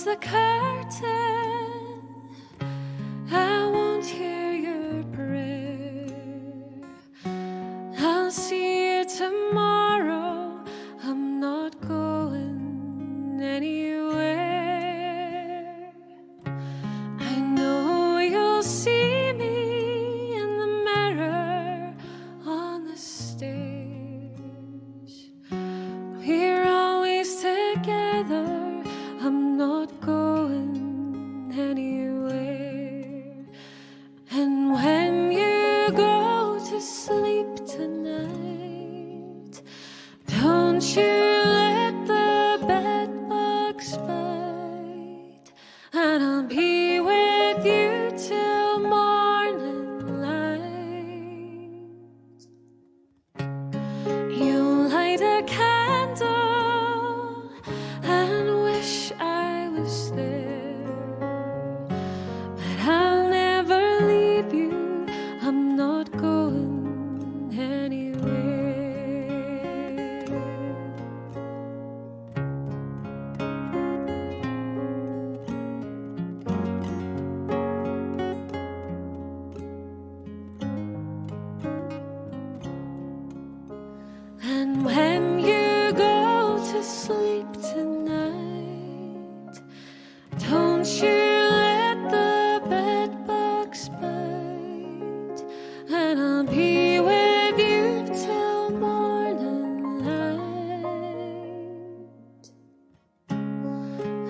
close the curtain, I won't hear your prayer. I'll see you tomorrow. I'm not going anywhere. I know you'll see me in the mirror on the stage. We're always together. I'm not going anywhere. And when you go to sleep tonight, don't you let the bed bugs bite. And I'll be with you till morning light. You light a candle and wish I was there, but I'll never leave you. I'm not going anywhere. And when you go to sleep tonight, don't you let the bed bugs bite. And I'll be with you till morning light.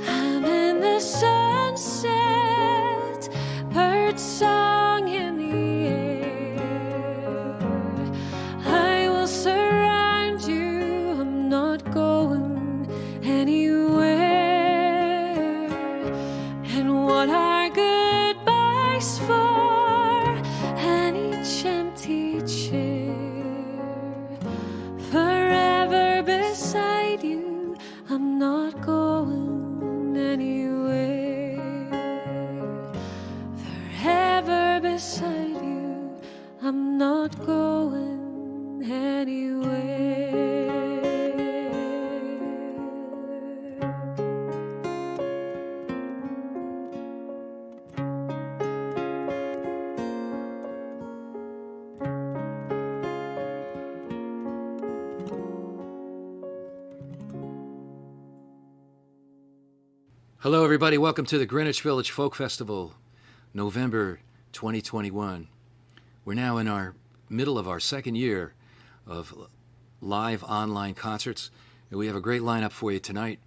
I'm in the sunset, bird song in the air. I will surround you. I'm not going anywhere. And what are goodbyes for? And each empty chair. Forever beside you. I'm not going anywhere. Forever beside you. I'm not going anywhere. Hello, everybody. Welcome to the Greenwich Village Folk Festival, November 2021. We're now in our middle of our second year of live online concerts, and we have a great lineup for you tonight,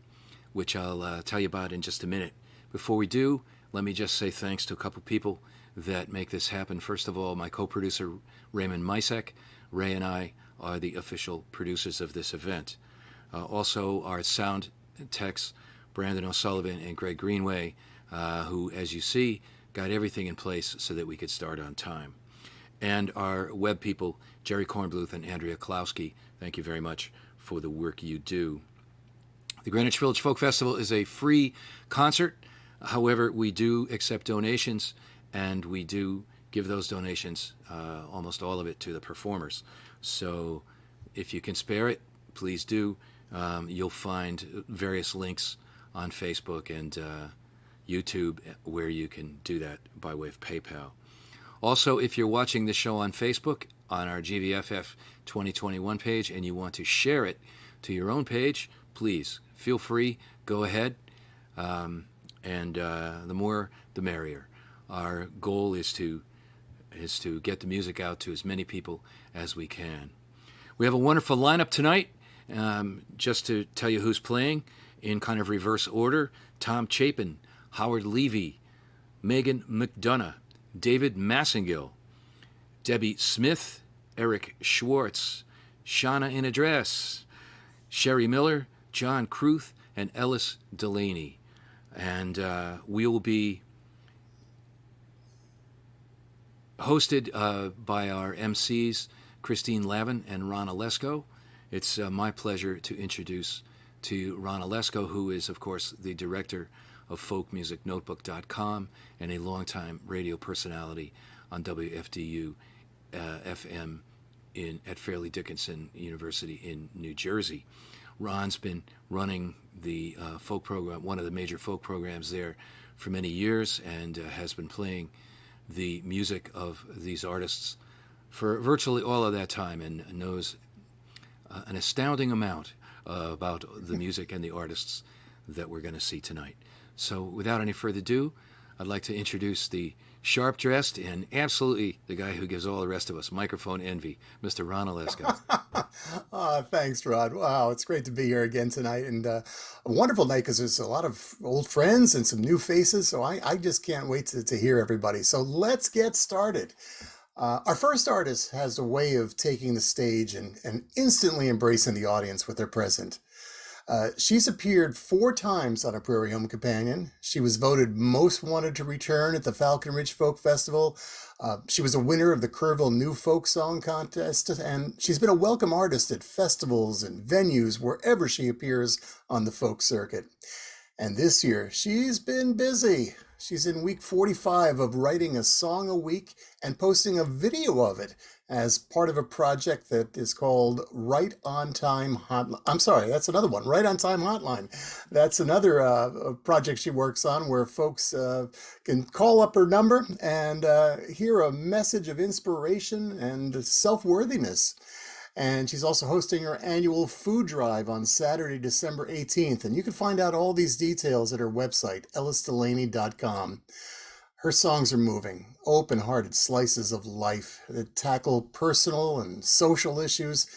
which I'll tell you about in just a minute. Before we do, let me just say thanks to a couple people that make this happen. First of all, my co-producer, Raymond Misek. Ray and I are the official producers of this event. Also, our sound techs, Brandon O'Sullivan and Greg Greenway, who, as you see, got everything in place so that we could start on time. And our web people, Jerry Kornbluth and Andrea Klowski, thank you very much for the work you do. The Greenwich Village Folk Festival is a free concert. However, we do accept donations, and we do give those donations, almost all of it, to the performers. So if you can spare it, please do. You'll find various links on Facebook and YouTube where you can do that by way of PayPal. Also, if you're watching the show on Facebook, on our GVFF 2021 page, and you want to share it to your own page, please feel free, go ahead, and the more the merrier. Our goal is to get the music out to as many people as we can. We have a wonderful lineup tonight. Just to tell you who's playing in kind of reverse order: Tom Chapin, Howard Levy, Megan McDonough, David Massengill, Debbie Smith, Eric Schwartz, Shauna in a Dress, Sherry Miller, John Kruth, and Ellis Delaney. And we will be hosted by our MCs, Christine Lavin and Ron Olesko. It's my pleasure to introduce to you Ron Olesko, who is, of course, the director of folkmusicnotebook.com and a longtime radio personality on WFDU FM at Fairleigh Dickinson University in New Jersey. Ron's been running the folk program, one of the major folk programs there, for many years, and has been playing the music of these artists for virtually all of that time, and knows an astounding amount about the music and the artists that we're going to see tonight. So without any further ado, I'd like to introduce the sharp-dressed and absolutely the guy who gives all the rest of us microphone envy, Mr. Ron Olesko. Thanks, Rod. Wow, it's great to be here again tonight, and a wonderful night because there's a lot of old friends and some new faces, so I just can't wait to hear everybody. So let's get started. Our first artist has a way of taking the stage and instantly embracing the audience with their presence. She's appeared 4 times on A Prairie Home Companion. She was voted most wanted to return at the Falcon Ridge Folk Festival. She was a winner of the Kerrville New Folk Song Contest, and she's been a welcome artist at festivals and venues wherever she appears on the folk circuit. And this year, she's been busy. She's in week 45 of writing a song a week and posting a video of it as part of a project that is called Right On Time Hotline. I'm sorry, that's another one, Right On Time Hotline. That's another project she works on where folks can call up her number and hear a message of inspiration and self-worthiness. And she's also hosting her annual food drive on Saturday, December 18th. And you can find out all these details at her website, ellisdelaney.com. Her songs are moving, open-hearted slices of life that tackle personal and social issues,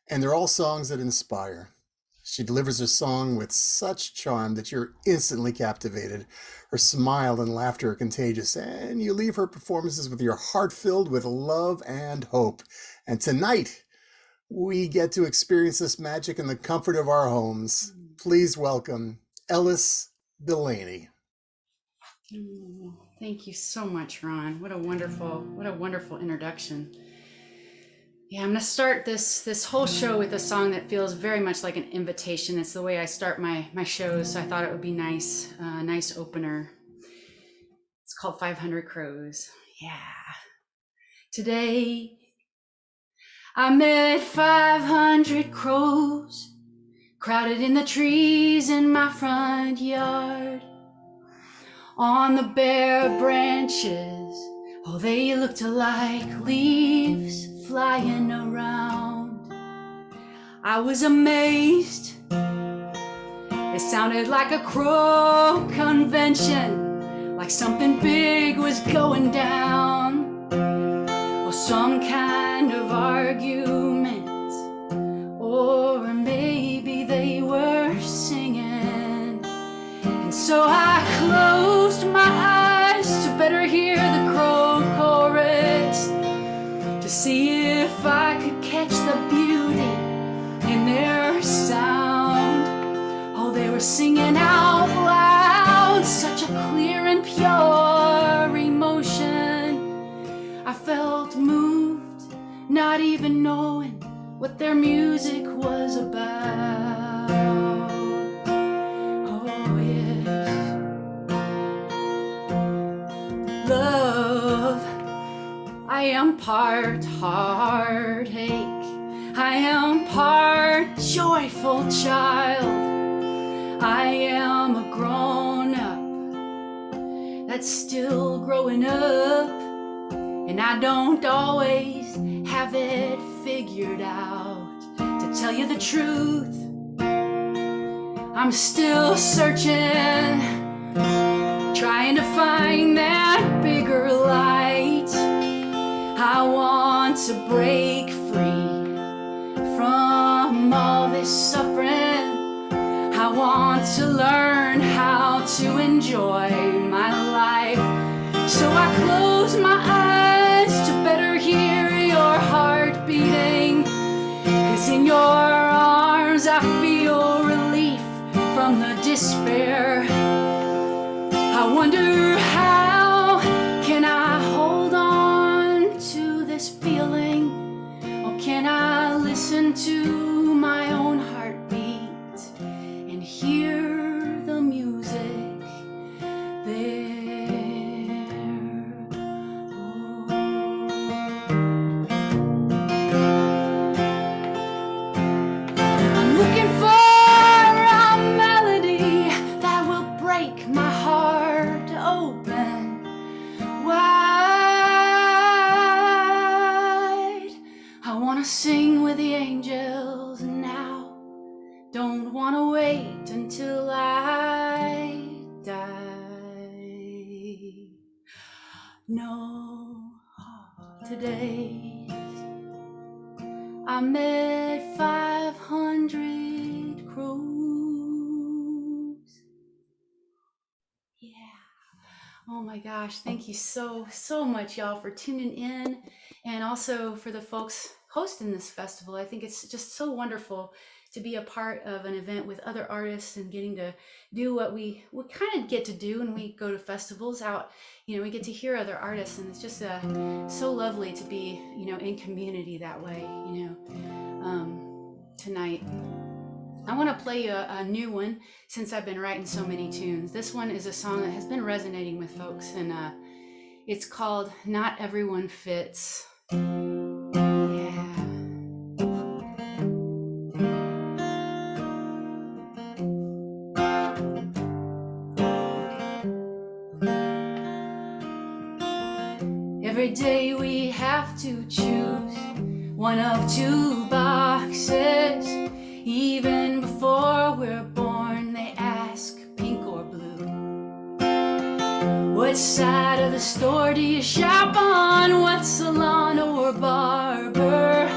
and they're all songs that inspire. She delivers her song with such charm that you're instantly captivated. Her smile and laughter are contagious, and you leave her performances with your heart filled with love and hope. And tonight, we get to experience this magic in the comfort of our homes. Please welcome Ellis Delaney. Thank you so much, Ron. What a wonderful introduction. Yeah, I'm gonna start this whole show with a song that feels very much like an invitation. It's the way I start my shows, so I thought it would be nice, a nice opener. It's called 500 Crows. Yeah. Today, I met 500 crows crowded in the trees in my front yard. On the bare branches, oh, they looked like leaves flying around. I was amazed. It sounded like a crow convention, like something big was going down. Or some kind of argument, or maybe they were singing. And so I closed my eyes to better hear the crow chorus, to see if I could catch the beauty in their sound. Oh, they were singing out loud, such a clear and pure emotion. I felt moved, not even knowing what their music was about. Oh yes, love, I am part heartache, I am part joyful child, I am a grown-up that's still growing up, and I don't always have it figured out. To tell you the truth, I'm still searching, trying to find that bigger light. I want to break free from all this suffering. I want to learn how to enjoy my life. So I close my eyes to better hear your heart beating, 'cause in your arms I feel relief from the despair. I wonder, how can I hold on to this feeling? Or can I listen to my own heartbeat and hear the music there? sing with the angels now. Don't wanna wait until I die. No, today I met 500 crows. Yeah. Oh my gosh, thank you so much, y'all, for tuning in, and also for the folks hosting this festival. I think it's just so wonderful to be a part of an event with other artists and getting to do what we kind of get to do when we go to festivals out. We get to hear other artists, and it's just so lovely to be, in community that way, tonight. I want to play a new one since I've been writing so many tunes. This one is a song that has been resonating with folks, and it's called Not Everyone Fits. Yeah. Every day we have to choose one of two boxes. Even before we're born, they ask pink or blue. What side of the store do you shop on? What salon or barber?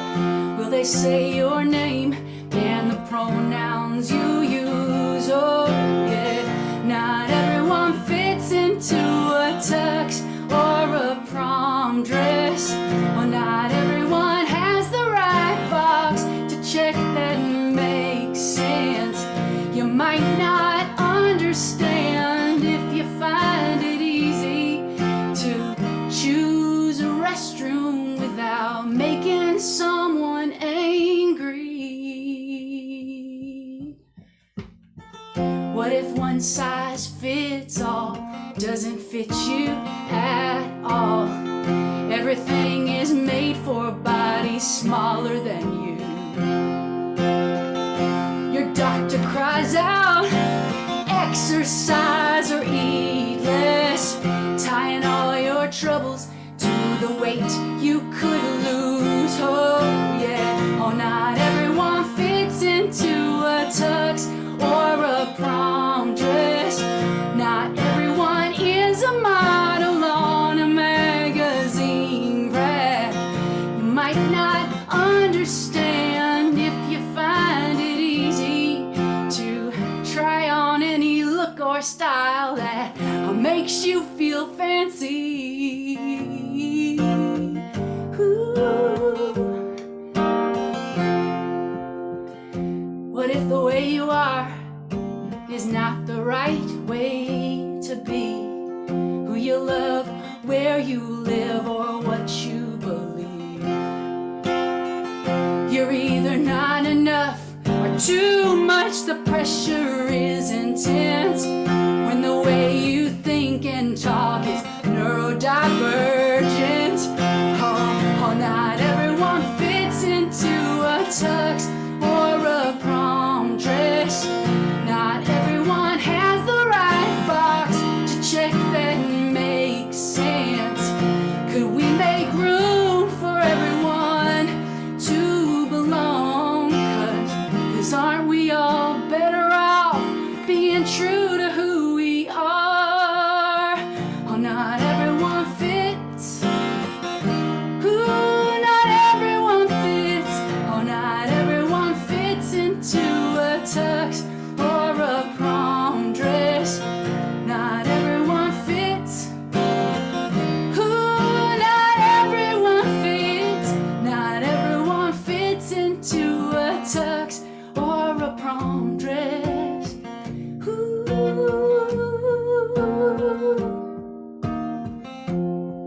Will they say your name and the pronouns you use? Oh yeah, not everyone fits into a tux or a prom dress. Well, not everyone has the right box to check that makes sense. You might not understand if you find it easy to choose a restroom without making someone angry. What if one size fits all doesn't fit you at all? Everything is made for bodies smaller than you. Your doctor cries out, exercise or eat less, tying all your troubles to the weight you could lose. Oh yeah, oh not everyone fits into a tux or a prom dress. Not everyone is a model on a magazine rack. You might not understand if you find it easy to try on any look or style that makes you feel fancy. Ooh. What if the way you are is not the right way to be? Who you love, where you live, or what you believe. You're either not enough or too much. The pressure is intense when the way you think and talk is neurodivergent. Oh, not everyone fits into a tux or a prom dress. Not everyone has the right box to check that makes sense. Could we make room for everyone to belong? Cause aren't we all better off being true to who we are? Oh, not everyone fits. Ooh, not everyone fits. Oh, not everyone fits into a tux or a prom dress. Not everyone fits. Ooh, not everyone fits. Not everyone fits into a tux or a prom dress. Ooh.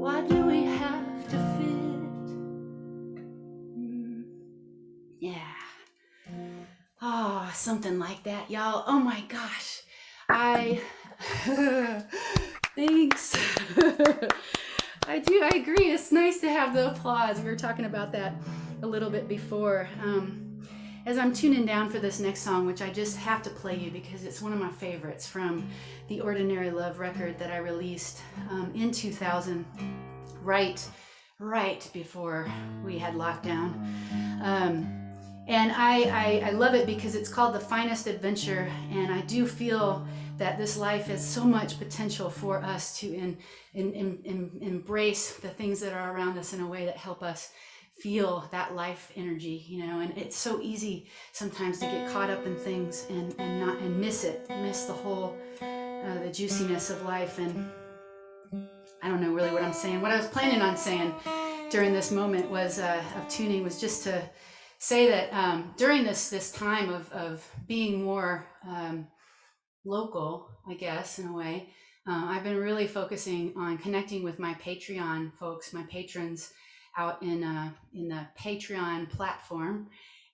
Why do we have to fit? Yeah. Oh, something like that, y'all. Oh my gosh. Thanks. I agree. It's nice to have the applause. We were talking about that a little bit before. As I'm tuning down for this next song, which I just have to play you because it's one of my favorites from the Ordinary Love record that I released in 2000, right right before we had lockdown. And I love it because it's called The Finest Adventure, and I do feel that this life has so much potential for us to embrace the things that are around us in a way that help us feel that life energy, you know. And it's so easy sometimes to get caught up in things and miss the whole the juiciness of life. And I don't know really what I'm saying. What I was planning on saying during this moment was of tuning was just to say that during this time of being more local, I guess, in a way, I've been really focusing on connecting with my Patreon folks, my patrons out in the Patreon platform.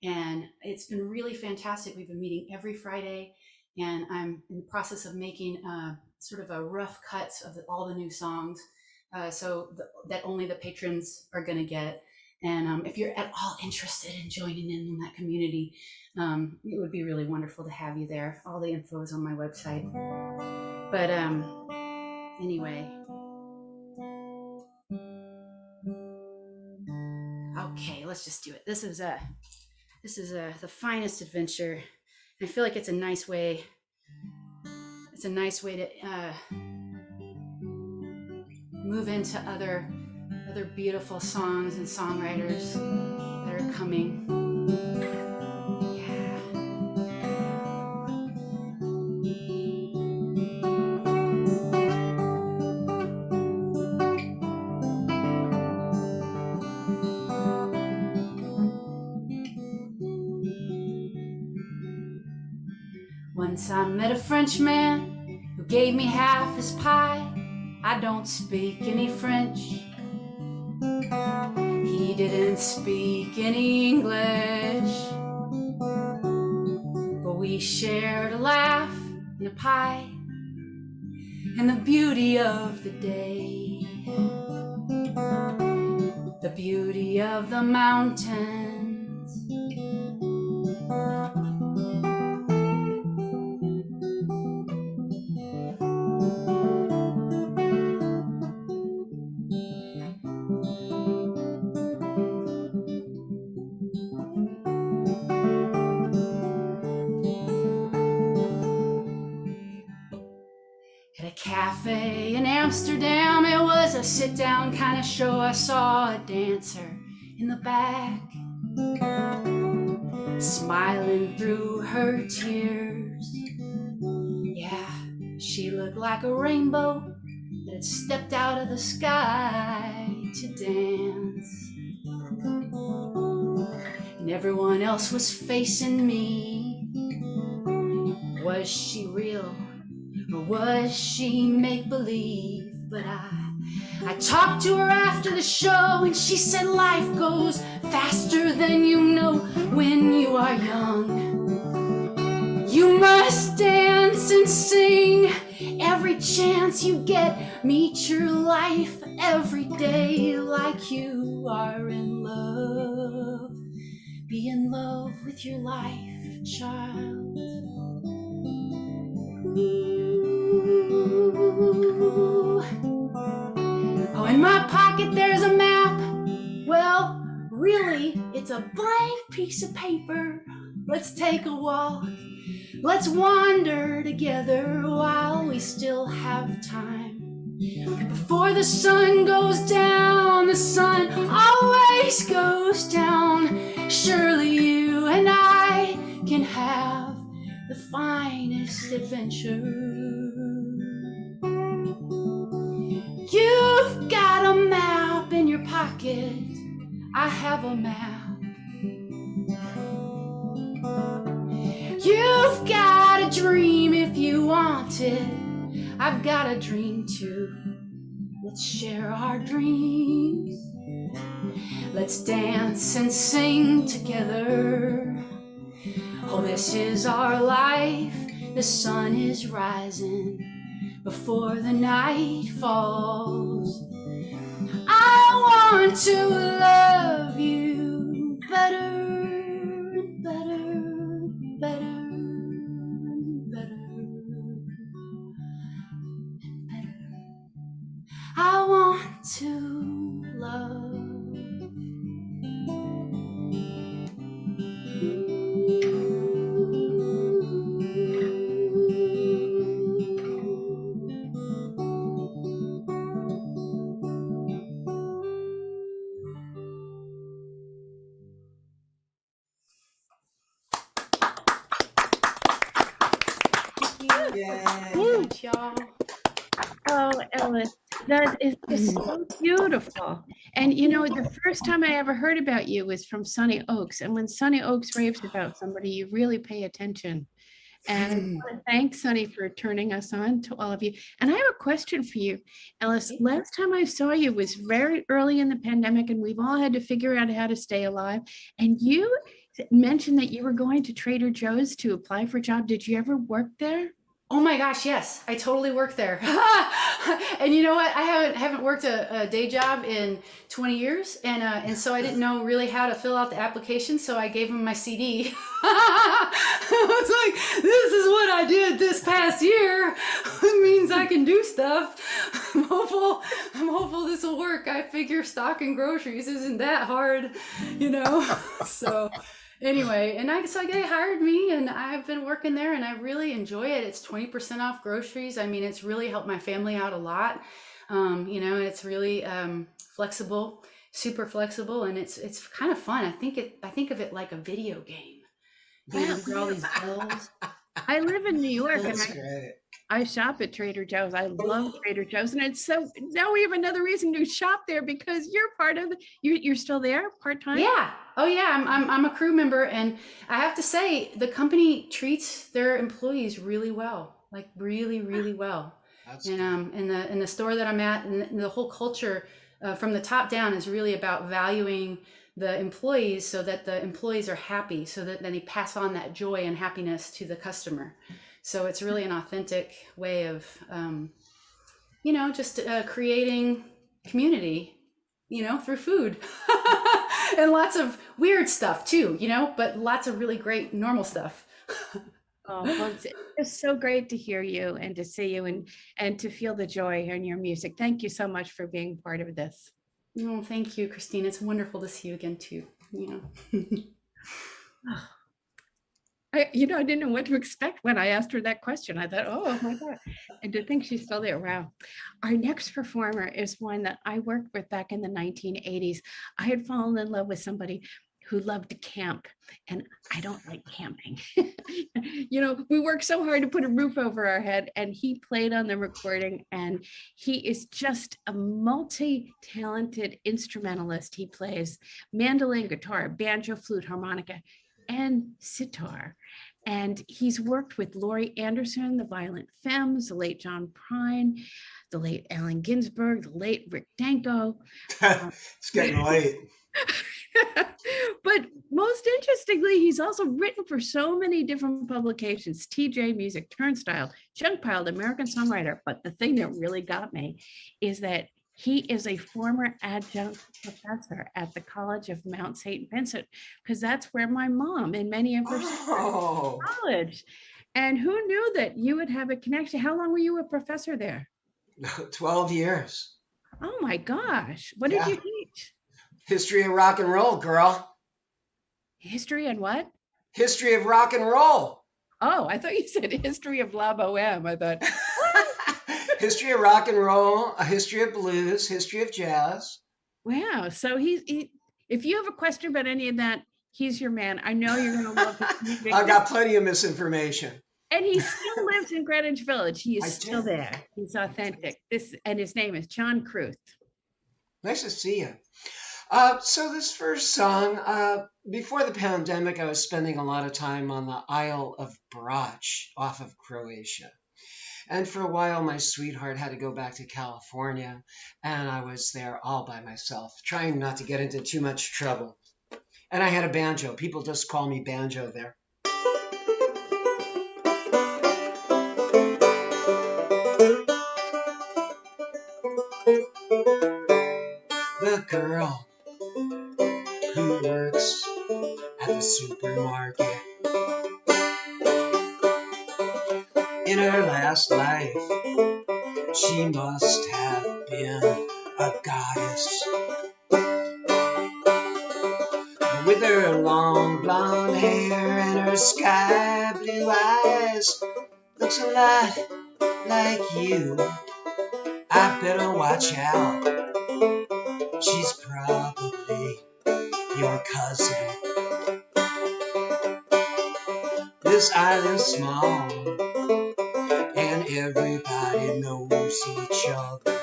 And it's been really fantastic. We've been meeting every Friday, and I'm in the process of making sort of a rough cuts of all the new songs, that only the patrons are going to get. And if you're at all interested in joining in that community, it would be really wonderful to have you there. All the info is on my website. But anyway, okay, let's just do it. This is The Finest Adventure. I feel like it's a nice way. It's a nice way to move into other beautiful songs and songwriters that are coming. Once I met a Frenchman who gave me half his pie. I don't speak any French. He didn't speak any English. But we shared a laugh and a pie and the beauty of the day. The beauty of the mountains. At a cafe in Amsterdam, it was a sit-down kind of show. I saw a dancer in the back, smiling through her tears. Yeah, she looked like a rainbow that had stepped out of the sky to dance. And everyone else was facing me. Was she real? Or was she make-believe? But I talked to her after the show, and she said life goes faster than you know when you are young. You must dance and sing every chance you get. Meet your life every day like you are in love. Be in love with your life, child. Oh, in my pocket there's a map. Well, really, it's a blank piece of paper. Let's take a walk. Let's wander together while we still have time. Before the sun goes down, the sun always goes down. Surely you and I can have the finest adventure. You've got a map in your pocket. I have a map. You've got a dream if you want it. I've got a dream too. Let's share our dreams. Let's dance and sing together. Oh, this is our life. The sun is rising before the night falls. I want to love you better, better, better, better, better. I want to love Very much, y'all. Oh, Ellis, that is just so beautiful. And you know, the first time I ever heard about you was from Sunny Oaks. And when Sunny Oaks raves about somebody, you really pay attention. And I want to thank Sunny for turning us on to all of you. And I have a question for you, Ellis. Last time I saw you was very early in the pandemic, and we've all had to figure out how to stay alive. And you mentioned that you were going to Trader Joe's to apply for a job. Did you ever work there? Oh my gosh, yes, I totally work there. And you know what? I haven't worked a day job in 20 years, and so I didn't know really how to fill out the application, so I gave him my CD. I was like, this is what I did this past year. It means I can do stuff. I'm hopeful this will work. I figure stocking groceries isn't that hard, you know. So anyway, so they hired me, and I've been working there, and I really enjoy it. It's 20% off groceries. I mean, it's really helped my family out a lot. You know, it's really flexible, super flexible, and it's kind of fun. I think of it like a video game. You know, there's all these bills. I live in New York, That's and great. I shop at Trader Joe's. I love Trader Joe's, and it's so now we have another reason to shop there because you're part of you're still there part time. Yeah. Oh yeah. I'm a crew member, and I have to say the company treats their employees really well, like really, really well. That's And in the store that I'm at, and the whole culture from the top down is really about valuing the employees so that the employees are happy, so that then they pass on that joy and happiness to the customer. So it's really an authentic way of, you know, just creating community, you know, through food and lots of weird stuff too, you know, but lots of really great normal stuff. Oh, well, it's so great to hear you and to see you and to feel the joy in your music. Thank you so much for being part of this. Oh, thank you, Christine. It's wonderful to see you again too. You know. I didn't know what to expect when I asked her that question. I thought, oh my God. And to think she's still there. Wow. Our next performer is one that I worked with back in the 1980s. I had fallen in love with somebody who loved to camp, and I don't like camping. You know, we worked so hard to put a roof over our head, and he played on the recording, and he is just a multi-talented instrumentalist. He plays mandolin, guitar, banjo, flute, harmonica, and sitar. And he's worked with Laurie Anderson, the Violent Femmes, the late John Prine, the late Allen Ginsberg, the late Rick Danko. It's getting late. But most interestingly, he's also written for so many different publications: TJ Music, Turnstile, Junkpile, American Songwriter. But the thing that really got me is that he is a former adjunct professor at the College of Mount St. Vincent, because that's where my mom and many of her sisters went to college. And who knew that you would have a connection? How long were you a professor there? 12 years. Oh my gosh. What did you teach? History of rock and roll, girl. History and what? History of rock and roll. Oh, I thought you said history of La Boheme. I thought, History of rock and roll, a history of blues, history of jazz. wow. So if you have a question about any of that, he's your man. I know you're going to love his music. I've got plenty of misinformation. And he still lives in Greenwich Village. He is I still do. there. He's authentic. And his name is John Cruth. Nice to see you. So this first song, before the pandemic, I was spending a lot of time on the Isle of Brač off of Croatia. And for a while, my sweetheart had to go back to California, and I was there all by myself, trying not to get into too much trouble. And I had a banjo. People just call me Banjo there. The girl who works at the supermarket. In her last life, she must have been a goddess. With her long blonde hair and her sky blue eyes, looks a lot like you. I better watch out. She's probably your cousin. This island's small, everybody knows each other.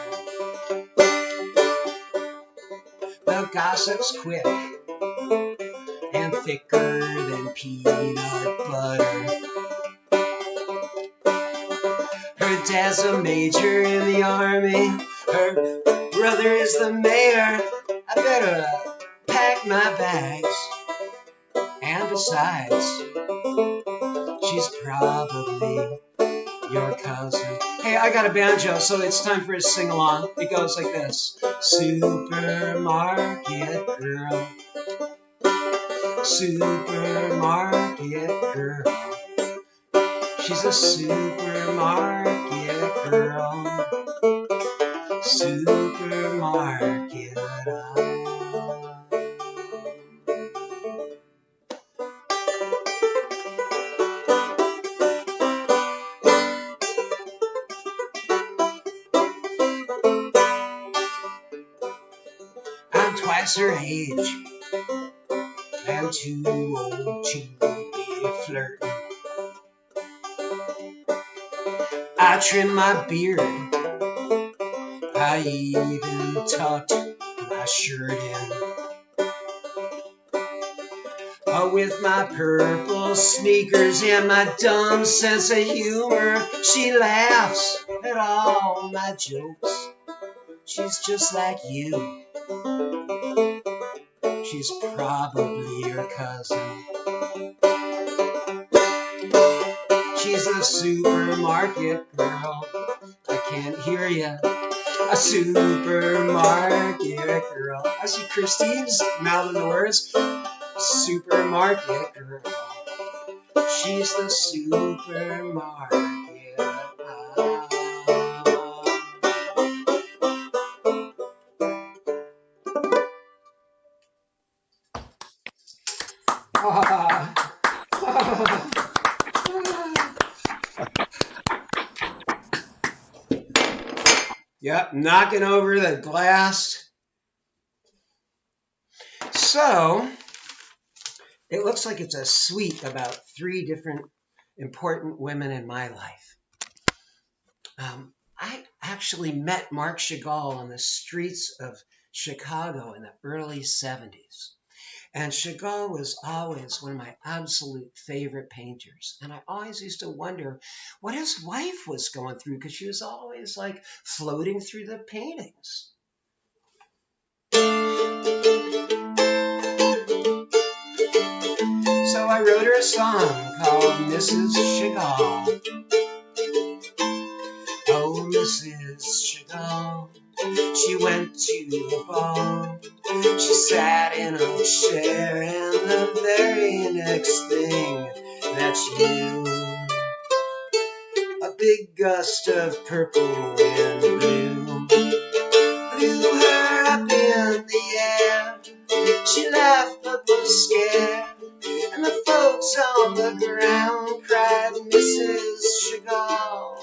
The gossip's quick and thicker than peanut butter. Her dad's a major in the army. Her brother is the mayor. I better pack my bags. And besides, she's probably your cousin. Hey, I got a banjo, so it's time for a sing-along. It goes like this. Supermarket girl. Supermarket girl. She's a supermarket girl. Supermarket girl. I'm twice her age and too old to be flirting. I trim my beard, I even tucked my shirt in. With my purple sneakers and my dumb sense of humor, she laughs at all my jokes. She's just like you. She's probably your cousin. She's a supermarket girl. I can't hear ya. A supermarket girl. I see Christine's mouthing the words. Supermarket girl. She's the supermarket. Yep, knocking over the glass. So, it looks like it's a suite about 3 different important women in my life. I actually met Marc Chagall on the streets of Chicago in the early 70s. And Chagall was always one of my absolute favorite painters. And I always used to wonder what his wife was going through, because she was always like floating through the paintings. So I wrote her a song called Mrs. Chagall. Oh, Mrs. Chagall, she went to the ball. She sat in a chair, and the very next thing that she knew, a big gust of purple wind blew her up in the air. She laughed but was scared, and the folks on the ground cried, Mrs. Chagall,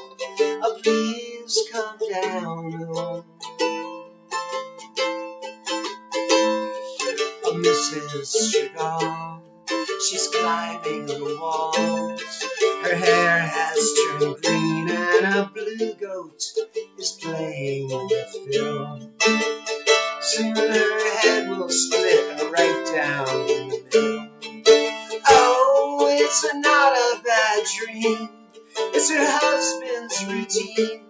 please come down. Oh, Mrs. Chagall, she's climbing the walls. Her hair has turned green, and a blue goat is playing the fiddle. Soon her head will split right down in the middle. Oh, it's not a bad dream. It's her husband's routine.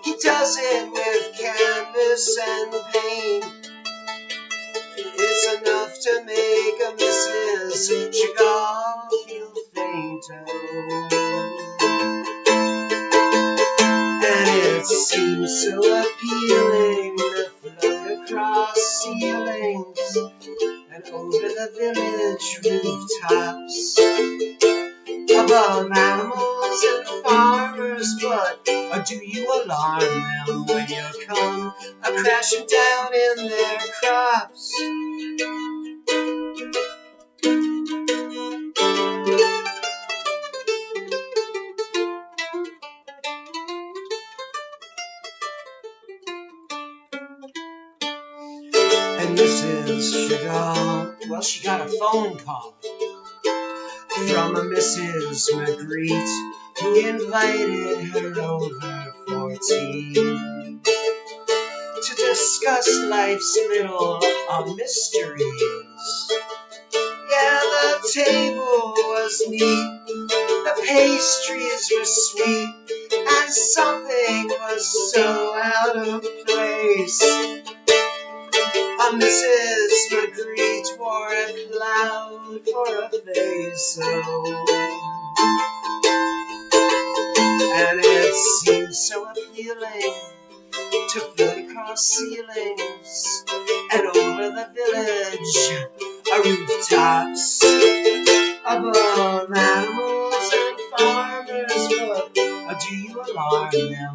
He does it with canvas and paint. It's enough to make a Mrs. Chagall feel faint. And it seems so appealing to float across ceilings and over the village rooftops, above animals and farmers. But do you alarm them when you come crashing down in their crops? And Mrs. Chagall, well, she got a phone call from a Mrs. Magritte. He invited her over for tea to discuss life's little mysteries. Yeah, the table was neat, the pastries were sweet, and something was so out of place. Mrs. Magritte wore a cloud for a face, and it seemed so appealing to float across ceilings and over the village rooftops, above animals and farmers. But do you alarm them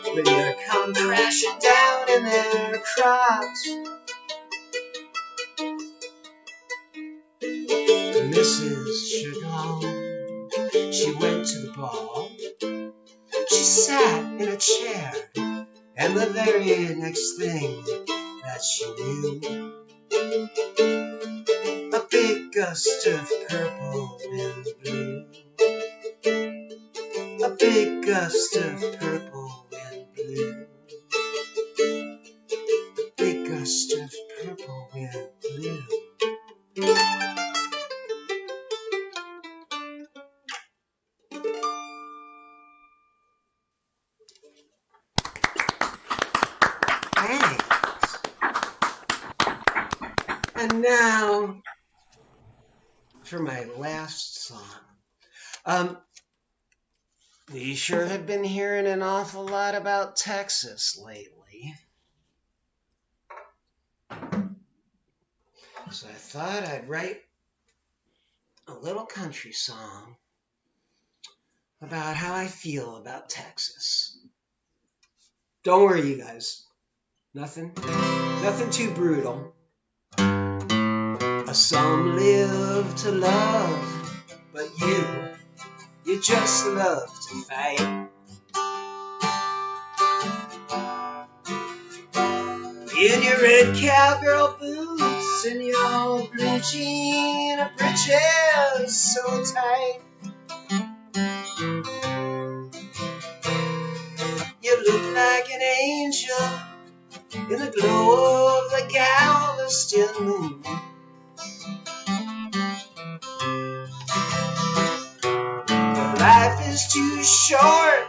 when you come crashing down in their crops? Mrs. Chagall, she went to the ball. She sat in a chair, and the very next thing that she knew, a big gust of purple and blue, a big gust of purple and blue, a big gust of purple and blue. Thanks. And now for my last song. We sure have been hearing an awful lot about Texas lately. So I thought I'd write a little country song about how I feel about Texas. Don't worry, you guys. Nothing too brutal. Some live to love, but you just love to fight. In your red cowgirl boots and your blue jean breeches so tight, you look like an angel in the glow of the Galveston moon. But life is too short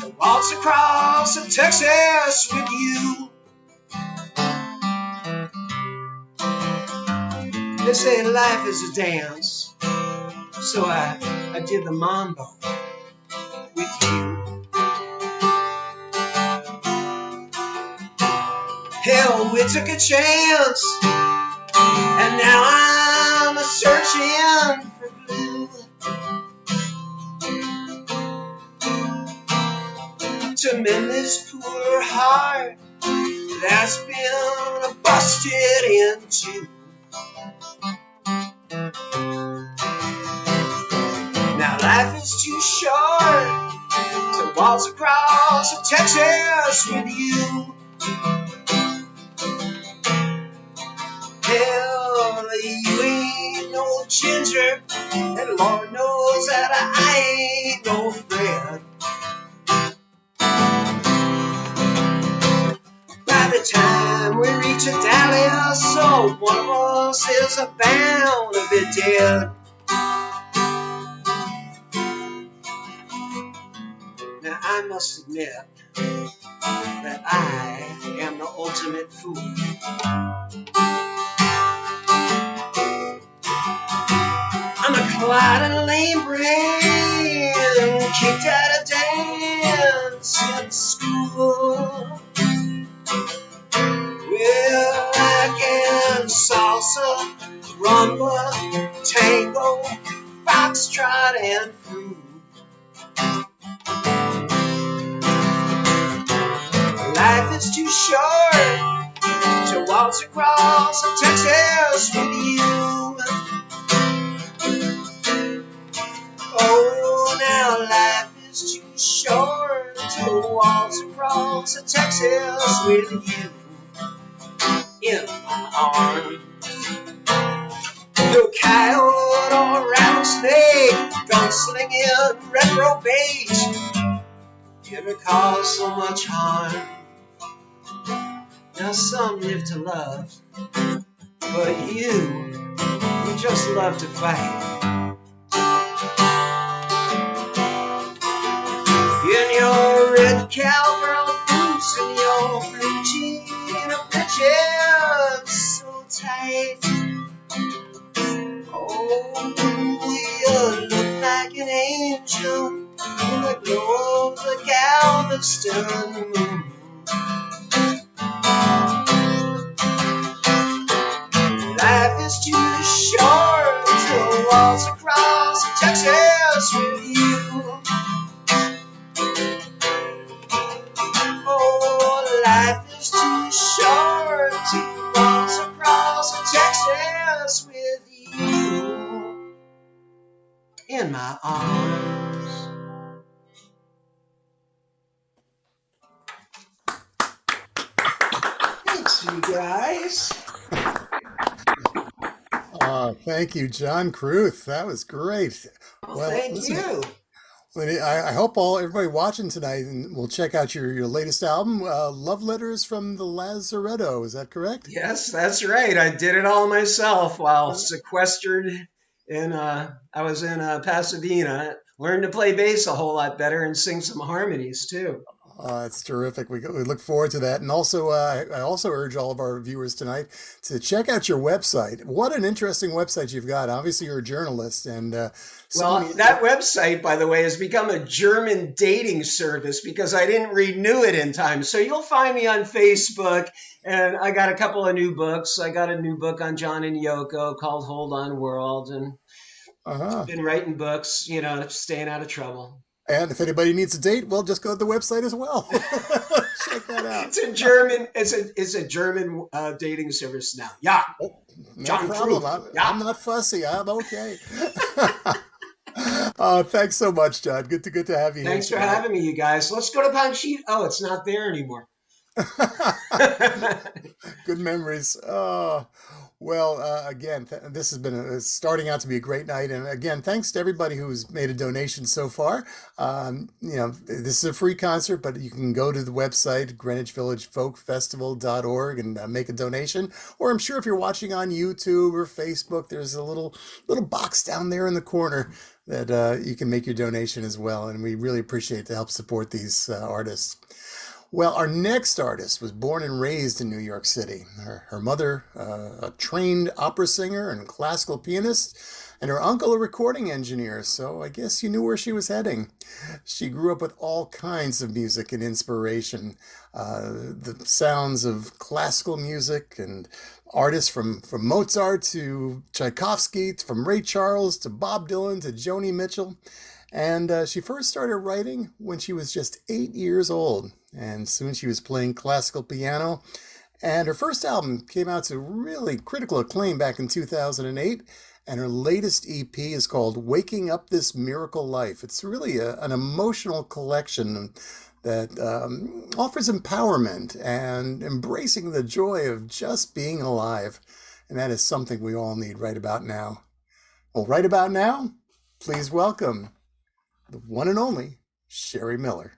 to waltz across Texas with you. They say life is a dance, so I did the mambo with you. Hell, we took a chance, and now I'm searching for blue to mend this poor heart that's been busted into. Now life is too short to waltz across Texas with you. Hell, you ain't no ginger, and Lord knows that I ain't no Fred. By the time we reach a Dallas, so one of us is bound to be dead. Now I must admit that I am the ultimate fool. I'm a Clyde and a lame brain, kicked out of dance in school. Well, I can salsa, rumba, tango, foxtrot, and fruit. Life is too short to waltz across Texas with you. Oh, now life is too short to waltz across Texas with you in my arms. No coyote or rattlesnake gunslinging reprobate. Ever cause so much harm. Now some live to love, but you just love to fight. In your red cowgirl boots and your blue jean breeches so tight. Oh, you look like an angel in the glow of the Galveston moon. Life is too short to waltz across Texas with you. Oh, life is too short to waltz across Texas with you in my arms. Thanks, you guys. Thank you, John Cruth. That was great. Well, thank listen, you. I hope everybody watching tonight and will check out your latest album, Love Letters from the Lazaretto. Is that correct? Yes, that's right. I did it all myself while sequestered in, I was in Pasadena. Learned to play bass a whole lot better and sing some harmonies too. That's terrific. We look forward to that. And also, I also urge all of our viewers tonight to check out your website. What an interesting website you've got. Obviously, you're a journalist. And that website, by the way, has become a German dating service because I didn't renew it in time. So you'll find me on Facebook. And I got a couple of new books. I got a new book on John and Yoko called Hold On World. And been writing books, staying out of trouble. And if anybody needs a date, well, just go to the website as well. Check that out. It's a German dating service now. Yeah. Oh, no John problem. I'm not fussy. I'm okay. Thanks so much, John. Good to have you here. Thanks for having me, you guys. Let's go to Panchito. Oh, it's not there anymore. Good memories. Again, this has been starting out to be a great night. And again, thanks to everybody who's made a donation so far. This is a free concert, but you can go to the website, greenwichvillagefolkfestival.org, and make a donation. Or I'm sure if you're watching on YouTube or Facebook, there's a little box down there in the corner that you can make your donation as well. And we really appreciate to help support these artists. Well, our next artist was born and raised in New York City. Her mother, a trained opera singer and classical pianist, and her uncle, a recording engineer. So I guess you knew where she was heading. She grew up with all kinds of music and inspiration. The sounds of classical music and artists from Mozart to Tchaikovsky, from Ray Charles to Bob Dylan to Joni Mitchell. And she first started writing when she was just 8 years old. And soon she was playing classical piano. And her first album came out to really critical acclaim back in 2008. And her latest EP is called Waking Up This Miracle Life. It's really an emotional collection that offers empowerment and embracing the joy of just being alive. And that is something we all need right about now. Well, right about now, please welcome the one and only Sherry Miller.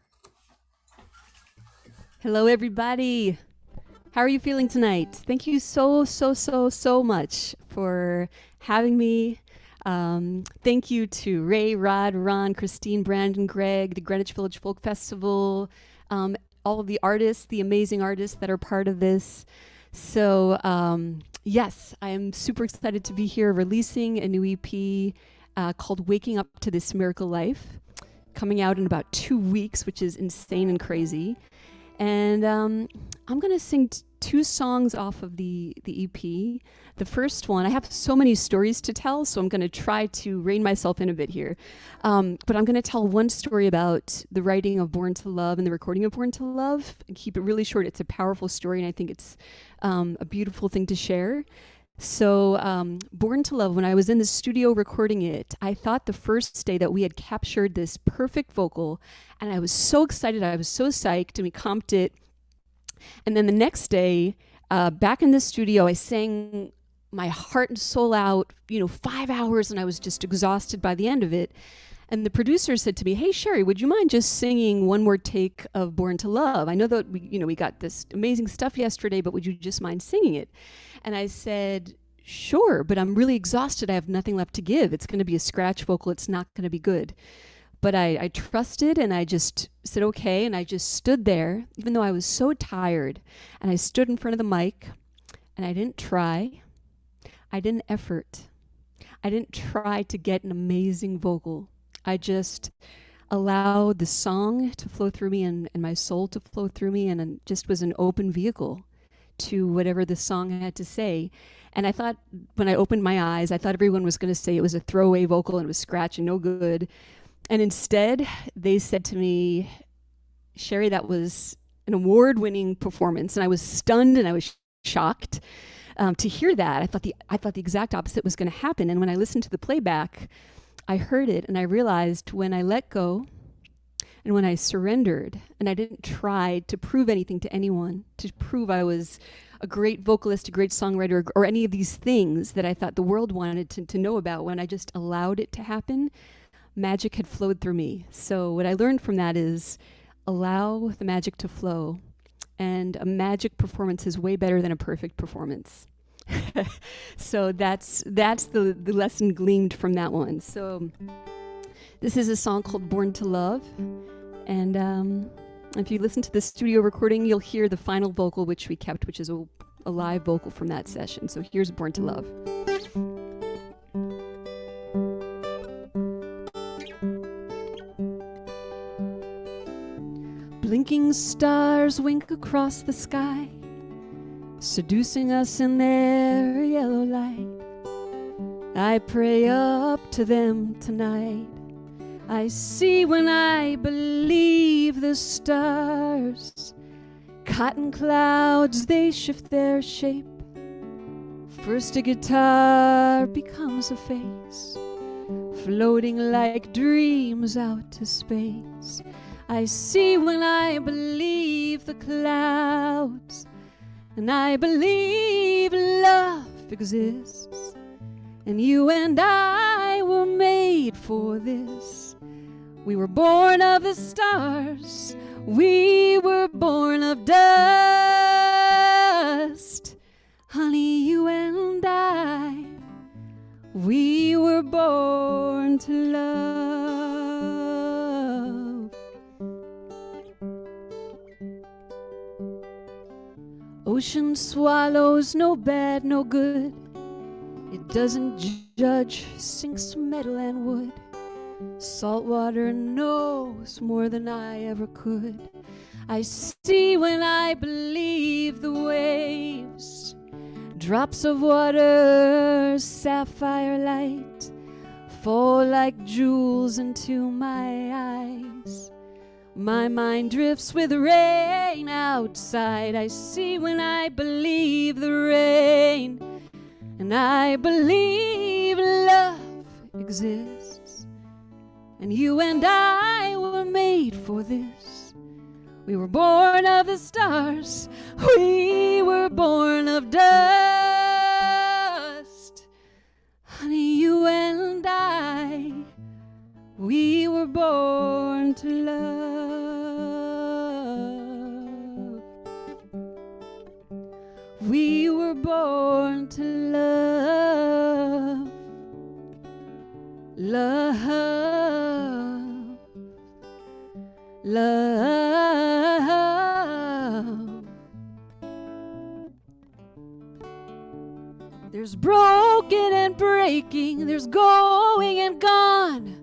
Hello, everybody. How are you feeling tonight? Thank you so much for having me. Thank you to Ray, Rod, Ron, Christine, Brandon, Greg, the Greenwich Village Folk Festival, all of the artists, the amazing artists that are part of this. So, yes, I am super excited to be here releasing a new EP called Waking Up to This Miracle Life, coming out in about 2 weeks, which is insane and crazy. And I'm going to sing two songs off of the EP. The first one, I have so many stories to tell, so I'm going to try to rein myself in a bit here. But I'm going to tell one story about the writing of Born to Love and the recording of Born to Love, and keep it really short. It's a powerful story, and I think it's a beautiful thing to share. So Born to Love, when I was in the studio recording it, I thought the first day that we had captured this perfect vocal, and I was so excited, I was so psyched, and we comped it. And then the next day, back in the studio, I sang my heart and soul out, 5 hours, and I was just exhausted by the end of it. And the producer said to me, "Hey, Sherry, would you mind just singing one more take of Born to Love? I know that we got this amazing stuff yesterday, but would you just mind singing it?" And I said, "Sure, but I'm really exhausted. I have nothing left to give. It's going to be a scratch vocal. It's not going to be good." But I trusted, and I just said, okay, and I just stood there, even though I was so tired. And I stood in front of the mic, and I didn't try. I didn't effort. I didn't try to get an amazing vocal. I just allowed the song to flow through me and my soul to flow through me, and just was an open vehicle to whatever the song had to say. And I thought, when I opened my eyes, I thought everyone was going to say it was a throwaway vocal and it was scratchy, no good. And instead, they said to me, "Sherry, that was an award-winning performance." And I was stunned and I was shocked to hear that. I thought the exact opposite was going to happen. And when I listened to the playback, I heard it, and I realized when I let go and when I surrendered, and I didn't try to prove anything to anyone, to prove I was a great vocalist, a great songwriter, or any of these things that I thought the world wanted to know about, when I just allowed it to happen, magic had flowed through me. So what I learned from that is allow the magic to flow, and a magic performance is way better than a perfect performance. So that's the lesson gleaned from that one. So this is a song called Born to Love. And if you listen to the studio recording, you'll hear the final vocal, which we kept, which is a live vocal from that session. So here's Born to Love. Blinking stars wink across the sky, seducing us in their yellow light. I pray up to them tonight. I see when I believe the stars. Cotton clouds, they shift their shape. First a guitar becomes a face, floating like dreams out to space. I see when I believe the clouds, and I believe love exists, and you and I were made for this. We were born of the stars, we were born of dust. Honey, you and I, we were born to love. Ocean swallows, no bad, no good. It doesn't judge, sinks metal and wood. Salt water knows more than I ever could. I see when I believe the waves, drops of water, sapphire light, fall like jewels into my eyes. My mind drifts with rain outside. I see when I believe the rain, and I believe love exists, and you and I were made for this. We were born of the stars, we were born of dust. Honey, you and I, we were born to love. We were born to love. Love. Love. There's broken and breaking, there's going and gone.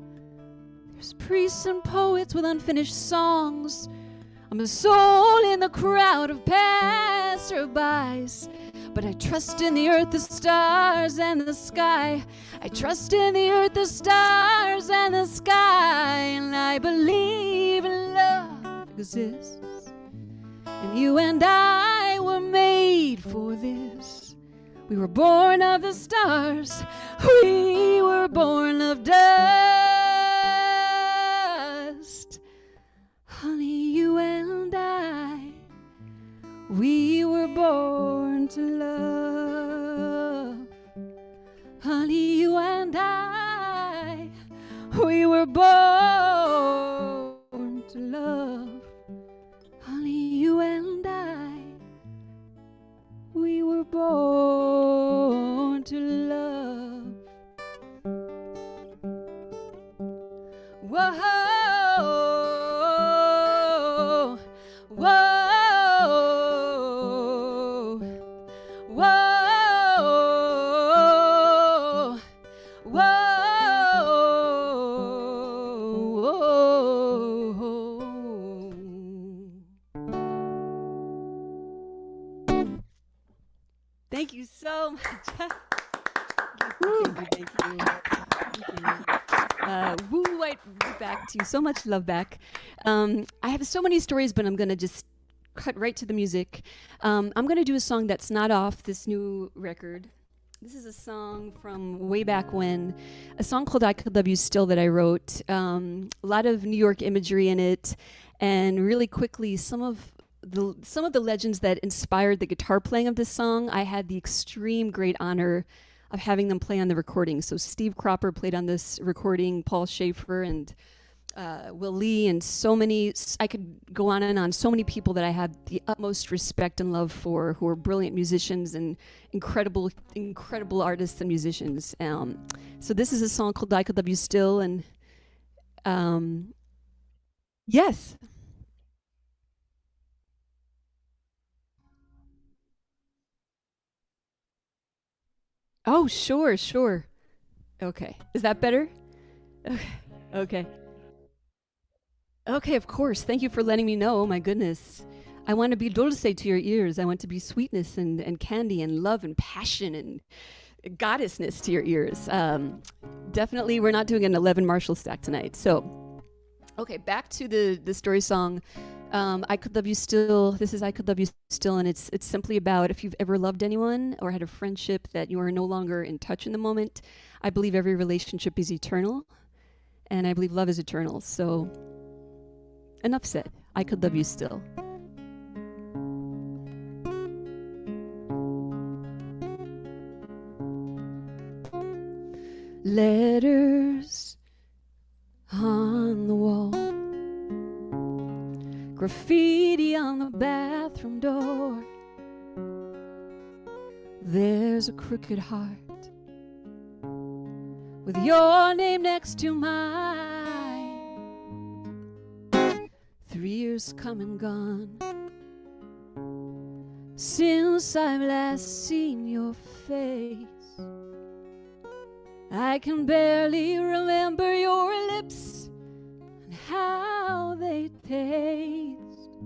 There's priests and poets with unfinished songs. I'm a soul in the crowd of passerbys, but I trust in the earth, the stars, and the sky. I trust in the earth, the stars, and the sky, and I believe love exists, and you and I were made for this. We were born of the stars, we were born of dust. Honey, you and I, we were born to love. Thank you so much. Thank you. Woo, right back to you. So much love back. I have so many stories, but I'm going to just cut right to the music. I'm going to do a song that's not off this new record. This is a song from way back when, a song called I Could Love You Still that I wrote. A lot of New York imagery in it, and really quickly, some of the legends that inspired the guitar playing of this song, I had the extreme great honor of having them play on the recording. So Steve Cropper played on this recording, Paul Schaefer and Will Lee, and so many, I could go on and on, so many people that I had the utmost respect and love for, who are brilliant musicians and incredible artists and musicians. So this is a song called I Could Love You Still, and yes. Oh, sure. Okay. Is that better? Okay. Okay, of course. Thank you for letting me know. Oh my goodness. I want to be dulce to your ears. I want to be sweetness and candy and love and passion and goddessness to your ears. Definitely, we're not doing an 11 Marshall stack tonight. So, okay, back to the story song. I Could Love You Still. This is I Could Love You Still, and it's simply about if you've ever loved anyone or had a friendship that you are no longer in touch in the moment. I believe every relationship is eternal, and I believe love is eternal. So, enough said. I Could Love You Still. Letters on the wall, graffiti on the bathroom door. There's a crooked heart with your name next to mine. 3 years come and gone since I've last seen your face. I can barely remember your lips and how they taste,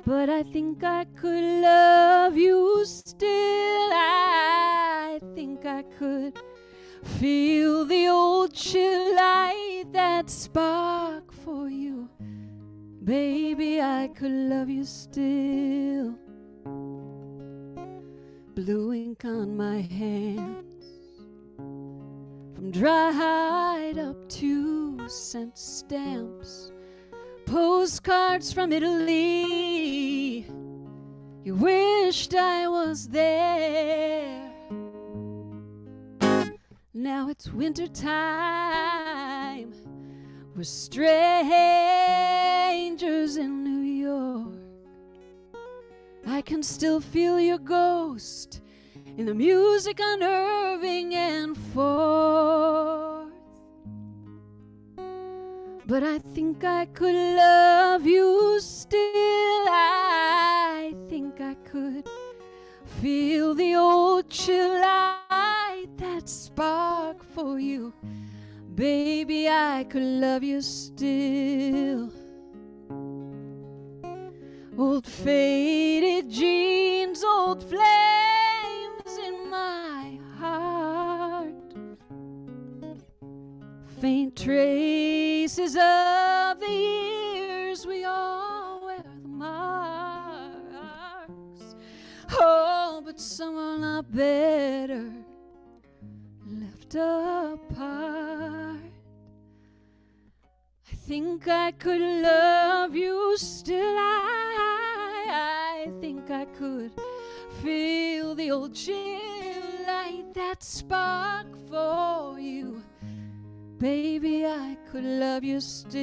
but I think I could love you still. I think I could feel the old chill light, that spark for you. Baby, I could love you still. Blue ink on my hands, from dried up 2-cent stamps, postcards from Italy. You wished I was there. Now it's winter time. We're strangers in New York. I can still feel your ghost in the music unnerving and forth. But I think I could love you still. I think I could feel the old chill light, that spark for you. Baby, I could love you still. Old faded jeans, old flames in my heart, faint traces of the years we all wear the marks. Oh, but some are not better left apart. I think I could love you still. I think I could feel the old chill light, that spark for you. Baby, I could love you still.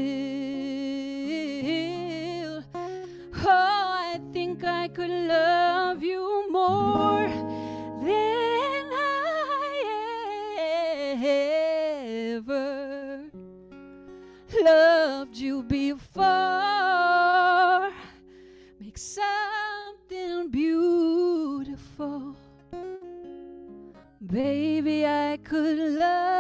Oh, I think I could love you more than I ever loved you before. Make something beautiful. Baby, I could love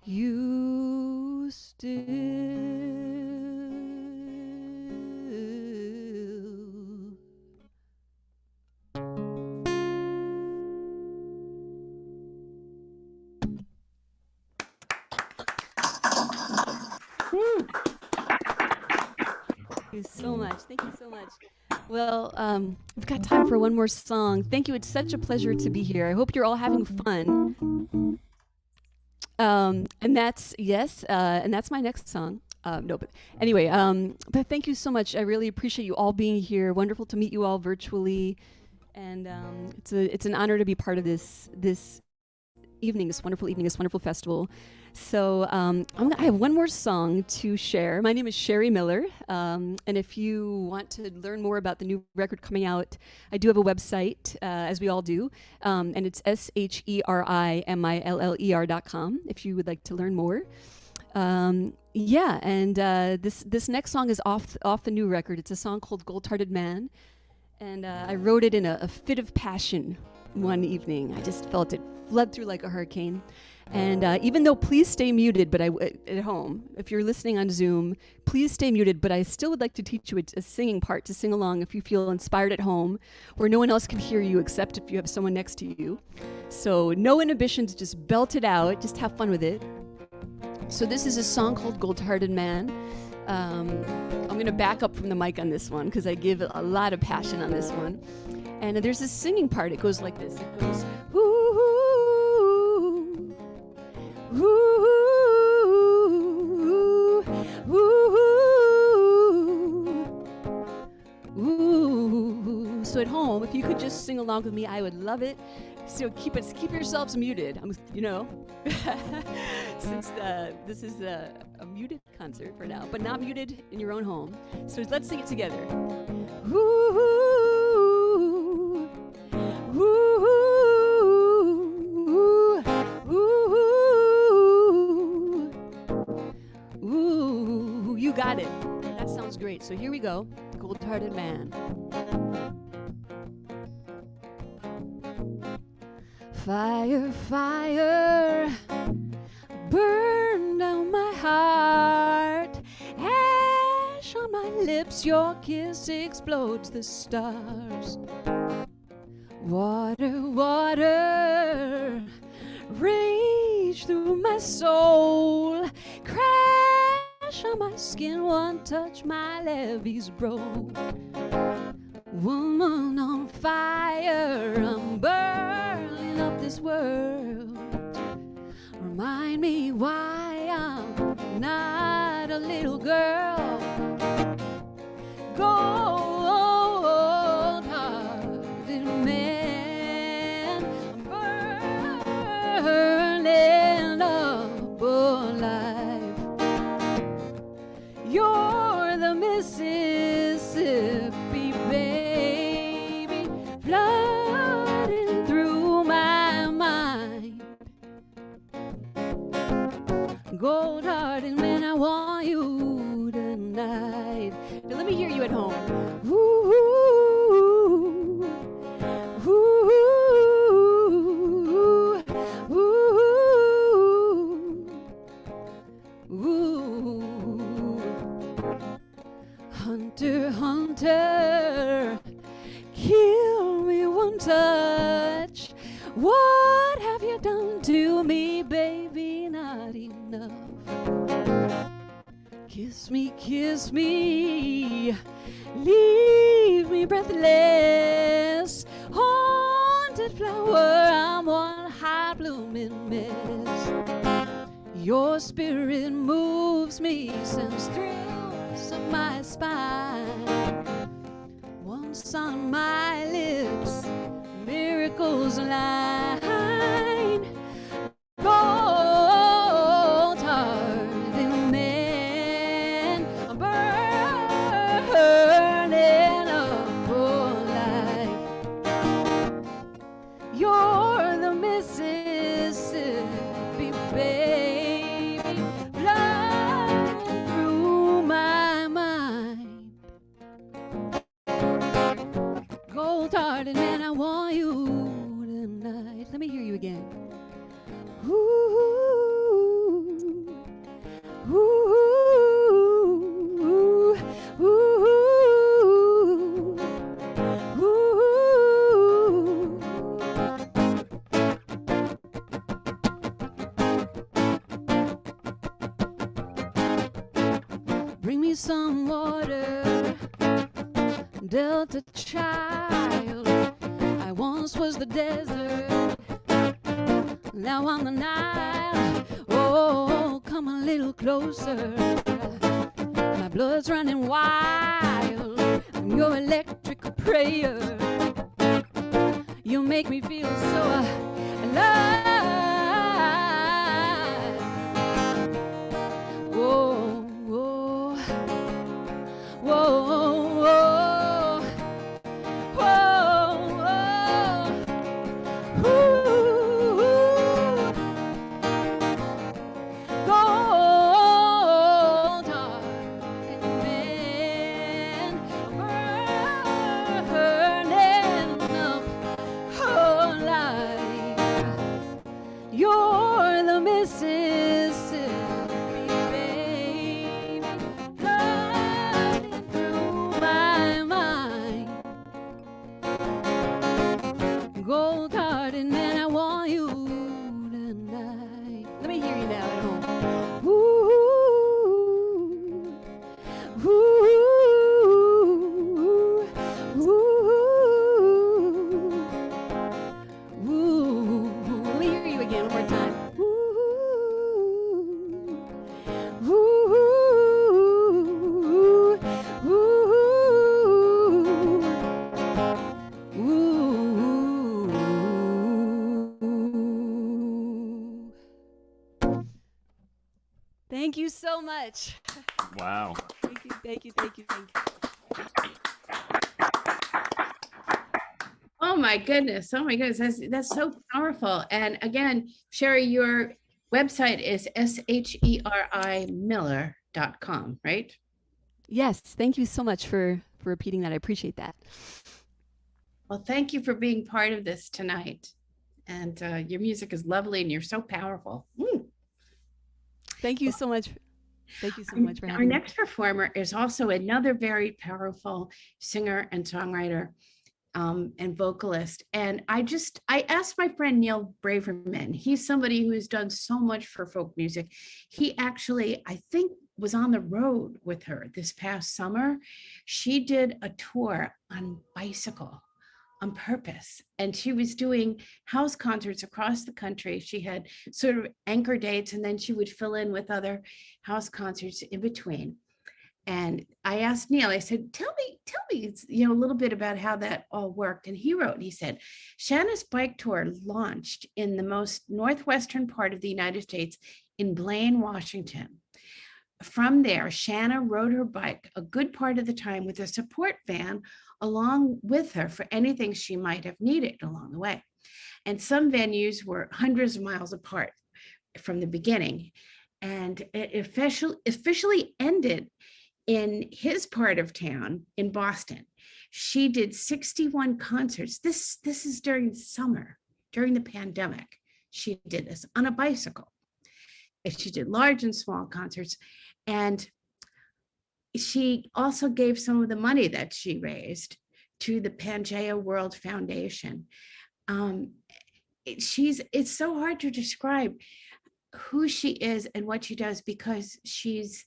you still. you so much. Thank you so much. Well, we've got time for one more song. Thank you. It's such a pleasure to be here. I hope you're all having fun. And that's and that's my next song. No, but anyway, but thank you so much. I really appreciate you all being here. Wonderful to meet you all virtually, and it's an honor to be part of this evening, this wonderful festival. So I have one more song to share. My name is Sherry Miller, and if you want to learn more about the new record coming out, I do have a website, as we all do, and it's SHERIMILLER.com if you would like to learn more. This next song is off the new record. It's a song called Gold-Hearted Man, and I wrote it in a fit of passion one evening. I just felt it flood through like a hurricane. And even though please stay muted, but at home, if you're listening on Zoom, please stay muted, but I still would like to teach you a singing part to sing along if you feel inspired at home, where no one else can hear you except if you have someone next to you. So no inhibitions, just belt it out, just have fun with it. So this is a song called Gold-Hearted Man. I'm going to back up from the mic on this one because I give a lot of passion on this one. And there's this singing part. It goes like this. It goes, ooh, ooh, ooh, ooh. So at home, if you could just sing along with me, I would love it. So keep yourselves muted. Since this is a muted concert for now, but not muted in your own home. So let's sing it together. Ooh, ooh, ooh, ooh, you got it. That sounds great. So here we go. Gold-Hearted Man. Fire, fire, burn down my heart. Ash on my lips, your kiss explodes the stars. Water, water, rage through my soul. Crash on my skin, one touch, my levees broke. Woman on fire, I'm burning up this world. Remind me why I'm not a little girl. Gold-hearted man, I'm burning up alive. You're the Mississippi baby, flooding through my mind. Gold-hearted man, I want you tonight. Now let me hear you at home. Ooh, ooh, ooh, ooh. Hunter, hunter, kill me one touch. What have you done to me, baby? Not enough. Kiss me, leave me breathless. Haunted flower, I'm one high blooming mess. Your spirit moves me, sends thrills up my spine. Once on my lips, miracles align. Gold-hearted man, I'm burning up alive. You're the Mississippi baby, flying through my mind. Gold-hearted man, I want you tonight. Let me hear you again. Ooh, ooh, ooh, ooh, ooh. Bring me some water. Delta child. I once was the desert, now I'm the Nile. Oh, come a little closer. My blood's running wild. I'm your electric prayer. You make me feel so alive. Whoa, whoa, whoa, whoa, whoa, whoa. Ooh, gold hearted man burning up whole life. You're the Mississippi, baby, running through my mind. Gold-hearted man, I want you tonight. Let me hear you now at home. Ooh, ooh, ooh, ooh. Let me hear you again one more time. Ooh, ooh, ooh, ooh. Thank you so much. Wow. Thank you, thank you, thank you, thank you. Oh my goodness. Oh my goodness. That's so powerful. And again, Sherry, your website is SHERIMiller.com, right? Yes, thank you so much for repeating that. I appreciate that. Well, thank you for being part of this tonight. And your music is lovely and you're so powerful. Thank you so much. Thank you so much for Our having me. next performer is also another very powerful singer and songwriter and vocalist. And I asked my friend Neil Braverman. He's somebody who's done so much for folk music. He actually, I think, was on the road with her this past summer. She did a tour on bicycle on purpose. And she was doing house concerts across the country. She had sort of anchor dates, and then she would fill in with other house concerts in between. And I asked Neil, I said, tell me, a little bit about how that all worked. And he said, Shanna's bike tour launched in the most northwestern part of the United States in Blaine, Washington. From there, Shanna rode her bike a good part of the time with a support van along with her for anything she might have needed along the way. And some venues were hundreds of miles apart from the beginning. And it officially ended in his part of town in Boston. She did 61 concerts. This is during summer, during the pandemic. She did this on a bicycle. And she did large and small concerts. And she also gave some of the money that she raised to the Pangea World Foundation. It's so hard to describe who she is and what she does, because she's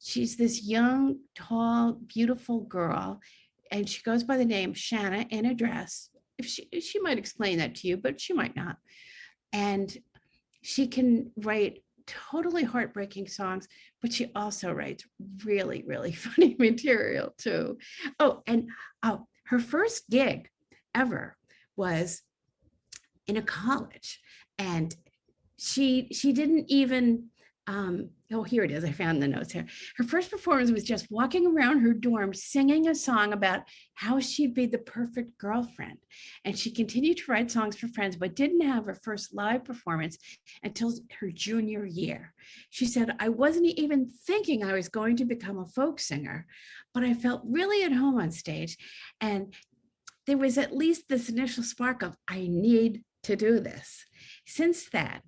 this young, tall, beautiful girl, and she goes by the name Shanna in a dress. If she might explain that to you, but she might not. And she can write totally heartbreaking songs, but she also writes really, really funny material too. Her first gig ever was in a college, and she didn't even here it is. I found the notes here. Her first performance was just walking around her dorm singing a song about how she'd be the perfect girlfriend. And she continued to write songs for friends, but didn't have her first live performance until her junior year. She said, I wasn't even thinking I was going to become a folk singer, but I felt really at home on stage. And there was at least this initial spark of, I need to do this. Since then,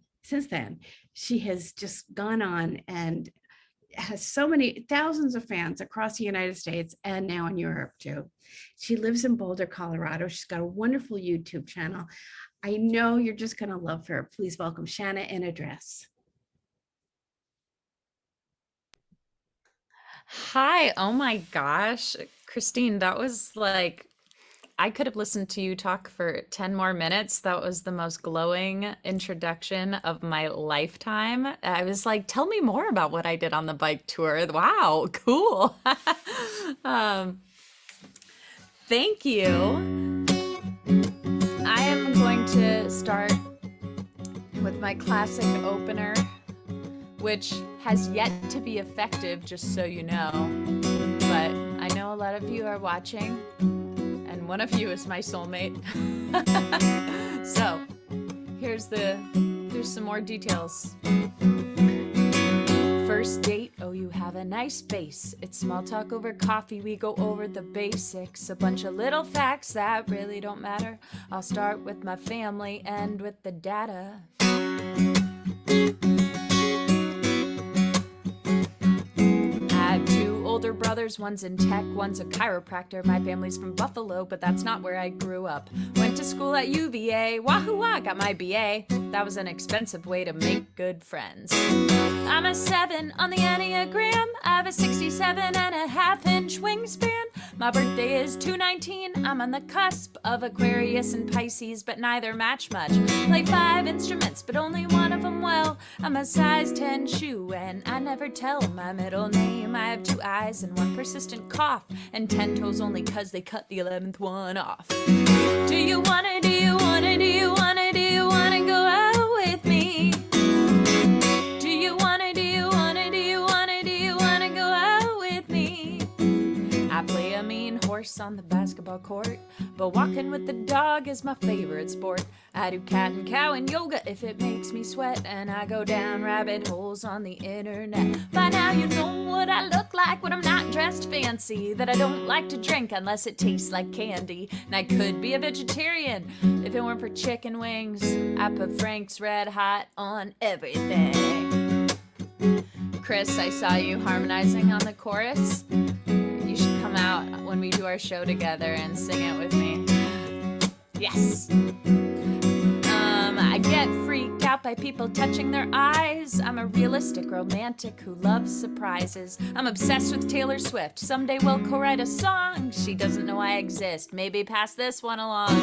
she has just gone on and has so many thousands of fans across the United States and now in Europe too. She lives in Boulder, Colorado. She's got a wonderful YouTube channel. I know you're just going to love her. Please welcome Shanna in a dress. Hi. Oh my gosh, Christine, that was like, I could have listened to you talk for 10 more minutes. That was the most glowing introduction of my lifetime. I was like, tell me more about what I did on the bike tour. Wow, cool. um, Thank you. I am going to start with my classic opener, which has yet to be effective, just so you know. But I know a lot of you are watching, and one of you is my soulmate. So here's some more details. First date, oh, you have a nice face. It's small talk over coffee, we go over the basics. A bunch of little facts that really don't matter. I'll start with my family, end with the data. I have two older brothers, one's in tech, one's a chiropractor. My family's from Buffalo, but that's not where I grew up. Went to school at UVA, wahoo wah, got my BA. That was an expensive way to make good friends. I'm a 7 on the Enneagram. I have a 67.5-inch wingspan. My birthday is 2/19. I'm on the cusp of Aquarius and Pisces, but neither match much. Play 5 instruments, but only one of them well. I'm a size 10 shoe, and I never tell my middle name. I have 2 eyes and 1 persistent cough, and 10 toes only 'cause they cut the 11th one off. Do you wanna go out with me? Do you wanna go out with me? I play a mean horse on the basketball court, but walking with the dog is my favorite sport. I do cat and cow and yoga if it makes me sweat, and I go down rabbit holes on the internet. By now you know what I look like when I'm not dressed fancy, that I don't like to drink unless it tastes like candy. And I could be a vegetarian if it weren't for chicken wings. I put Frank's Red Hot on everything. Chris, I saw you harmonizing on the chorus. You should come out when we do our show together and sing it with me. Yes. I get freaked out by people touching their eyes. I'm a realistic romantic who loves surprises. I'm obsessed with Taylor Swift. Someday we'll co-write a song. She doesn't know I exist. Maybe pass this one along.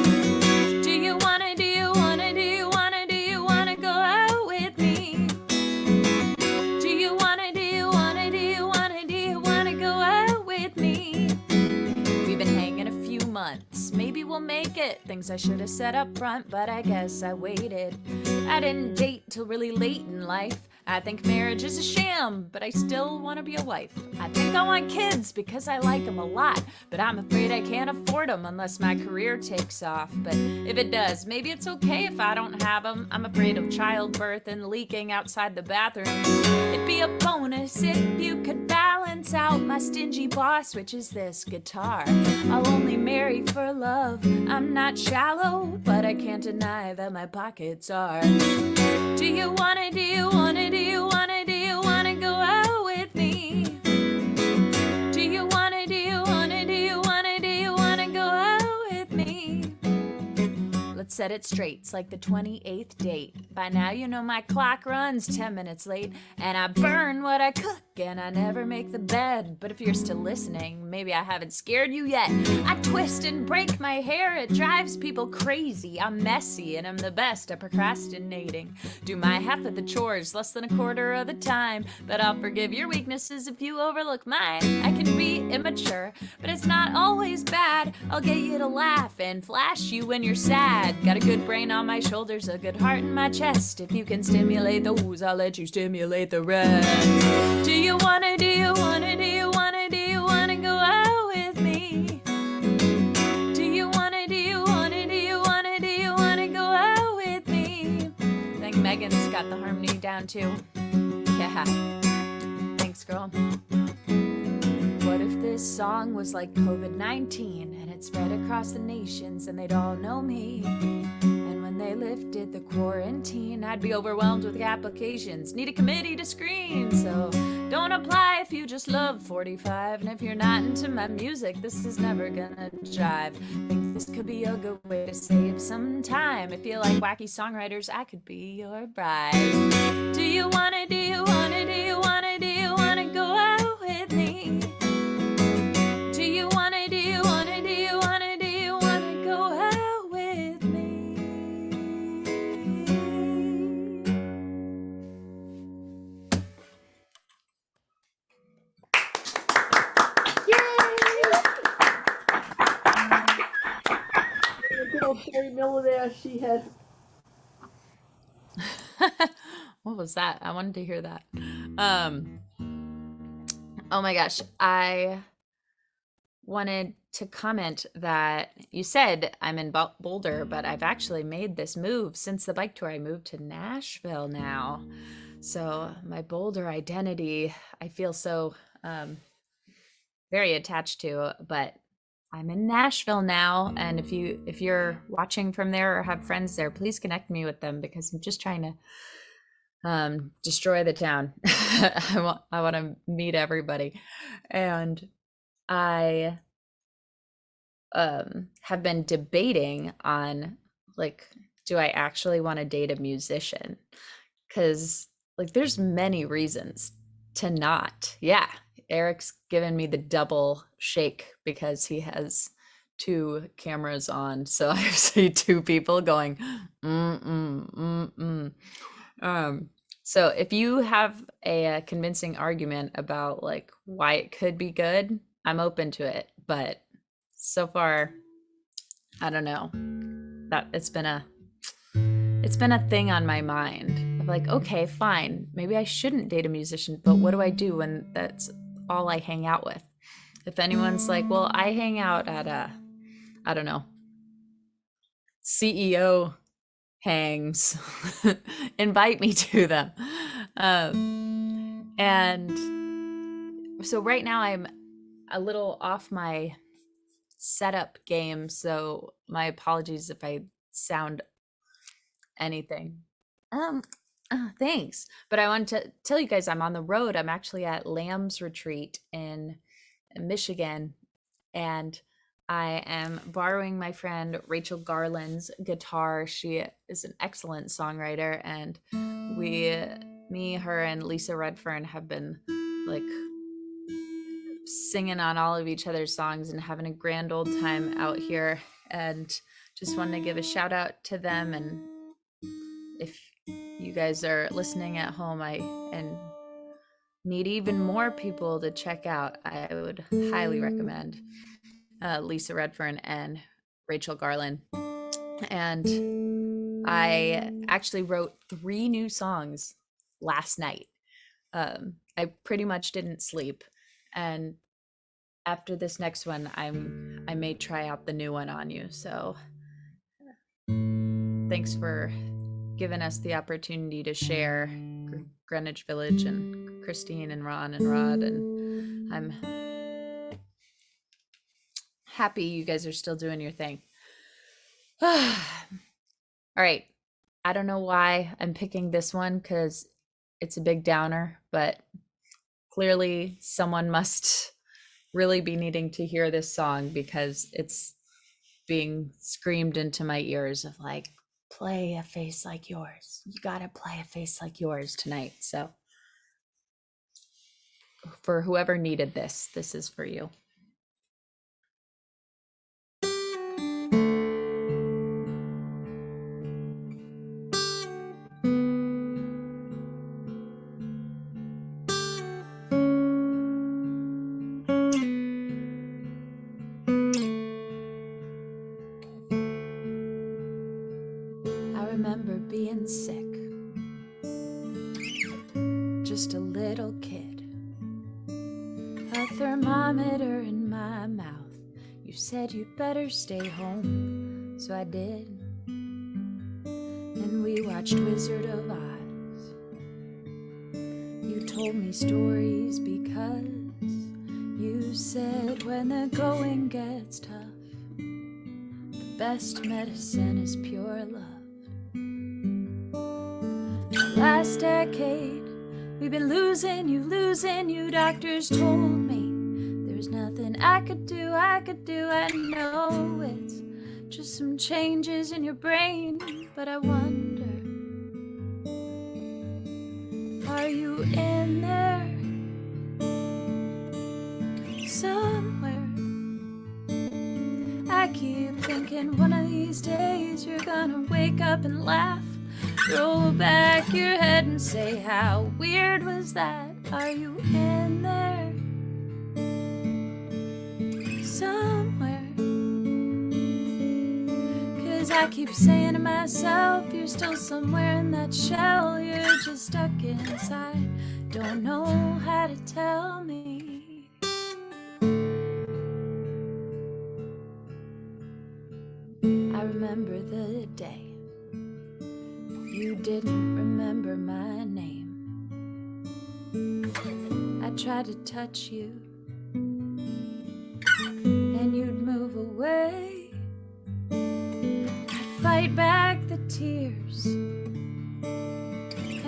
Do you wanna go out with me? Do you wanna go out with me? We've been hanging a few months. Maybe we'll make it. Things I should have said up front, but I guess I waited. I didn't date till really late in life. I think marriage is a sham, but I still want to be a wife. I think I want kids because I like them a lot, but I'm afraid I can't afford them unless my career takes off. But if it does, maybe it's okay if I don't have them. I'm afraid of childbirth and leaking outside the bathroom. It'd be a bonus if you could balance out my stingy boss, which is this guitar. I'll only marry for love. I'm not shallow, but I can't deny that my pockets are. Do you wanna go out with me? Do you wanna go out with me? Let's set it straight. It's like the 28th date. By now you know my clock runs 10 minutes late, and I burn what I cook, and I never make the bed. But if you're still listening, maybe I haven't scared you yet. I twist and break my hair, it drives people crazy. I'm messy and I'm the best at procrastinating. Do my half of the chores less than a quarter of the time, but I'll forgive your weaknesses if you overlook mine. I can be immature, but it's not always bad. I'll get you to laugh and flash you when you're sad. Got a good brain on my shoulders, a good heart in my chest. If you can stimulate those, I'll let you stimulate the rest. Do you wanna go out with me? Do you wanna go out with me? I think Megan's got the harmony down too. Yeah. Thanks, girl. What if this song was like COVID-19 and it spread across the nations and they'd all know me? And when they lifted the quarantine, I'd be overwhelmed with applications. Need a committee to screen, so don't apply if you just love 45. And if you're not into my music, this is never gonna jive. Think this could be a good way to save some time. If you like wacky songwriters, I could be your bride. Do you wanna go out with me? Do you wanna Terry Miller there. She had. What was that? I wanted to hear that. Oh my gosh. I wanted to comment that you said I'm in Boulder, but I've actually made this move since the bike tour. I moved to Nashville now. So my Boulder identity, I feel so very attached to, but I'm in Nashville now. And if you're watching from there or have friends there, please connect me with them, because I'm just trying to destroy the town. I want to meet everybody. And I have been debating on, like, do I actually want to date a musician? Because, like, there's many reasons to not. Yeah, Eric's given me the double shake because he has 2 cameras on, so I see 2 people going so if you have a convincing argument about, like, why it could be good, I'm open to it. But so far, I don't know, that it's been a thing on my mind of, like, okay, fine, maybe I shouldn't date a musician, but what do I do when that's all I hang out with? If anyone's like, well, I hang out at I don't know, CEO hangs, invite me to them. And so right now I'm a little off my setup game, so my apologies if I sound anything. Thanks. But I wanted to tell you guys I'm on the road. I'm actually at Lamb's Retreat in Michigan, and I am borrowing my friend Rachel Garland's guitar. She is an excellent songwriter, and me, her, and Lisa Redfern have been, like, singing on all of each other's songs and having a grand old time out here. And just wanted to give a shout out to them. And if you guys are listening at home and need even more people to check out, I would highly recommend Lisa Redfern and Rachel Garland. And I actually wrote 3 new songs last night. I pretty much didn't sleep, and after this next one, I may try out the new one on you. So thanks for giving us the opportunity to share, Greenwich Village and Christine and Ron and Rod, and I'm happy you guys are still doing your thing. All right. I don't know why I'm picking this one, because it's a big downer, but clearly someone must really be needing to hear this song, because it's being screamed into my ears of, like, play a face like yours. You gotta play a face like yours tonight. So for whoever needed this, this is for you. I remember being sick, just a little kid, a thermometer in my mouth. You said you'd better stay home, so I did. And we watched Wizard of Oz. You told me stories because you said when the going gets tough, the best medicine is pure love. Last decade, we've been losing you. Doctors told me there's nothing I could do. I know it's just some changes in your brain, but I wonder, are you in there somewhere? I keep thinking one of these days you're gonna wake up and laugh, roll back your head and say, how weird was that? Are you in there somewhere? 'Cause I keep saying to myself, you're still somewhere in that shell. You're just stuck inside, don't know how to tell me. I remember the day you didn't remember my name. I tried to touch you and you'd move away. I'd fight back the tears and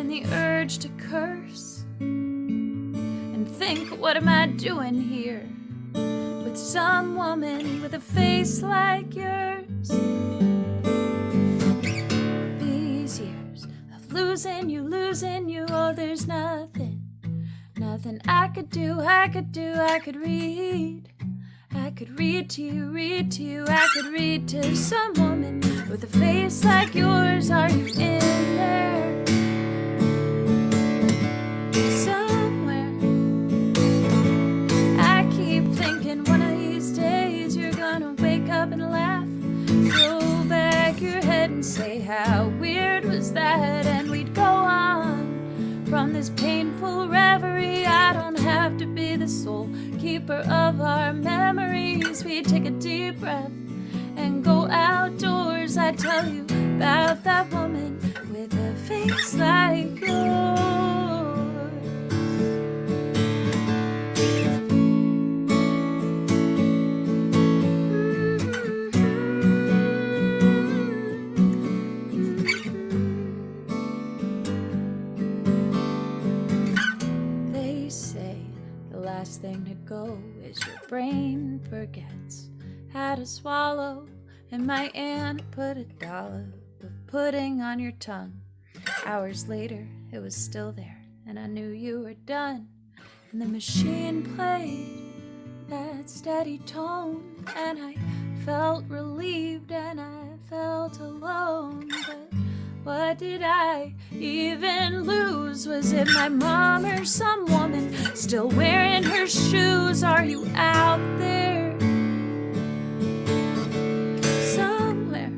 the urge to curse and think, what am I doing here with some woman with a face like yours? These years of losing you, oh, there's nothing I could do, I could read. I could read to you, I could read to some woman with a face like yours. Are you in there? Somewhere. I keep thinking one of these days you're gonna wake up and laugh, throw back your head and say, how weird was that? And we'd go on from this painful reverie. I don't have to be the sole keeper of our memories. We take a deep breath and go outdoors. I tell you about that woman with a face like yours. They say the last thing to go is your brain forgets how to swallow, and my aunt put a dollop of pudding on your tongue. Hours later, it was still there, and I knew you were done. And the machine played that steady tone, and I felt relieved and I felt alone. But what did I even lose? Was it my mom or some woman still wearing her shoes? Are you out there somewhere?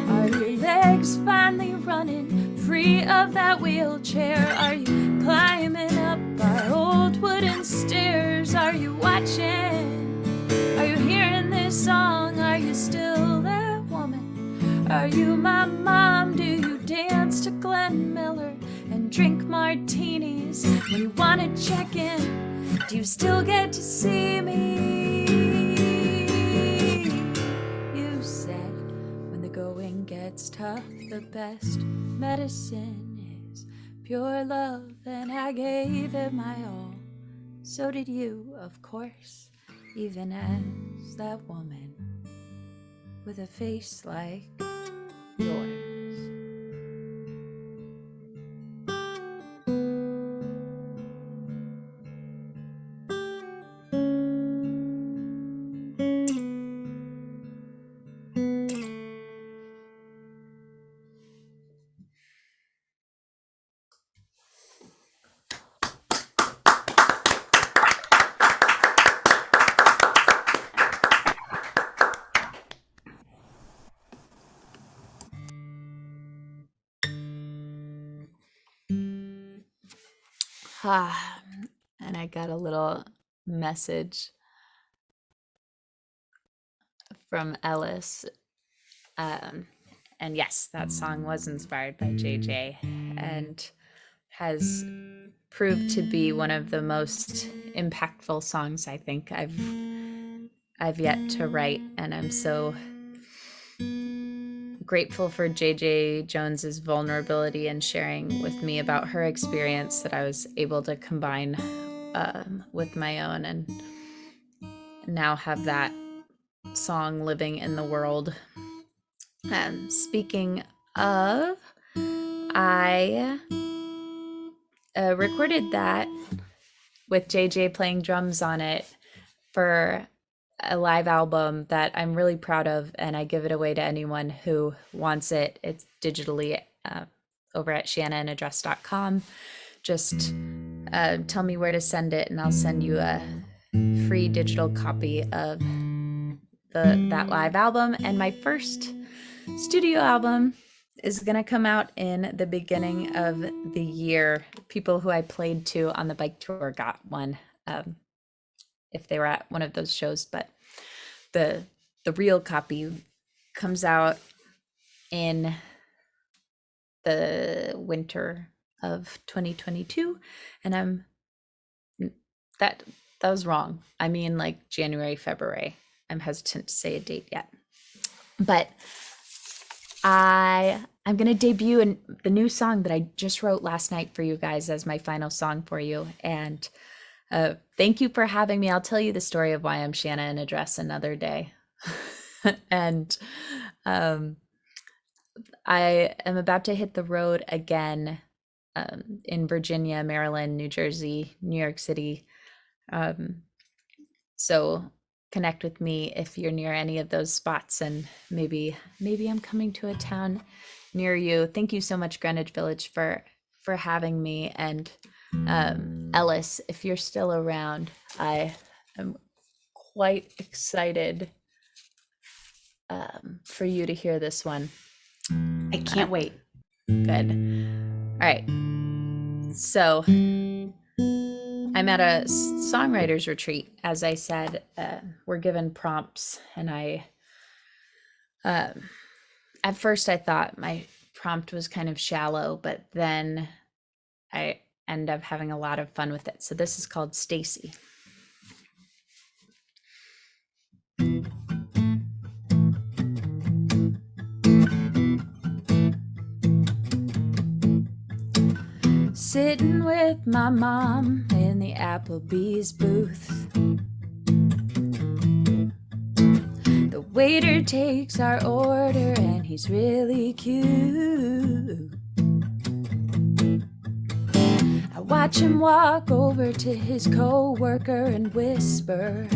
Are your legs finally running free of that wheelchair? Are you climbing up our old wooden stairs? Are you watching? Are you hearing this song? Are you still that woman? Are you my mom? Do you dance to Glenn Miller and drink martinis when you want to check in? Do you still get to see me? You said when the going gets tough, the best medicine is pure love, and I gave it my all. So did you, of course, even as that woman with a face like yours. And I got a little message from Ellis. And yes, that song was inspired by JJ and has proved to be one of the most impactful songs I think I've yet to write. And I'm so grateful for JJ Jones's vulnerability and sharing with me about her experience that I was able to combine with my own, and now have that song living in the world. Speaking of, I recorded that with JJ playing drums on it for a live album that I'm really proud of, and I give it away to anyone who wants it. It's digitally over at shannaanaddress.com. Just tell me where to send it and I'll send you a free digital copy of that live album, and my first studio album is gonna come out in the beginning of the year. People who I played to on the bike tour got one, if they were at one of those shows, but the real copy comes out in the winter of 2022, and that was wrong. I mean, like January, February. I'm hesitant to say a date yet, but I'm gonna debut the new song that I just wrote last night for you guys as my final song for you. And thank you for having me. I'll tell you the story of why I'm Shanna in a dress another day. And I am about to hit the road again in Virginia, Maryland, New Jersey, New York City. So connect with me if you're near any of those spots, and maybe I'm coming to a town near you. Thank you so much, Greenwich Village, for having me. And Ellis, if you're still around, I am quite excited for you to hear this one. I can't wait. Good. All right. So I'm at a songwriters retreat. As I said, we're given prompts, and at first I thought my prompt was kind of shallow, but then I end up having a lot of fun with it. So this is called Stacy. Sitting with my mom in the Applebee's booth. The waiter takes our order and he's really cute. I watch him walk over to his co-worker and whisper.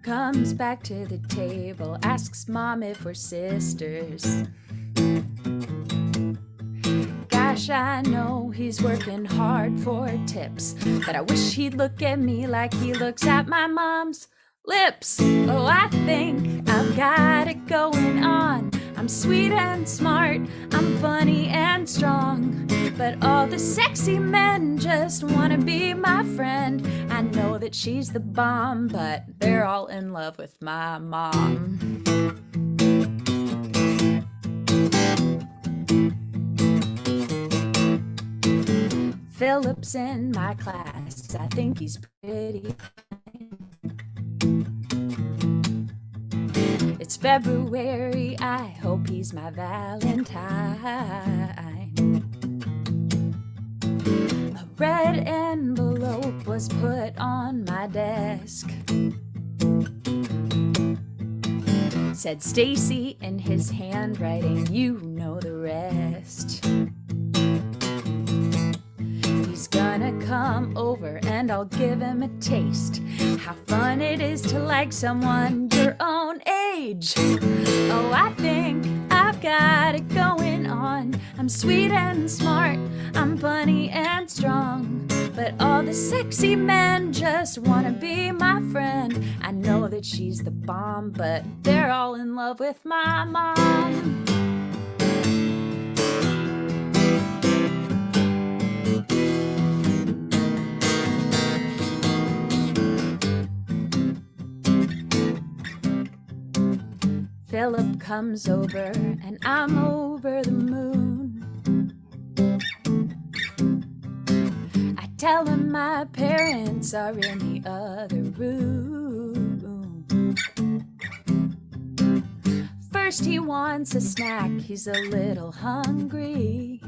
Comes back to the table, asks mom if we're sisters. Gosh, I know he's working hard for tips, but I wish he'd look at me like he looks at my mom's lips. Oh, I think I've got it going on. I'm sweet and smart, I'm funny and strong, but all the sexy men just wanna be my friend. I know that she's the bomb, but they're all in love with my mom. Philip's in my class, I think he's pretty. It's February, I hope he's my Valentine. A red envelope was put on my desk. Said Stacy in his handwriting, you know the rest. He's gonna come over and I'll give him a taste. How fun it is to like someone your own age. Oh, I think I've got it going on. I'm sweet and smart, I'm funny and strong, but all the sexy men just wanna be my friend. I know that she's the bomb, but they're all in love with my mom. Philip comes over and I'm over the moon. I tell him my parents are in the other room. First he wants a snack, he's a little hungry.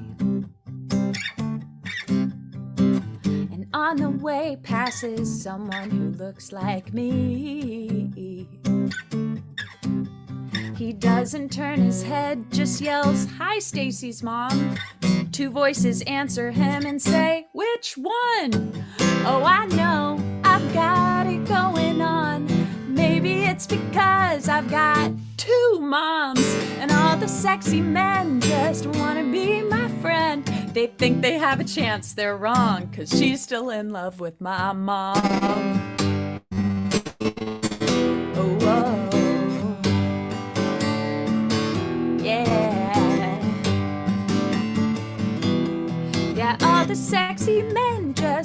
And on the way passes someone who looks like me. He doesn't turn his head, just yells, "Hi, Stacy's mom." Two voices answer him and say, "Which one?" Oh, I know, I've got it going on. Maybe it's because I've got two moms, and all the sexy men just wanna be my friend. They think they have a chance, they're wrong, 'cause she's still in love with my mom.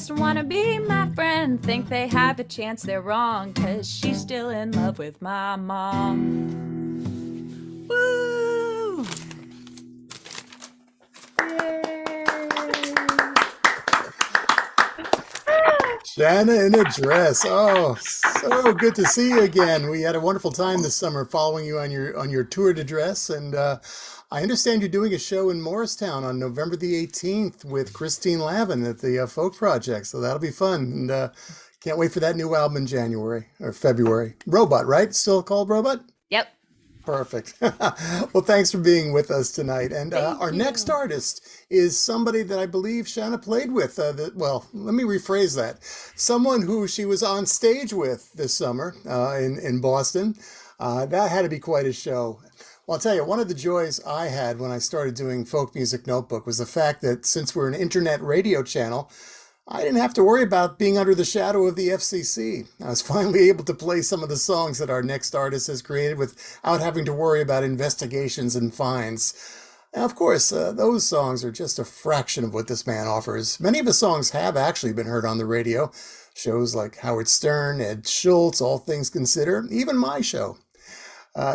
just wanna be my friend think they have a chance they're wrong, 'cause she's still in love with my mom. Woo! Shanna in a dress. Oh, so good to see you again. We had a wonderful time this summer following you on your tour de dress, and I understand you're doing a show in Morristown on November the 18th with Christine Lavin at the Folk Project. So that'll be fun, and can't wait for that new album in January or February. Robot, right? Still called Robot? Yep. Perfect. Well, thanks for being with us tonight. And our next artist is somebody that I believe Shanna played with. Well, let me rephrase that. Someone who she was on stage with this summer in Boston. That had to be quite a show. Well, I'll tell you, one of the joys I had when I started doing Folk Music Notebook was the fact that since we're an internet radio channel, I didn't have to worry about being under the shadow of the FCC. I was finally able to play some of the songs that our next artist has created without having to worry about investigations and fines. Now, of course, those songs are just a fraction of what this man offers. Many of his songs have actually been heard on the radio. Shows like Howard Stern, Ed Schultz, All Things Considered, even my show.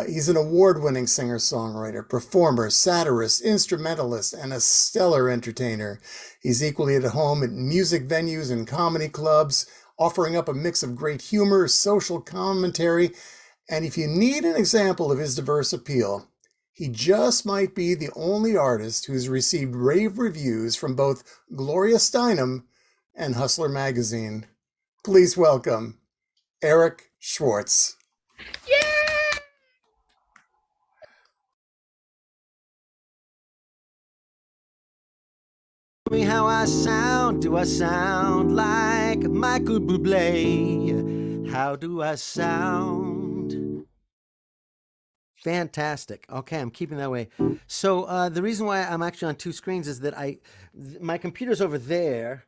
He's an award-winning singer-songwriter, performer, satirist, instrumentalist, and a stellar entertainer. He's equally at home at music venues and comedy clubs, offering up a mix of great humor, social commentary, and if you need an example of his diverse appeal, he just might be the only artist who's received rave reviews from both Gloria Steinem and Hustler Magazine. Please welcome Eric Schwartz. Yay! Me how I sound. Do I sound like Michael Bublé? How do I sound? Fantastic. Okay, I'm keeping that way. So the reason why I'm actually on two screens is that my computer's over there,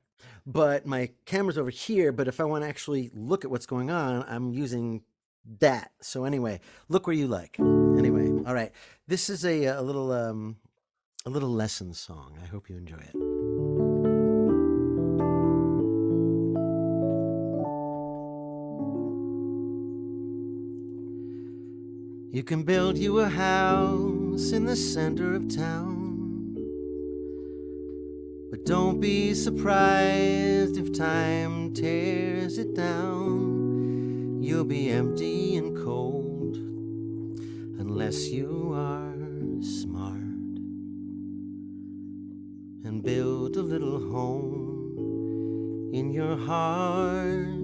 but my camera's over here. But if I want to actually look at what's going on, I'm using that. So anyway, look where you like. Anyway, all right. This is a little lesson song. I hope you enjoy it. You can build you a house in the center of town, but don't be surprised if time tears it down. You'll be empty and cold unless you are smart and build a little home in your heart.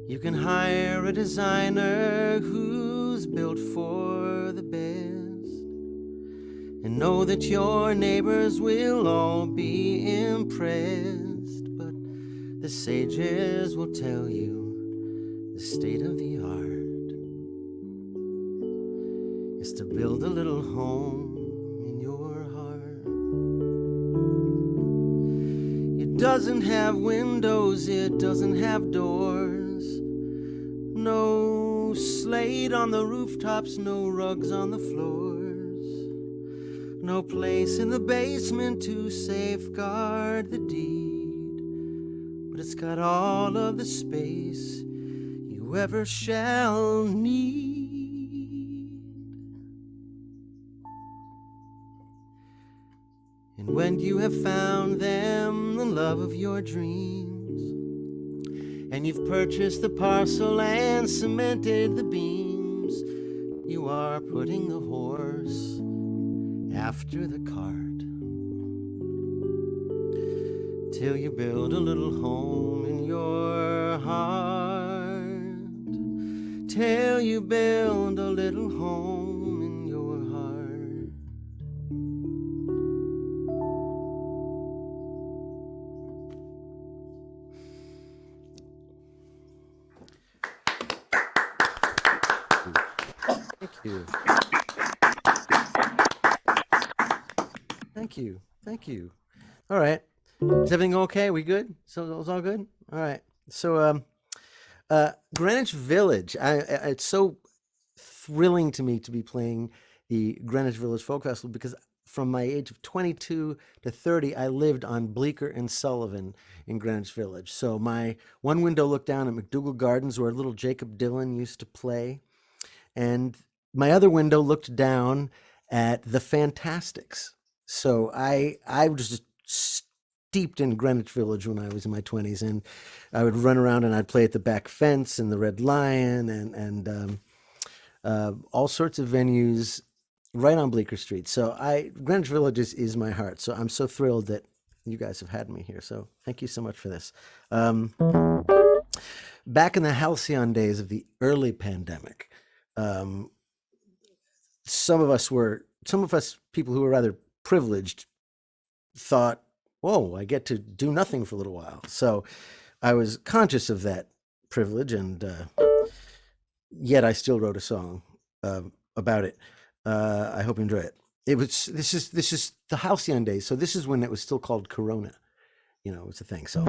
You can hire a designer who's built for the best, and know that your neighbors will all be impressed. But the sages will tell you the state of the art is to build a little home in your heart. It doesn't have windows, it doesn't have doors. No slate on the rooftops, no rugs on the floors, no place in the basement to safeguard the deed, but it's got all of the space you ever shall need. And when you have found them, the love of your dreams, and you've purchased the parcel and cemented the beams, you are putting the horse after the cart, till you build a little home in your heart, till you build a little home in your heart. Thank you. All right. Is everything okay? We good? So it was all good? All right. So Greenwich Village. It's so thrilling to me to be playing the Greenwich Village Folk Festival because from my age of 22 to 30, I lived on Bleecker and Sullivan in Greenwich Village. So my one window looked down at McDougal Gardens, where little Jacob Dylan used to play. And my other window looked down at the Fantastics. So I was just steeped in Greenwich Village when I was in my 20s, and I would run around and I'd play at the Back Fence and the Red Lion and all sorts of venues right on Bleecker Street. So Greenwich Village is my heart. So I'm so thrilled that you guys have had me here. So thank you so much for this. Back in the halcyon days of the early pandemic, some of us people who were rather privileged thought, whoa, I get to do nothing for a little while. So I was conscious of that privilege, and yet I still wrote a song about it. I hope you enjoy it. This is the halcyon days. So this is when it was still called Corona. You know, it's a thing. So.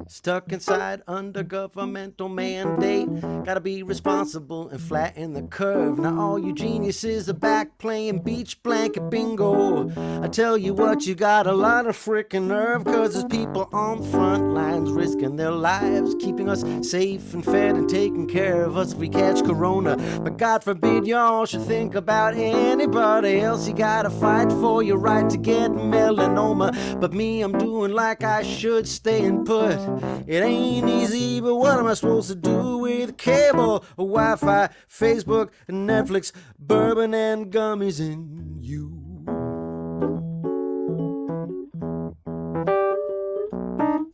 Stuck inside under governmental mandate. Gotta be responsible and flatten the curve. Now all you geniuses are back playing beach blanket bingo. I tell you what, you got a lot of frickin' nerve, cause there's people on the front lines risking their lives, keeping us safe and fed and taking care of us if we catch corona. But God forbid y'all should think about anybody else. You gotta fight for your right to get melanoma. But me, I'm doing like I should, staying put. It ain't easy, but what am I supposed to do with cable, Wi-Fi, Facebook, and Netflix, bourbon and gummies and you?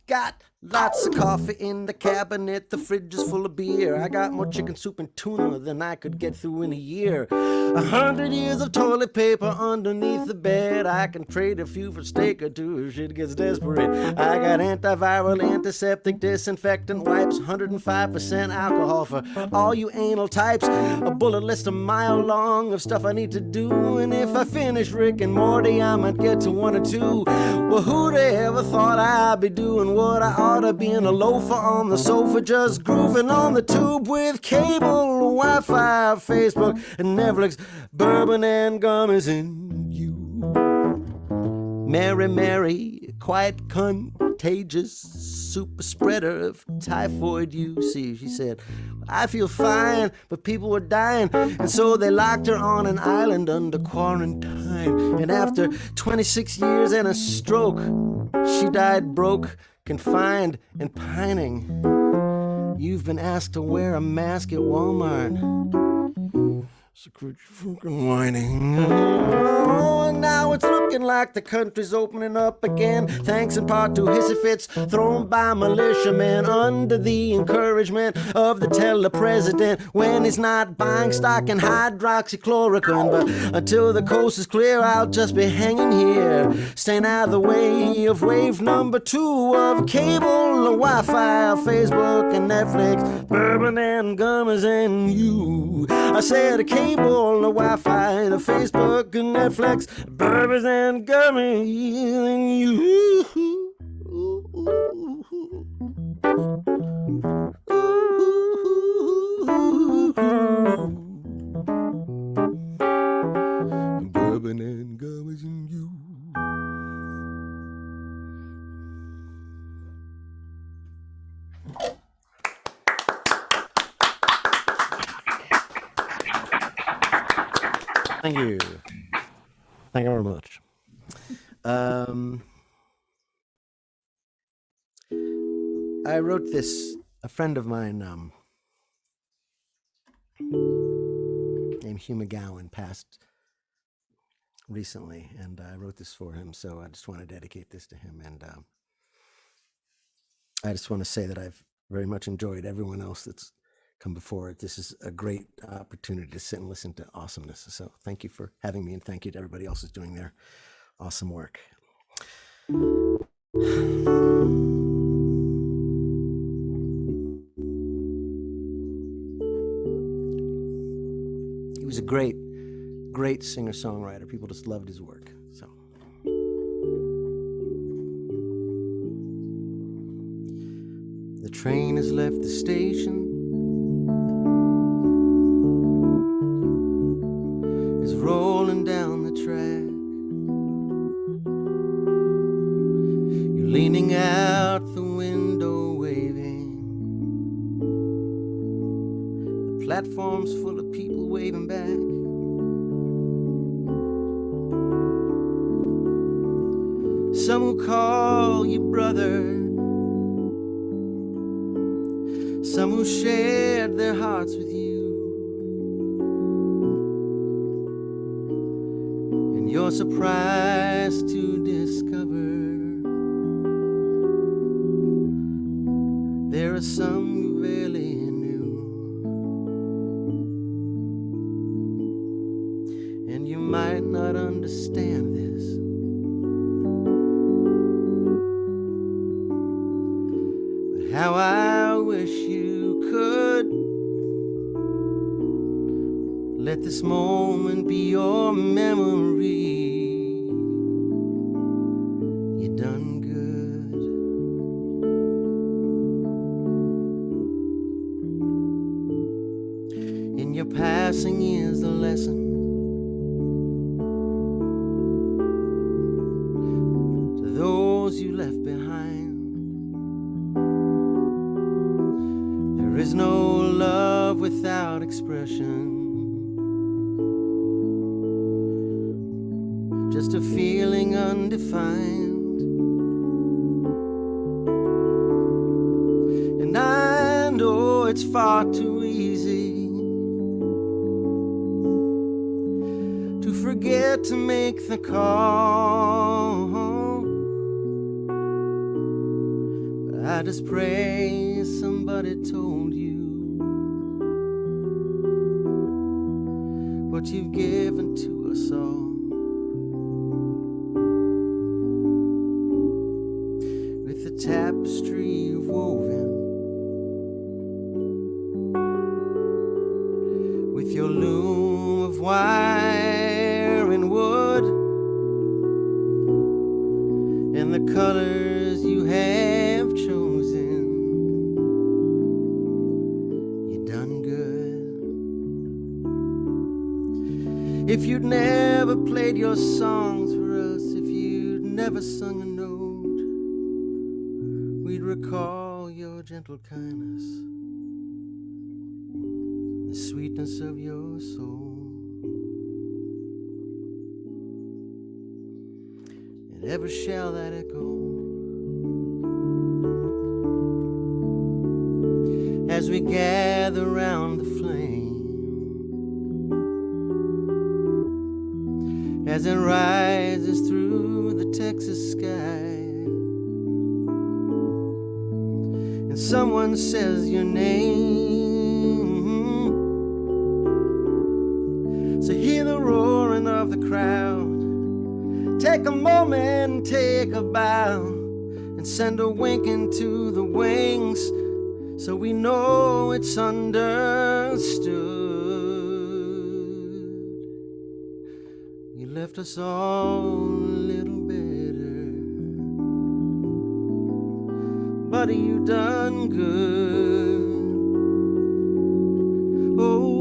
Got lots of coffee in the cabinet, the fridge is full of beer. I got more chicken soup and tuna than I could get through in a year. 100 years of toilet paper underneath the bed. I can trade a few for steak or two if shit gets desperate. I got antiviral, antiseptic, disinfectant wipes, 105% alcohol for all you anal types. A bullet list a mile long of stuff I need to do. And if I finish Rick and Morty, I might get to 1 or 2. Well, who'd ever thought I'd be doing what I ought to, being a loafer on the sofa, just grooving on the tube with cable, Wi-Fi, Facebook, and Netflix, bourbon and gummies and you. Mary, Mary, quite contagious, super spreader of typhoid, you see. She said, I feel fine, but people were dying, and so they locked her on an island under quarantine. And after 26 years and a stroke, she died broke, confined, and pining. You've been asked to wear a mask at Walmart. So quit your fucking whining. Oh, now it's looking like the country's opening up again, thanks in part to hissy fits thrown by militiamen under the encouragement of the telepresident when he's not buying stock in hydroxychloroquine. But until the coast is clear, I'll just be hanging here, staying out of the way of wave number 2 of cable, Wi-Fi, Facebook, and Netflix, bourbon and gummies and you. I said a cable, the Wi-Fi, the Facebook, and Netflix, bourbons and gummies and you. Bourbon and gummies and you. Thank you. Thank you very much. I wrote this, a friend of mine named Hugh McGowan passed recently, and I wrote this for him, so I just want to dedicate this to him. And I just want to say that I've very much enjoyed everyone else that's come before it. This is a great opportunity to sit and listen to awesomeness. So thank you for having me, and thank you to everybody else who's doing their awesome work. He was a great, great singer-songwriter. People just loved his work. So. train has left the station. It's rolling down the track. You're leaning out the window waving. The platform's full of people waving back. Some will call you brother. Some who shared their hearts with you, and you're surprised to discover there are some you barely knew, and you might not understand this, but how I wish you could let this moment be your memory. You done good. In your passing is the lesson to those you left behind. There is no love without expression, just a feeling undefined. And I know it's far too easy to forget to make the call, but I just pray somebody told you what you've given to us all. With the tapestry you've woven, with your loom of wire and wood, and the colors you have chosen, you done good. If you'd never played your songs for us, if you'd never sung a note, we'd recall your gentle kindness, the sweetness of your soul. And ever shall that echo as we gather round the flame, as it rises through the Texas sky, and someone says your name. So hear the roaring of the crowd, take a moment, take a bow, and send a wink into the wings, so we know it's understood. You left us all a little bitter, buddy, you done good. Oh,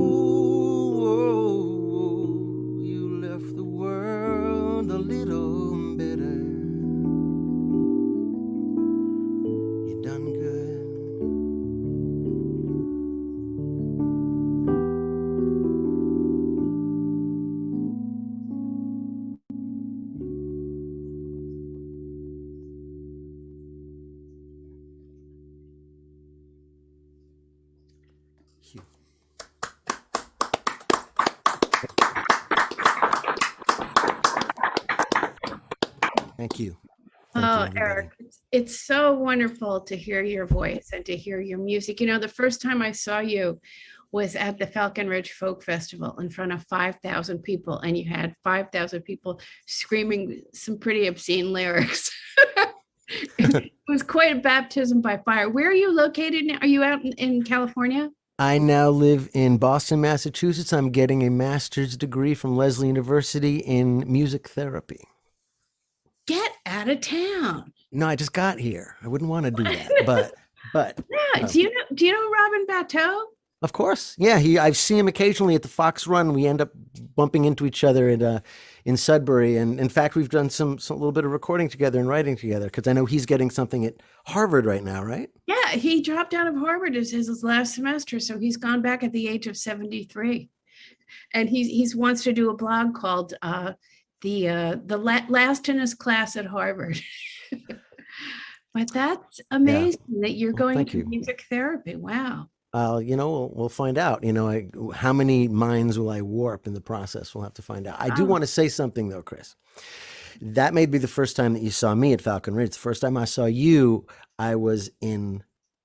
you left the world a little bitter. You done good. Thank you. Thank you, Oh, everybody. Eric, it's so wonderful to hear your voice and to hear your music. You know, the first time I saw you was at the Falcon Ridge Folk Festival in front of 5,000 people, and you had 5,000 people screaming some pretty obscene lyrics. It was quite a baptism by fire. Where are you located now? Are you out in California? I now live in Boston, Massachusetts. I'm getting a master's degree from Lesley University in music therapy. Get out of town. No, I just got here. I wouldn't want to do that, but But Yeah. Do you know Robin Bateau? of course, yeah. I've seen him occasionally at the Fox Run. We end up bumping into each other in Sudbury, and in fact, we've done some little bit of recording together and writing together. Because I know he's getting something at Harvard right now, right? Yeah, he dropped out of Harvard as his last semester, so he's gone back at the age of 73, and he's wants to do a blog called Last in His Class at Harvard. But that's amazing that you're going thank to you. music therapy. Wow. We'll find out. How many minds will I warp in the process? We'll have to find out. I do want to say something though, Chris. That may be the first time that you saw me at Falcon Ridge. The first time I saw you, I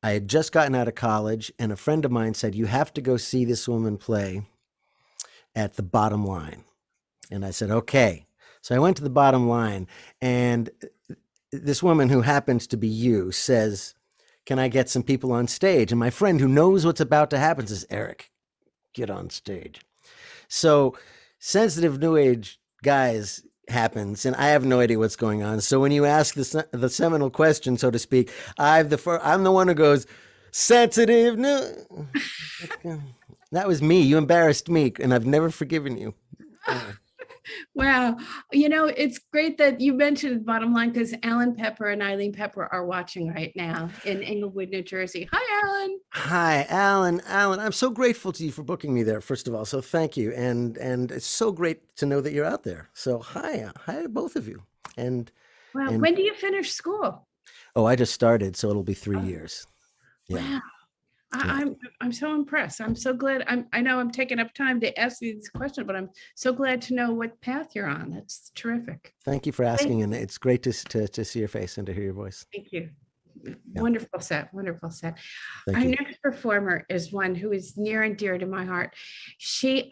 had just gotten out of college, and a friend of mine said, "You have to go see this woman play at the Bottom Line." And I said, "Okay." So I went to the Bottom Line, and this woman who happens to be you says, "Can I get some people on stage?" And my friend who knows what's about to happen says, "Eric, get on stage." So sensitive new age guys happens, and I have no idea what's going on. So when you ask the seminal question, so to speak, I'm the one who goes, "Sensitive new." That was me. You embarrassed me, and I've never forgiven you. Wow. It's great that you mentioned Bottom Line, because Alan Pepper and Eileen Pepper are watching right now in Englewood, New Jersey. Hi, Alan. Hi, Alan. Alan, I'm so grateful to you for booking me there, first of all. So thank you. And it's so great to know that you're out there. So hi to both of you. And when do you finish school? Oh, I just started, so it'll be 3 years. Yeah. Wow. I'm so impressed. I'm so glad. I know I'm taking up time to ask you this question, but I'm so glad to know what path you're on. That's terrific. Thank you for asking, and it's great to see your face and to hear your voice. Thank you. Wonderful set. Wonderful set. Thank Our you. next performer is one who is near and dear to my heart.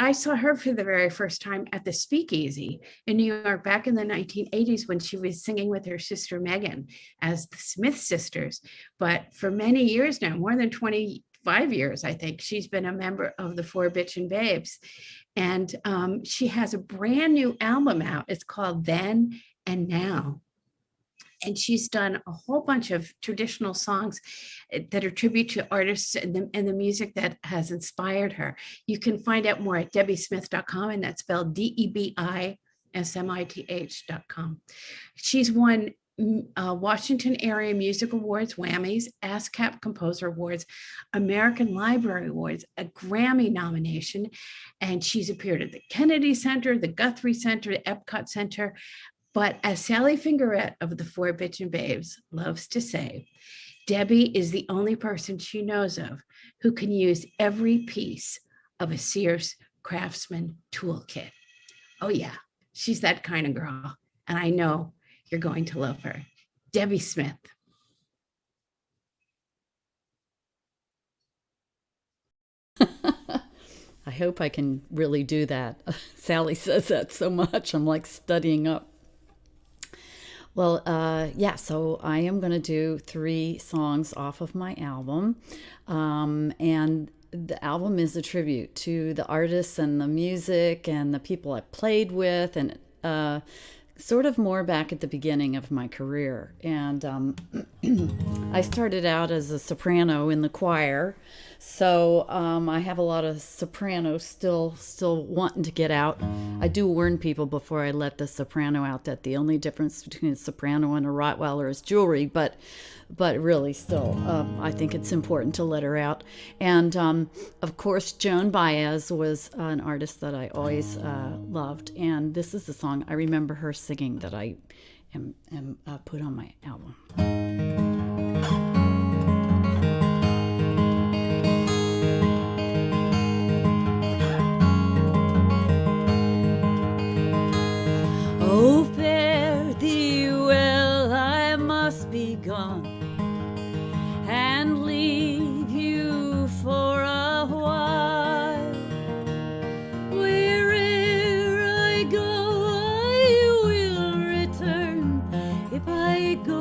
I saw her for the very first time at the Speakeasy in New York back in the 1980s when she was singing with her sister Megan as the Smith Sisters. But for many years now, more than 25 years, I think, she's been a member of the Four Bitchin' Babes. And she has a brand new album out. It's called Then and Now. And she's done a whole bunch of traditional songs that are tribute to artists and the music that has inspired her. You can find out more at debbiesmith.com, and that's spelled DEBISMITH.com. She's won Washington Area Music Awards, Whammies, ASCAP Composer Awards, American Library Awards, a Grammy nomination, and she's appeared at the Kennedy Center, the Guthrie Center, the Epcot Center. But as Sally Fingerette of the Four Bitchin' Babes loves to say, Debbie is the only person she knows of who can use every piece of a Sears Craftsman toolkit. Oh yeah, she's that kind of girl. And I know you're going to love her. Debbie Smith. I hope I can really do that. Sally says that so much. I'm like studying up. Well, so I am going to do 3 songs off of my album. And the album is a tribute to the artists and the music and the people I played with, and sort of more back at the beginning of my career. And I started out as a soprano in the choir. So I have a lot of sopranos still wanting to get out. I do warn people before I let the soprano out that the only difference between a soprano and a Rottweiler is jewelry, but really still, I think it's important to let her out. And of course, Joan Baez was an artist that I always loved. And this is the song I remember her singing that I am put on my album. Oh, fare thee well, I must be gone and leave you for a while. Where'er I go, I will return if I go.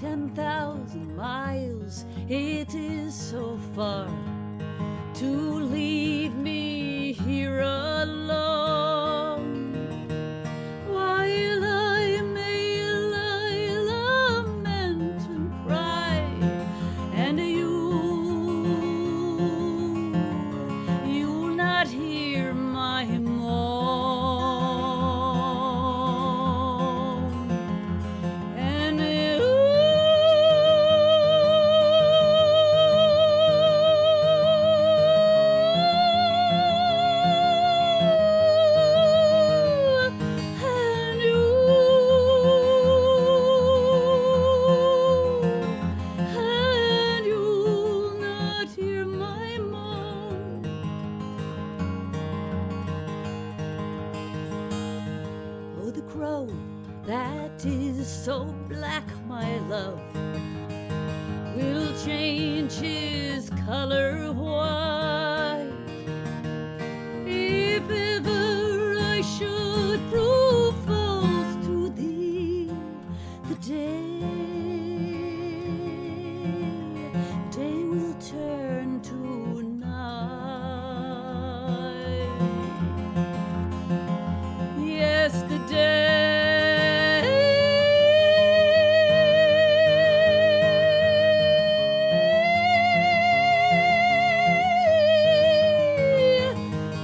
10,000 miles. It is so far to leave me here alone, while I may lie, lament and cry, and you'll not hear my moan, and you'll not hear my moan. Oh, the crow that is so black, my love, will change his color white if ever I should prove false to thee. The day will turn to night. Yes, the day,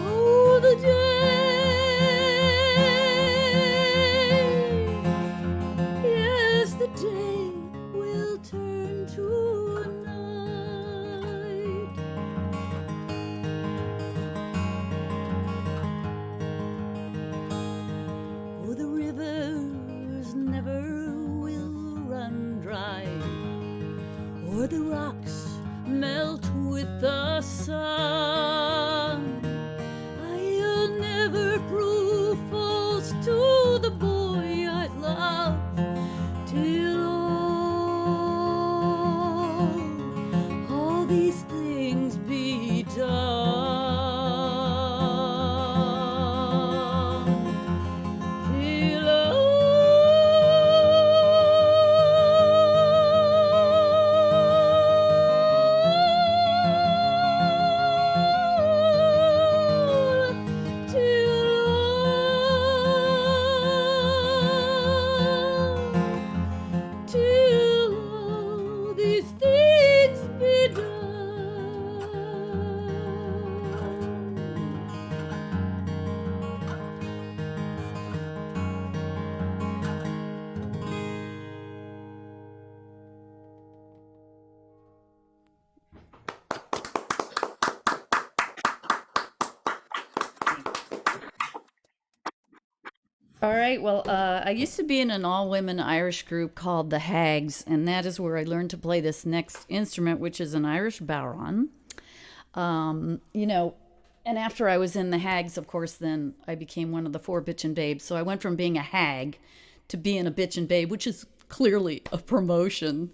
oh, the day, yes, the day will turn to night. Oh, the rivers never will run dry, or the rocks melt with the sun. I'll never prove false to the boy I love till all these things be done. Till all these things be done. All right. Well, I used to be in an all-women Irish group called the Hags, and that is where I learned to play this next instrument, which is an Irish bodhrán. And after I was in the Hags, of course, then I became one of the 4 bitchin' babes. So I went from being a hag to being a bitchin' babe, which is clearly a promotion.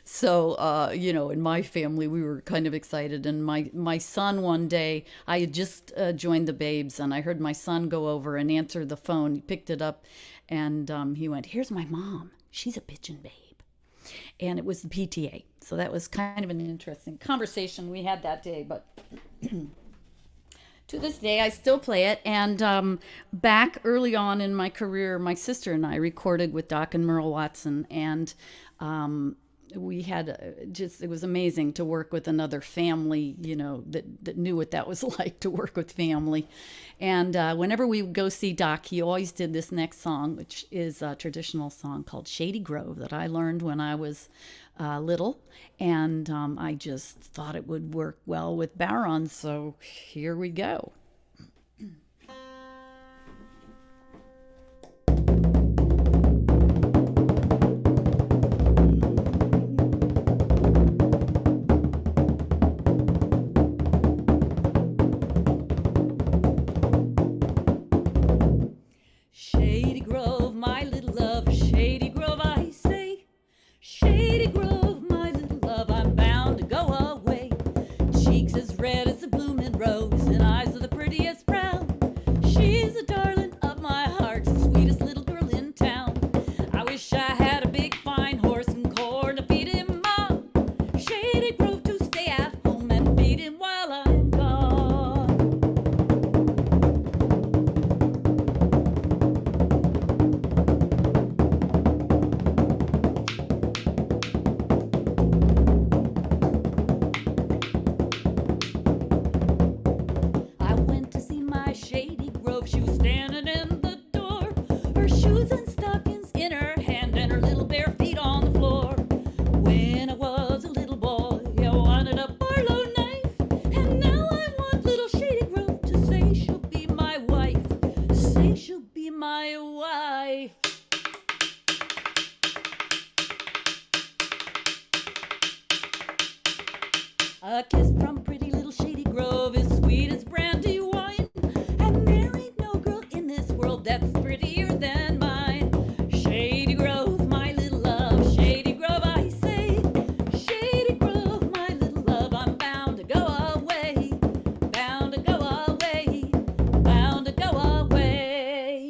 So, in my family, we were kind of excited. And my son one day, I had just joined the babes, and I heard my son go over and answer the phone. He picked it up, and he went, "Here's my mom. She's a bitchin' babe." And it was the PTA. So that was kind of an interesting conversation we had that day. But to this day, I still play it. And back early on in my career, my sister and I recorded with Doc and Merle Watson. And we had it was amazing to work with another family, that knew what that was like to work with family. And whenever we would go see Doc, he always did this next song, which is a traditional song called Shady Grove that I learned when I was little. And I just thought it would work well with bodhrán. So here we go. Shady Grove, my little love, Shady Grove, I say. Shady Grove, my little love, I'm bound to go away. Cheeks as red as a blooming rose, and eyes of the A kiss from pretty little Shady Grove is sweet as brandy wine. And there ain't no girl in this world that's prettier than mine. Shady Grove, my little love, Shady Grove, I say. Shady Grove, my little love, I'm bound to go away. Bound to go away. Bound to go away.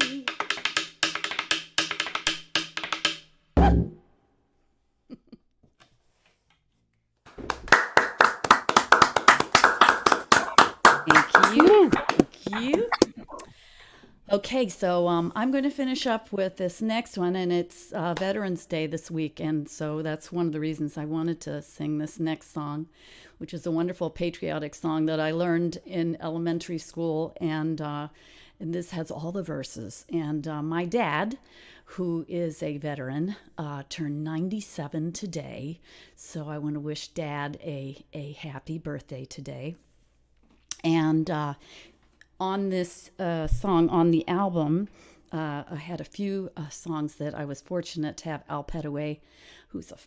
Thank you. Thank you. Okay, so I'm going to finish up with this next one, and it's Veterans Day this week, and so that's one of the reasons I wanted to sing this next song, which is a wonderful patriotic song that I learned in elementary school, and this has all the verses. And my dad, who is a veteran, turned 97 today, so I want to wish Dad a happy birthday today. And on this song on the album, I had a few songs that I was fortunate to have Al Petaway, who's an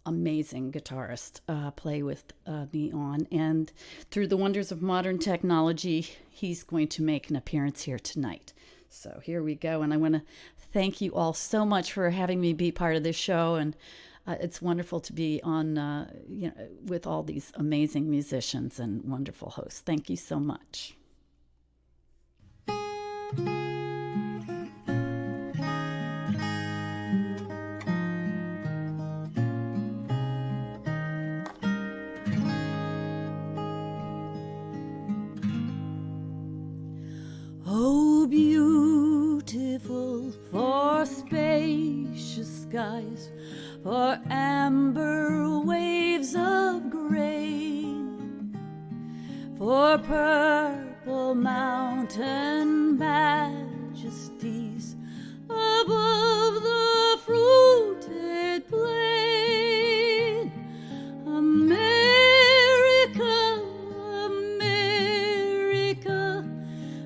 amazing guitarist, play with me on. And through the wonders of modern technology, he's going to make an appearance here tonight. So here we go. And I want to thank you all so much for having me be part of this show. And it's wonderful to be on, with all these amazing musicians and wonderful hosts. Thank you so much. Oh, beautiful for spacious skies, for amber waves of grain, for purple mountain majesties above the fruited plain. America, America,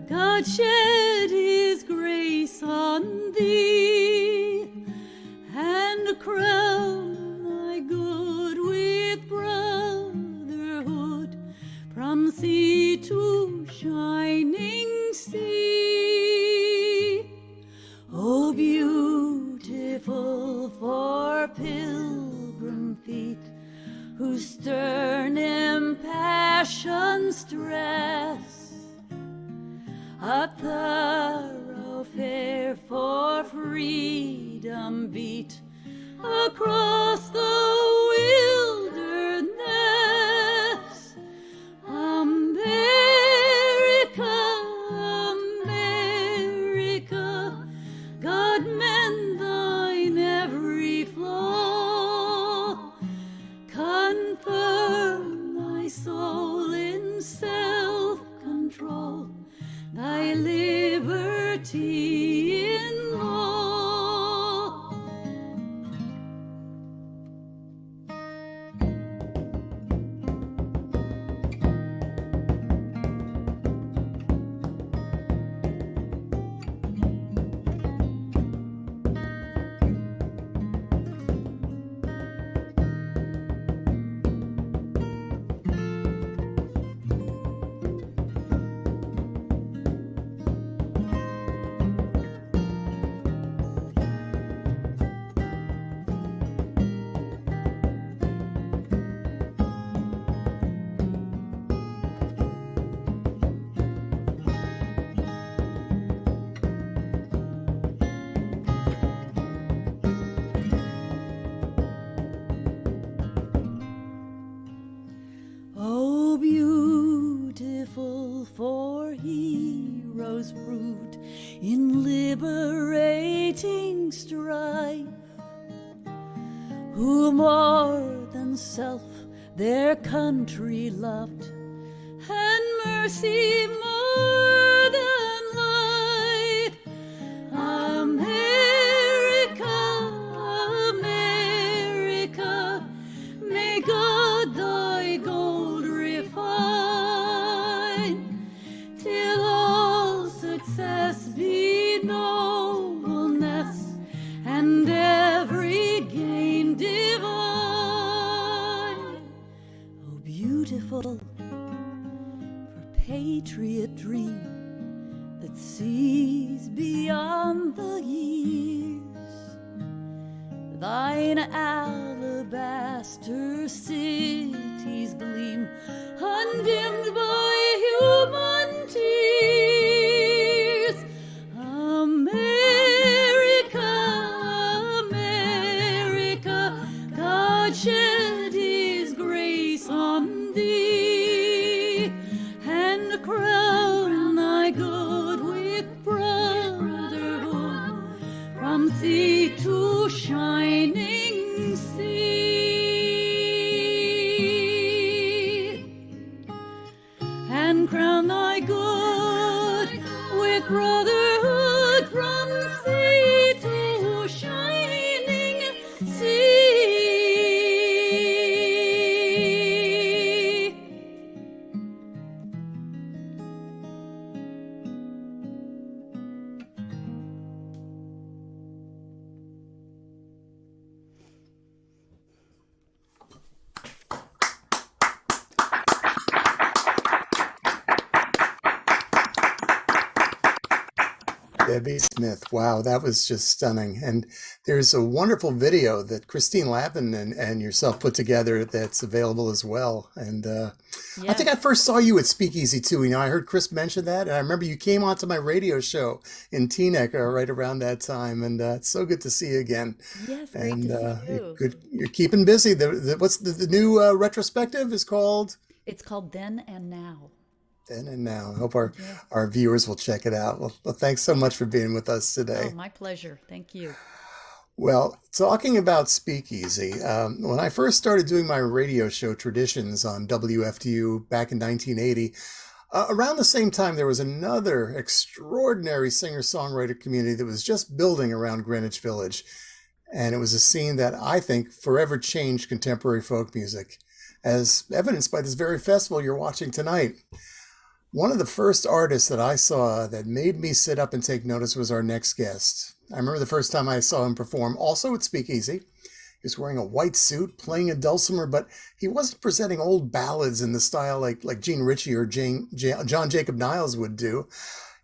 God shed his grace on thee, and crown thy good with brotherhood from sea to shining sea. Oh, beautiful for pilgrim feet, whose stern impassioned stress a thoroughfare for freedom beat across the wilderness. America, America, God mend thine every flaw, confirm thy soul in self-control, thy liberty in law. Oh, beautiful for heroes proved in liberating strife, who more than self their country loved, and mercy more than life. America, America, may God thy gold refine, till all success be nobleness, and every gain divine. Oh, beautiful grateful for patriot dream that sees beyond the years. Thine alabaster cities gleam, undimmed by human tears. America, America, God shed his grace on thee, and crown thy good with brotherhood from sea to shining sea, and crown thy good with brotherhood from sea to shining sea. Debbie Smith. Wow, that was just stunning. And there's a wonderful video that Christine Lavin and yourself put together that's available as well. And I think I first saw you at Speakeasy too. You know, I heard Chris mention that, and I remember you came onto my radio show in Teaneck right around that time. And it's so good to see you again. Yes, great And to see you. you're keeping busy. What's the new retrospective is called? It's called Then and Now. Then and Now. I hope our viewers will check it out. Well, thanks so much for being with us today. Oh, my pleasure. Thank you. Well, talking about Speakeasy, when I first started doing my radio show Traditions on WFTU back in 1980, around the same time, there was another extraordinary singer-songwriter community that was just building around Greenwich Village. And it was a scene that I think forever changed contemporary folk music, as evidenced by this very festival you're watching tonight. One of the first artists that I saw that made me sit up and take notice was our next guest. I remember the first time I saw him perform, also at Speakeasy. He was wearing a white suit, playing a dulcimer, but he wasn't presenting old ballads in the style like Gene Ritchie or John Jacob Niles would do.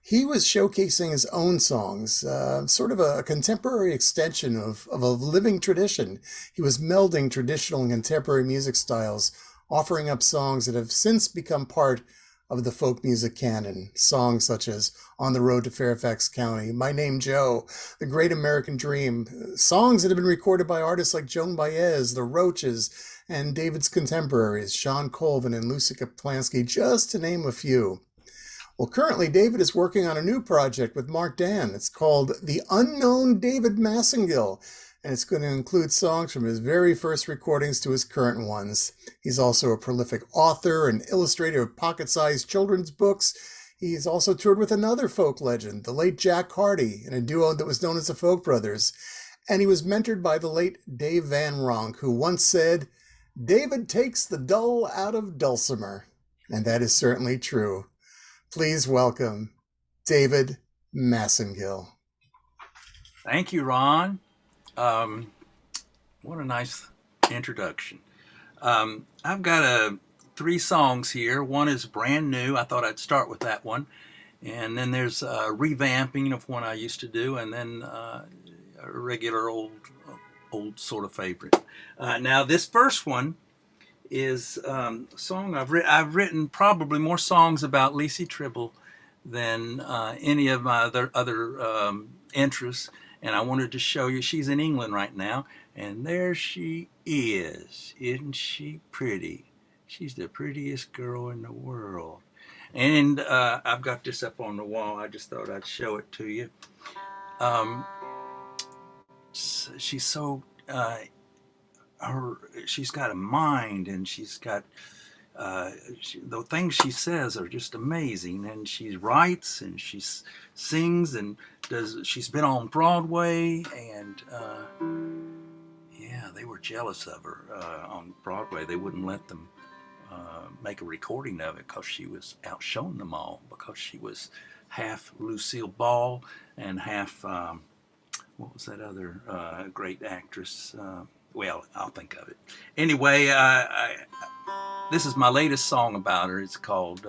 He was showcasing his own songs, sort of a contemporary extension of a living tradition. He was melding traditional and contemporary music styles, offering up songs that have since become part of the folk music canon. Songs such as On the Road to Fairfax County, My Name Joe, The Great American Dream, songs that have been recorded by artists like Joan Baez, The Roaches, and David's contemporaries, Sean Colvin and Lucy Kaplansky, just to name a few. Well, currently, David is working on a new project with Mark Dan. It's called The Unknown David Massengill, and it's going to include songs from his very first recordings to his current ones. He's also a prolific author and illustrator of pocket-sized children's books. He's also toured with another folk legend, the late Jack Hardy, in a duo that was known as the Folk Brothers. And he was mentored by the late Dave Van Ronk, who once said, "David takes the dull out of dulcimer." And that is certainly true. Please welcome David Massengill. Thank you, Ron. What a nice introduction. I've got 3 songs here. One is brand new. I thought I'd start with that one. And then there's a revamping of one I used to do, and then a regular old sort of favorite. Now, this first one is a song I've written probably more songs about Lacey Tribble than any of my other interests. And I wanted to show you, she's in England right now, and there she is. Isn't she pretty? She's the prettiest girl in the world. And I've got this up on the wall. I just thought I'd show it to you. She's so, she's got a mind, and she's got, the things she says are just amazing. And she writes and she sings and she's been on Broadway, and yeah, they were jealous of her on Broadway. They wouldn't let them make a recording of it because she was outshone them all, because she was half Lucille Ball and half, what was that other great actress? Well, I'll think of it. Anyway, This is my latest song about her. It's called,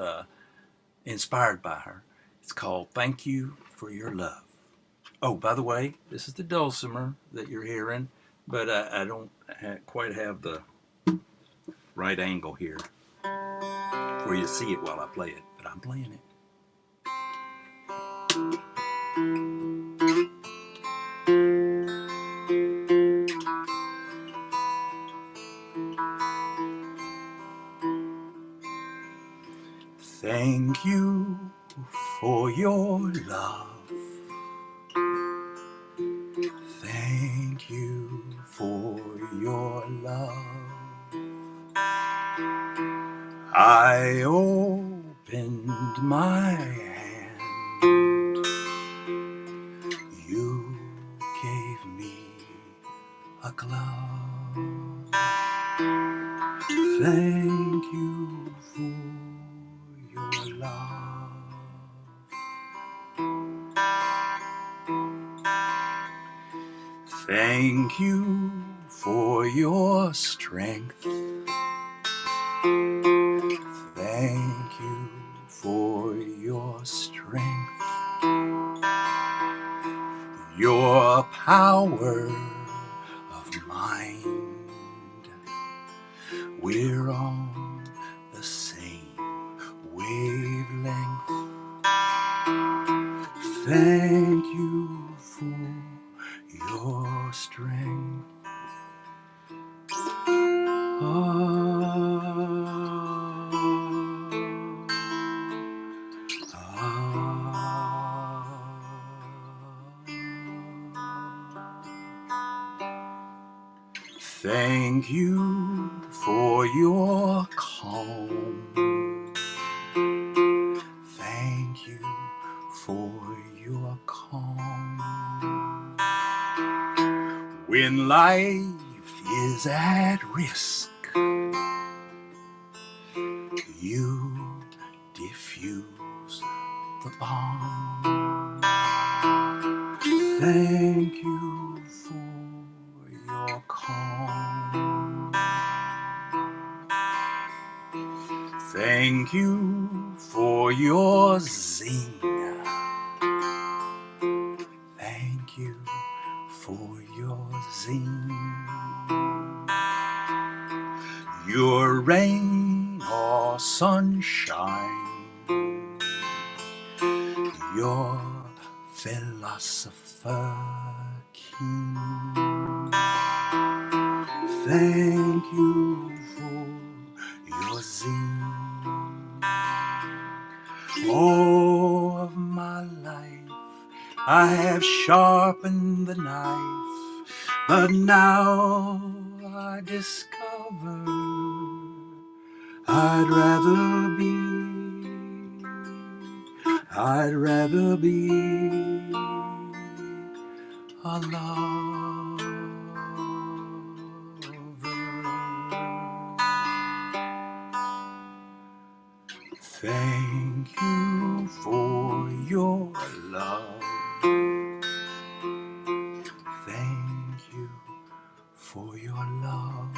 inspired by her. It's called Thank You for Your Love. Oh, by the way, this is the dulcimer that you're hearing, but I don't quite have the right angle here for you to see it while I play it, but I'm playing it. Thank you for your love. Thank you for your love. I opened my hand. You gave me a glove. Thank you for your love. Thank you for your strength. Thank you for your strength. Your power of mind. We're on the same wavelength. Thank you for your strength. Thank you for your calm. Thank you for your calm. When life is at risk, you diffuse the bomb. Thank you for your calm. Thank you for your zing. Thank you for your zing. Your rain or sunshine. Your philosopher king. Thank you for your zing. All of my life I have sharpened the knife, but now I discover I'd rather be a lover. Thank you for your love. Thank you for your love.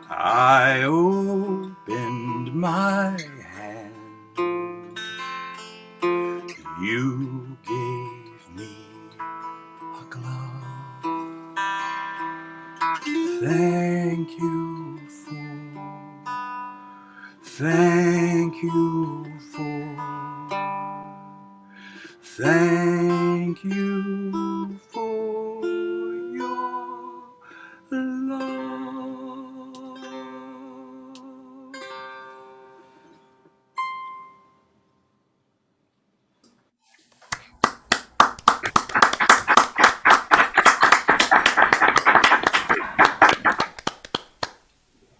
I opened my hand. You gave me a glove. Thank you for. Thank you for. Thank you for your love.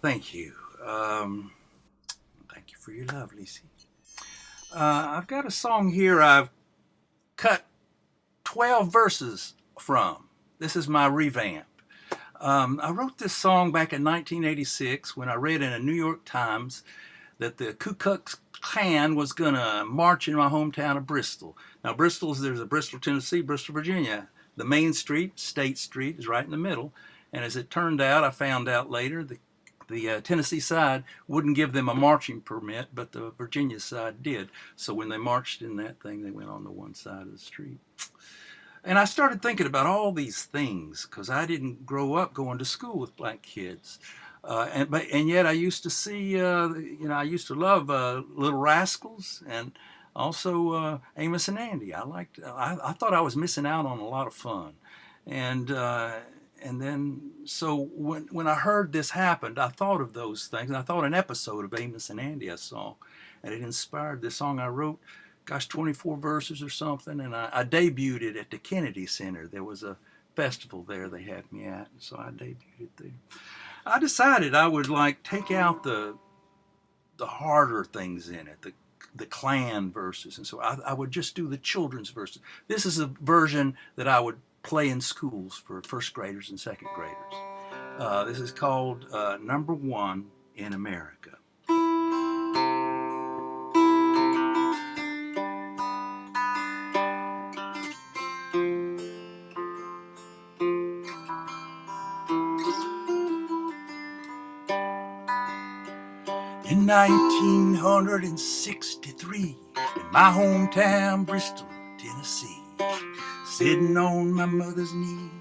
Thank you. Thank you for your love, Lacey. I've got a song here I've cut 12 verses from. This is my revamp. I wrote this song back in 1986 when I read in a New York Times that the Ku Klux Klan was going to march in my hometown of Bristol. Now, there's a Bristol, Tennessee, Bristol, Virginia. The main street, State Street, is right in the middle. And as it turned out, I found out later, the The Tennessee side wouldn't give them a marching permit, but the Virginia side did. So when they marched in that thing, they went on to one side of the street. And I started thinking about all these things because I didn't grow up going to school with black kids. And yet I used to see, I used to love Little Rascals and also Amos and Andy. I thought I was missing out on a lot of fun. And then, so when I heard this happened, I thought of those things. And I thought an episode of Amos and Andy I saw, and it inspired this song I wrote. Gosh, 24 verses or something, and I debuted it at the Kennedy Center. There was a festival there they had me at, so I debuted it there. I decided I would take out the harder things in it, the Klan verses, and so I would just do the children's verses. This is a version that I would play in schools for first graders and second graders. This is called Number One in America. In 1963, in my hometown, Bristol, Tennessee, sitting on my mother's knee,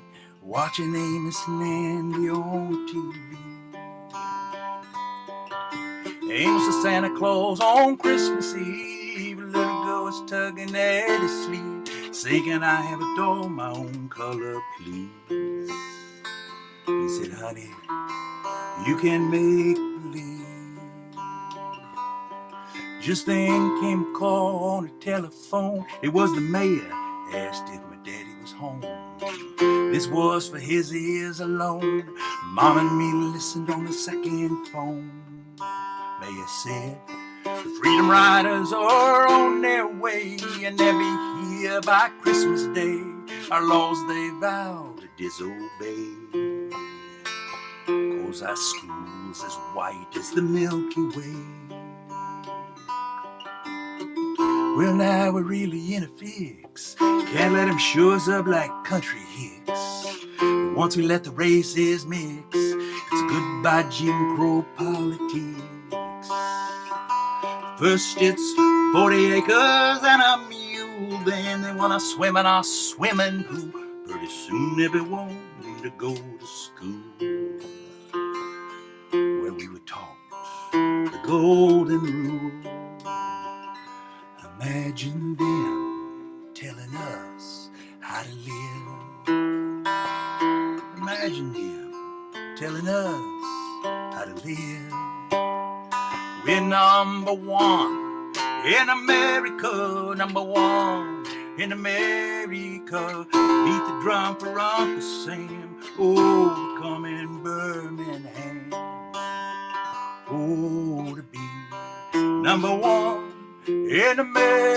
watching Amos and Andy on TV. Amos the Santa Claus on Christmas Eve, a little girl was tugging at his sleeve, saying, "Can I have a doll my own color, please?" He said, "Honey, you can make believe." Just then came a call on the telephone. It was the mayor, asked if my daddy was home. This was for his ears alone. Mom and me listened on the second phone. Mayor said, "The Freedom Riders are on their way, and they'll be here by Christmas Day. Our laws they vow to disobey. 'Cause our school's as white as the Milky Way." Well, now we're really in a fix. Can't let them show us up like country hicks. But once we let the races mix, it's goodbye Jim Crow politics. First it's 40 acres and a mule, then they want to swim in our swimming pool. Pretty soon everyone to go to school, where we were taught the golden rule. Imagine them telling us how to live. Imagine them telling us how to live. We're number one in America, number one in America. Beat the drum for Uncle Sam, oh, come in Birmingham. Oh, to be number one in America.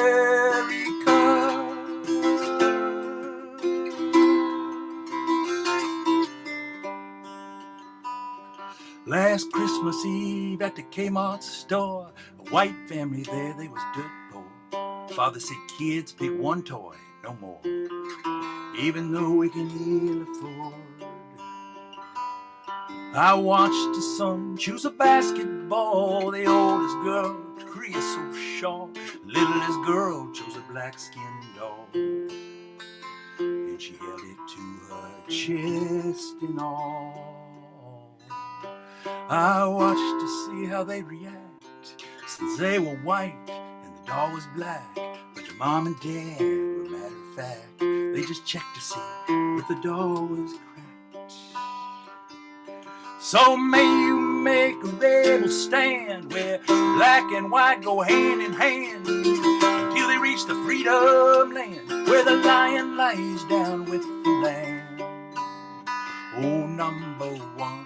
Last Christmas Eve at the Kmart store, a white family there, they was dirt poor. Father said, "Kids, pick one toy, no more, even though we can ill afford." I watched the son choose a basketball. The oldest girl, career so short. Littlest girl chose a black-skinned doll, and she held it to her chest and all. I watched to see how they react, since they were white and the doll was black. But the mom and dad were matter of fact. They just checked to see if the doll was cracked. So may you make a rebel stand, where black and white go hand in hand, until they reach the freedom land, where the lion lies down with the lamb. Oh, number one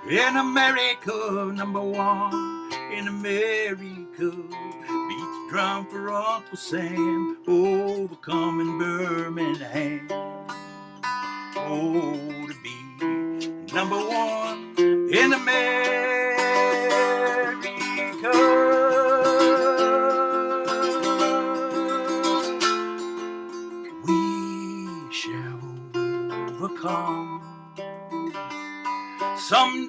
in America, number one in America. Beat the drum for Uncle Sam, oh, we're coming Birmingham. Oh, to be number one in America. We shall overcome. I'm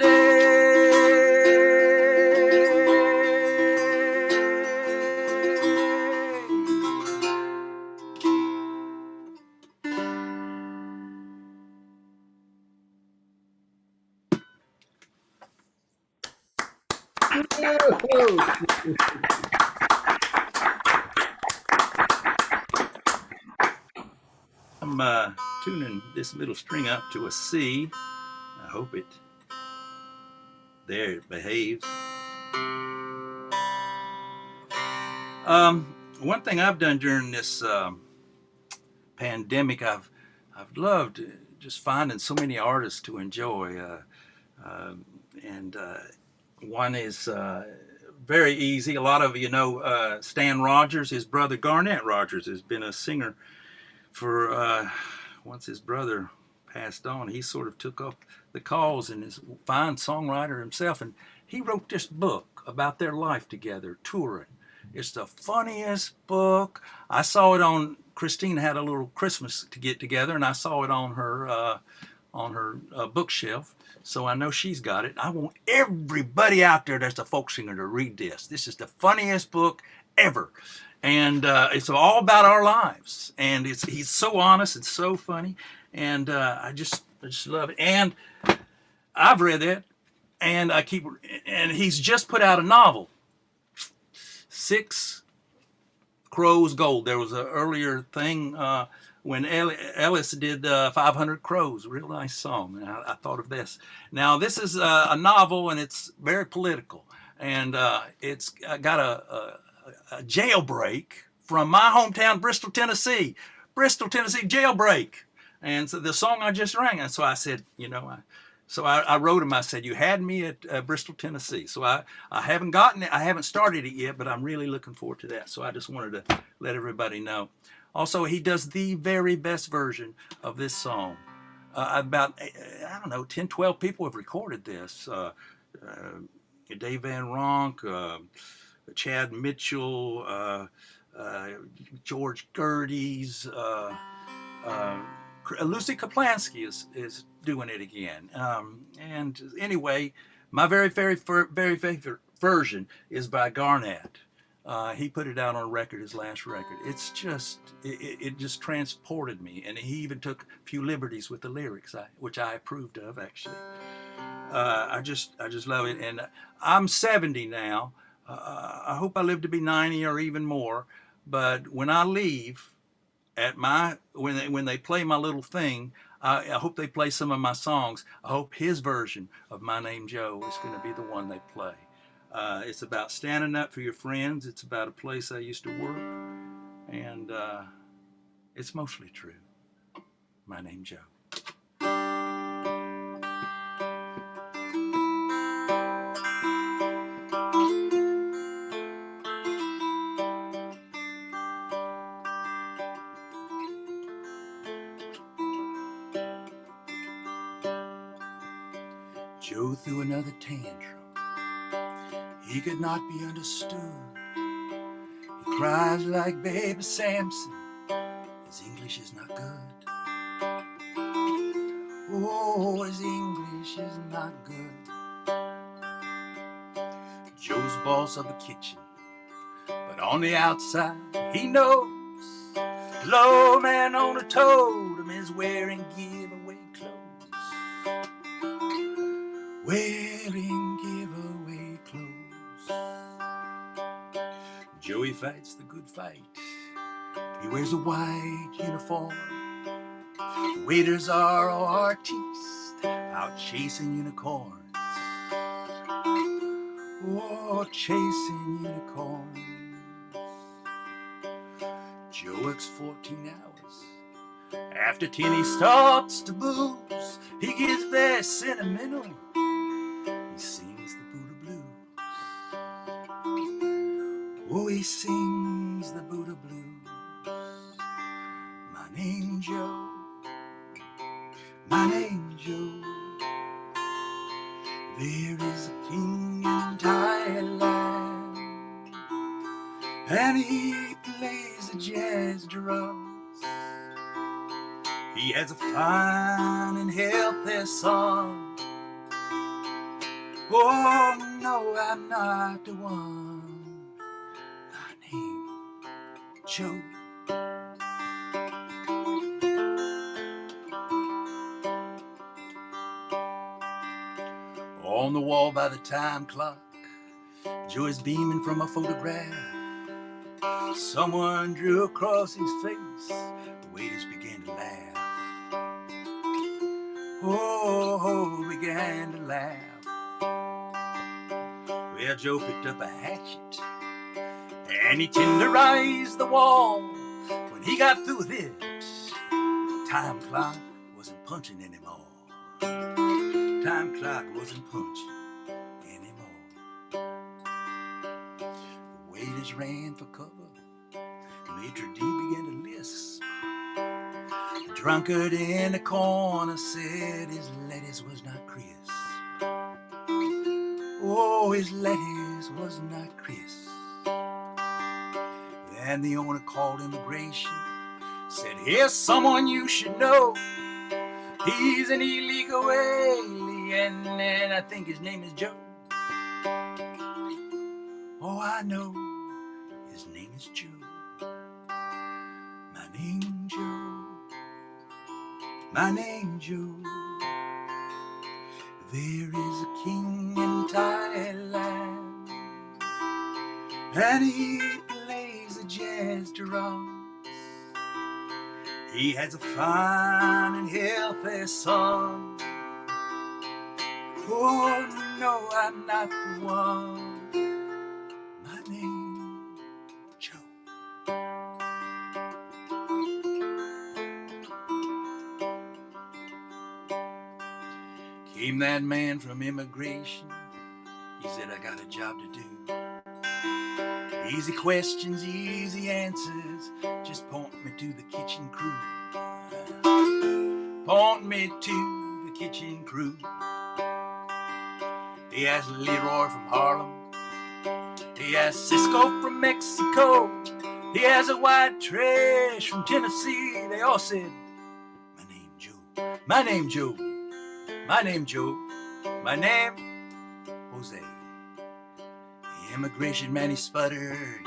tuning this middle string up to a C. I hope it behaves. One thing I've done during this pandemic, I've loved just finding so many artists to enjoy, and one is very easy. A lot of you know Stan Rogers. His brother Garnett Rogers has been a singer for once his brother passed on. He sort of took up the cause and is a fine songwriter himself, and he wrote this book about their life together, touring. It's the funniest book. I saw it on, Christine had a little Christmas to get together, and I saw it on her bookshelf. So I know she's got it. I want everybody out there that's a folk singer to read this. This is the funniest book ever. And it's all about our lives. And he's so honest and so funny. And I just love it. And I've read it, and and he's just put out a novel, 6 Crows Gold. There was an earlier thing when Ellis did 500 Crows, a real nice song. And I thought of this. Now, this is a novel, and it's very political. And it's got a jailbreak from my hometown, Bristol, Tennessee. Bristol, Tennessee jailbreak. And so the song I just rang. And so I said, you know, I wrote him. I said, you had me at Bristol, Tennessee. So I haven't gotten it. I haven't started it yet, but I'm really looking forward to that. So I just wanted to let everybody know. Also, he does the very best version of this song. About, I don't know, 10, 12 people have recorded this. Dave Van Ronk, Chad Mitchell, George Gerdes, Lucy Kaplansky is doing it again. And anyway, my very favorite version is by Garnett. He put it out on record, his last record. It's just, it just transported me. And he even took a few liberties with the lyrics, which I approved of, actually. I just love it. And I'm 70 now. I hope I live to be 90 or even more. But when I leave, when they play my little thing, I hope they play some of my songs. I hope his version of My Name Joe is going to be the one they play. It's about standing up for your friends. It's about a place I used to work. And it's mostly true. My Name Joe. Joe threw another tantrum. He could not be understood. He cries like baby Samson. His English is not good. Oh, his English is not good. Joe's boss of the kitchen, but on the outside he knows the low man on a totem is wearing giveaway clothes. Wearing giveaway clothes. Joey fights the good fight. He wears a white uniform. Waiters are all artistes out chasing unicorns. Oh, chasing unicorns. Joe works 14 hours. After 10 he starts to booze. He gets very sentimental. He sings the Buddha blues. Oh, he sings the Buddha blues. My name Joe. My name Joe. There is a king in Thailand, and he plays the jazz drums. He has a fine and healthy son, Oh, no, I'm not the one. My name, Joe. On the wall by the time clock, Joe is beaming from a photograph. Someone drew across his face. The waiters began to laugh. Oh, began to laugh. Well, Joe picked up a hatchet and he tenderized the wall. When he got through with it, the time clock wasn't punching anymore. Time clock wasn't punching anymore. The waiters ran for cover. Maitre D began to lisp. The drunkard in the corner said his lettuce was not crisp. Oh, his lettuce was not crisp. Then the owner called immigration, said, here's someone you should know. He's an illegal alien, and I think his name is Joe. Oh, I know his name is Joe. My name Joe. My name Joe. There is a king in Thailand, and he plays the jazz drums. He has a fine and healthy son. Oh, no, I'm not the one. My name, Joe. Came that man from immigration. He said, I got a job to do. Easy questions, easy answers. Just point me to the kitchen crew. Point me to the kitchen crew. He asked Leroy from Harlem. He asked Cisco from Mexico. He has a white trash from Tennessee. They all said, my name Joe. My name Joe. My name Joe. My name Jose. The immigration man, he sputtered.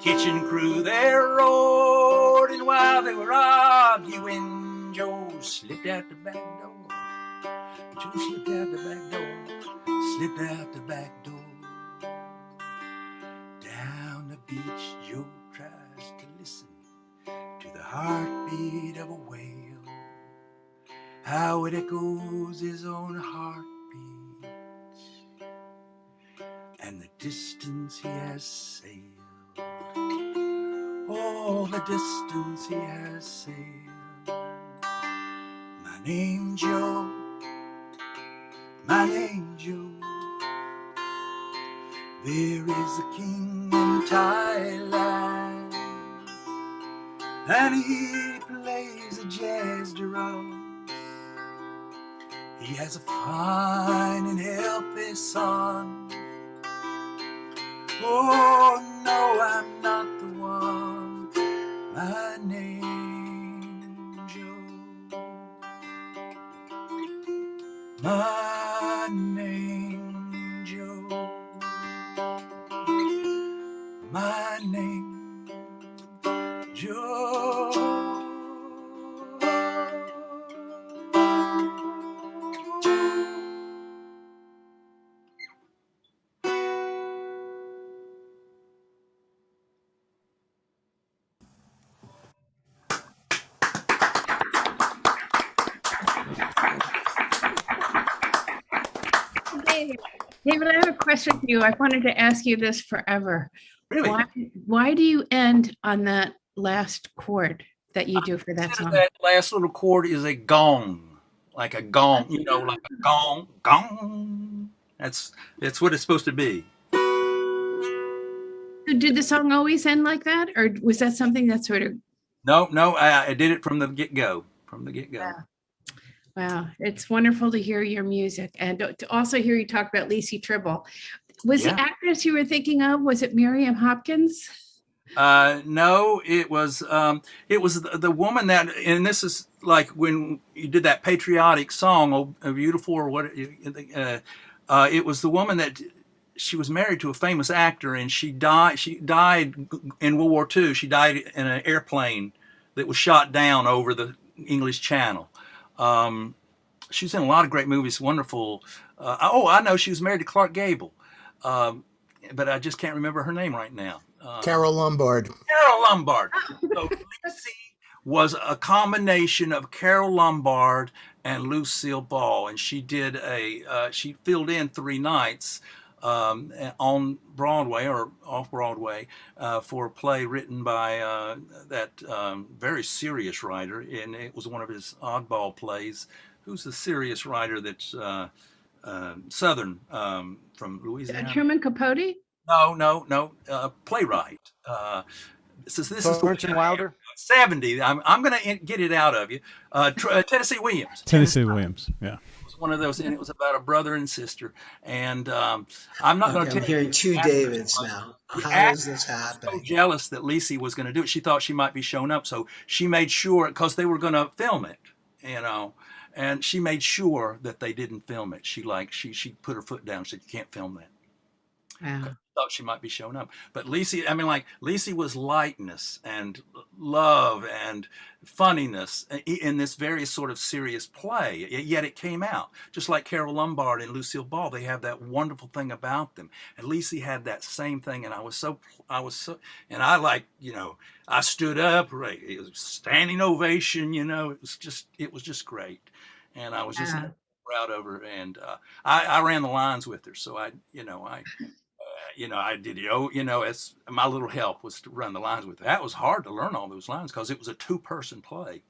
Kitchen crew, they roared. And while they were arguing, Joe slipped out the back door. Joe slipped out the back door. Slipped out the back door. Down the beach, Joe tries to listen to the heartbeat of a whale. How it echoes his own heartbeat, and the distance he has sailed. Oh, the distance he has sailed. My name Joe. My name Joe. There is a king in Thailand, and he plays a jazz drum. He has a fine and healthy son. Oh, no, I'm not the one. My name Joe. My name Joe. My name Joe. David, I have a question for you. I wanted to ask you this forever. Really? Why do you end on that last chord that you do for that song? That last little chord is a gong, like a gong, you know, like a gong, gong. That's what it's supposed to be. Did the song always end like that, or was that something that sort of? No, I did it from the get-go. From the get-go. Yeah. Wow, it's wonderful to hear your music and to also hear you talk about Lacey Tribble. Was the actress you were thinking of, was it Miriam Hopkins? No, it was the woman that, and this is like when you did that patriotic song, "Oh Beautiful," or what, It was the woman that she was married to a famous actor, and she died. She died in World War II. She died in an airplane that was shot down over the English Channel. She's in a lot of great movies. Wonderful. I know she was married to Clark Gable, but I just can't remember her name right now. Carol Lombard. Carol Lombard. So Lisi was a combination of Carol Lombard and Lucille Ball, and she did she filled in 3 nights on Broadway or off Broadway for a play written by that very serious writer, and it was one of his oddball plays. Who's the serious writer that's Southern from Louisiana? Truman Capote? No, playwright. This is Thornton Wilder. 70. I'm going to get it out of you. Tennessee Williams. Tennessee Williams. Yeah. It was one of those, and it was about a brother and sister. And I'm not going to tell I'm hearing 2 Davids now. How is this happening? So jealous that Lisi was going to do it. She thought she might be showing up, so she made sure, because they were going to film it, and she made sure that they didn't film it. She put her foot down. She said, "You can't film that." Wow. Thought she might be showing up, but Lisi was lightness and love and funniness in this very sort of serious play, yet it came out just like Carol Lombard and Lucille Ball. They have that wonderful thing about them, and Lisi had that same thing, and I was so and I stood up, right, it was standing ovation, it was just great, and I was just proud of her, and I ran the lines with her, so I did as my little help was to run the lines with it. That was hard to learn all those lines because it was a 2-person play.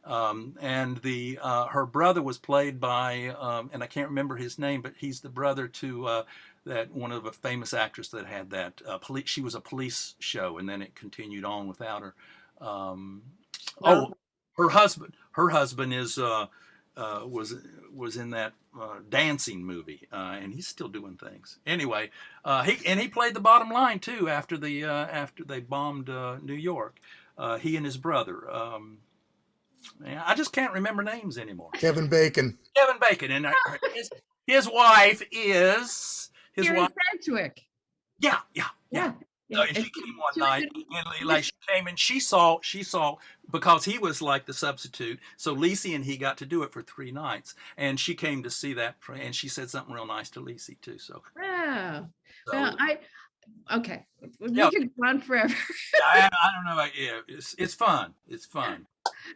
And her brother was played by, and I can't remember his name, but he's the brother to that one of the famous actress that had that she was a police show, and then it continued on without her. Her husband is was in that dancing movie, and he's still doing things. Anyway, he played the bottom line too after they bombed New York. He and his brother. I just can't remember names anymore. Kevin Bacon. And his wife is Sedgwick. Yeah. And she came one night, and she came and she saw because he was like the substitute. So Lisi and he got to do it for 3 nights, and she came to see that, and she said something real nice to Lisi too. So wow. Well, okay, we could go on forever. I don't know. It's fun. It's fun.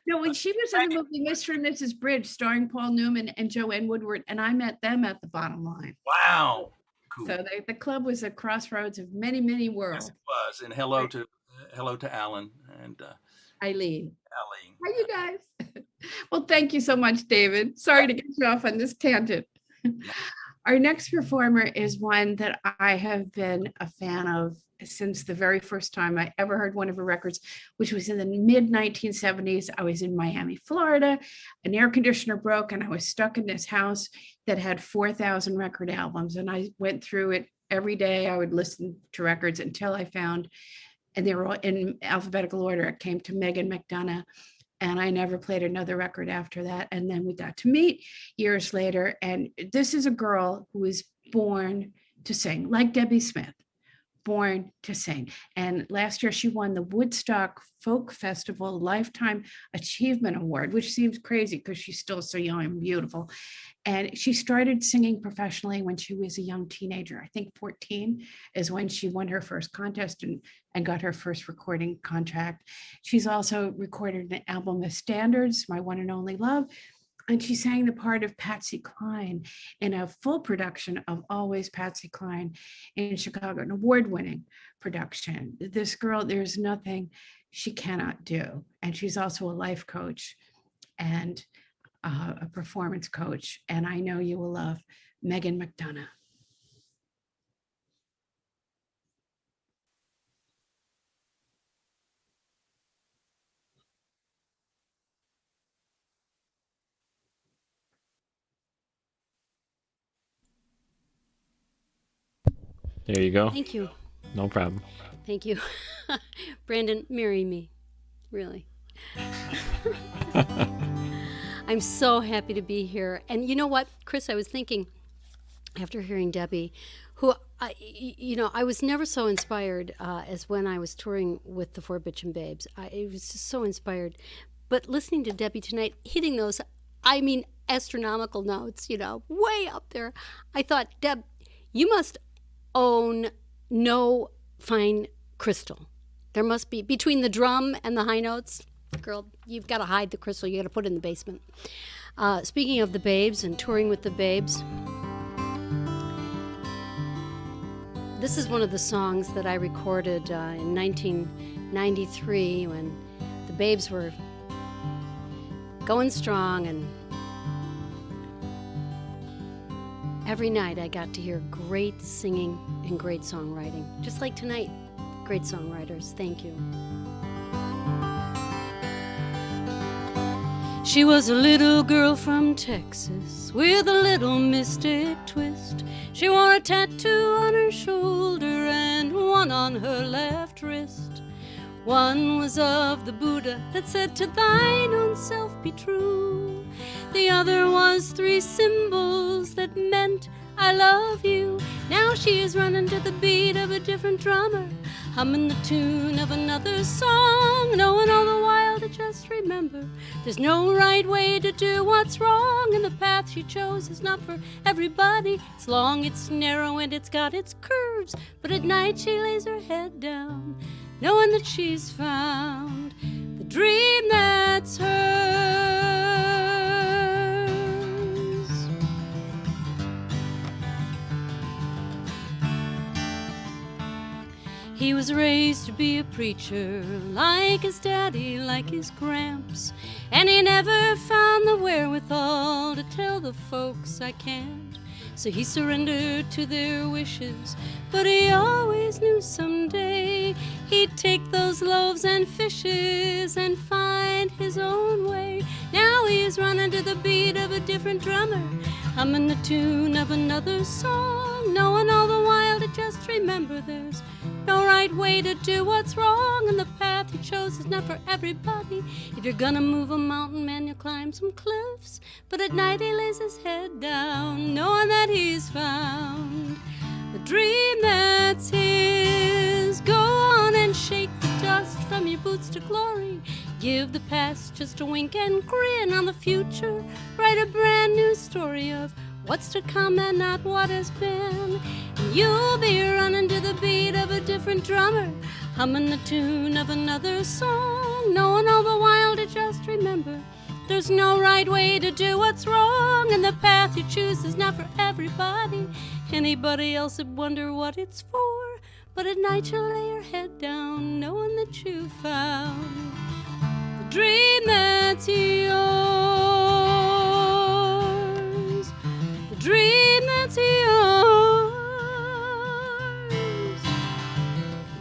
No, when she was in the movie Mr. and Mrs. Bridge, starring Paul Newman and Joanne Woodward, and I met them at the bottom line. Wow. Cool. So the club was a crossroads of many, many worlds. Yes, it was. And hello to Alan and Eileen. Hi, you guys. Well, thank you so much, David. Sorry to get you off on this tangent. Our next performer is one that I have been a fan of since the very first time I ever heard one of her records, which was in the mid-1970s. I was in Miami, Florida. An air conditioner broke, and I was stuck in this house that had 4,000 record albums. And I went through it every day. I would listen to records until I found, and they were all in alphabetical order. It came to Megan McDonough, and I never played another record after that. And then we got to meet years later. And this is a girl who was born to sing, like Debbie Smith. Born to sing. And last year she won the Woodstock Folk Festival Lifetime Achievement Award, which seems crazy because she's still so young and beautiful. And she started singing professionally when she was a young teenager. I think 14 is when she won her first contest and got her first recording contract. She's also recorded an album of standards, My One and Only Love. And she sang the part of Patsy Cline in a full production of Always Patsy Cline in Chicago, an award-winning production. This girl, there's nothing she cannot do. And she's also a life coach and a performance coach. And I know you will love Megan McDonough. There you go. Thank you. No problem. Thank you. Brandon, marry me. Really. I'm so happy to be here. And you know what, Chris, I was thinking, after hearing Debbie, who, I was never so inspired as when I was touring with the Four Bitchin' Babes. I was just so inspired. But listening to Debbie tonight, hitting those, astronomical notes, way up there, I thought, Deb, you must own no fine crystal. There must be, between the drum and the high notes, girl, you've got to hide the crystal. You got to put it in the basement. Speaking of the Babes and touring with the Babes, this is one of the songs that I recorded in 1993 when the Babes were going strong, and every night I got to hear great singing and great songwriting. Just like tonight, great songwriters. Thank you. She was a little girl from Texas with a little mystic twist. She wore a tattoo on her shoulder and one on her left wrist. One was of the Buddha that said, "To thine own self be true." The other was 3 symbols that meant, "I love you." Now she is running to the beat of a different drummer, humming the tune of another song, knowing all the while to just remember there's no right way to do what's wrong, and the path she chose is not for everybody. It's long, it's narrow, and it's got its curves, but at night she lays her head down, knowing that she's found the dream that's hers. He was raised to be a preacher, like his daddy, like his gramps, and he never found the wherewithal to tell the folks I can't. So he surrendered to their wishes, but he always knew someday he'd take those loaves and fishes and find his own way. Now he is running to the beat of a different drummer, humming the tune of another song, knowing all the while to just remember there's no right way to do what's wrong, and the path he chose is not for everybody. If you're gonna move a mountain, man, you'll climb some cliffs, but at night he lays his head down, knowing that he's found the dream that's his. Go on and shake the dust from your boots to glory. Give the past just a wink and grin on the future. Write a brand new story of what's to come and not what has been. And you'll be running to the beat of a different drummer, humming the tune of another song, knowing all the while to just remember there's no right way to do what's wrong, and the path you choose is not for everybody. Anybody else would wonder what it's for, but at night you'll lay your head down, knowing that you found the dream that's yours, the dream that's yours,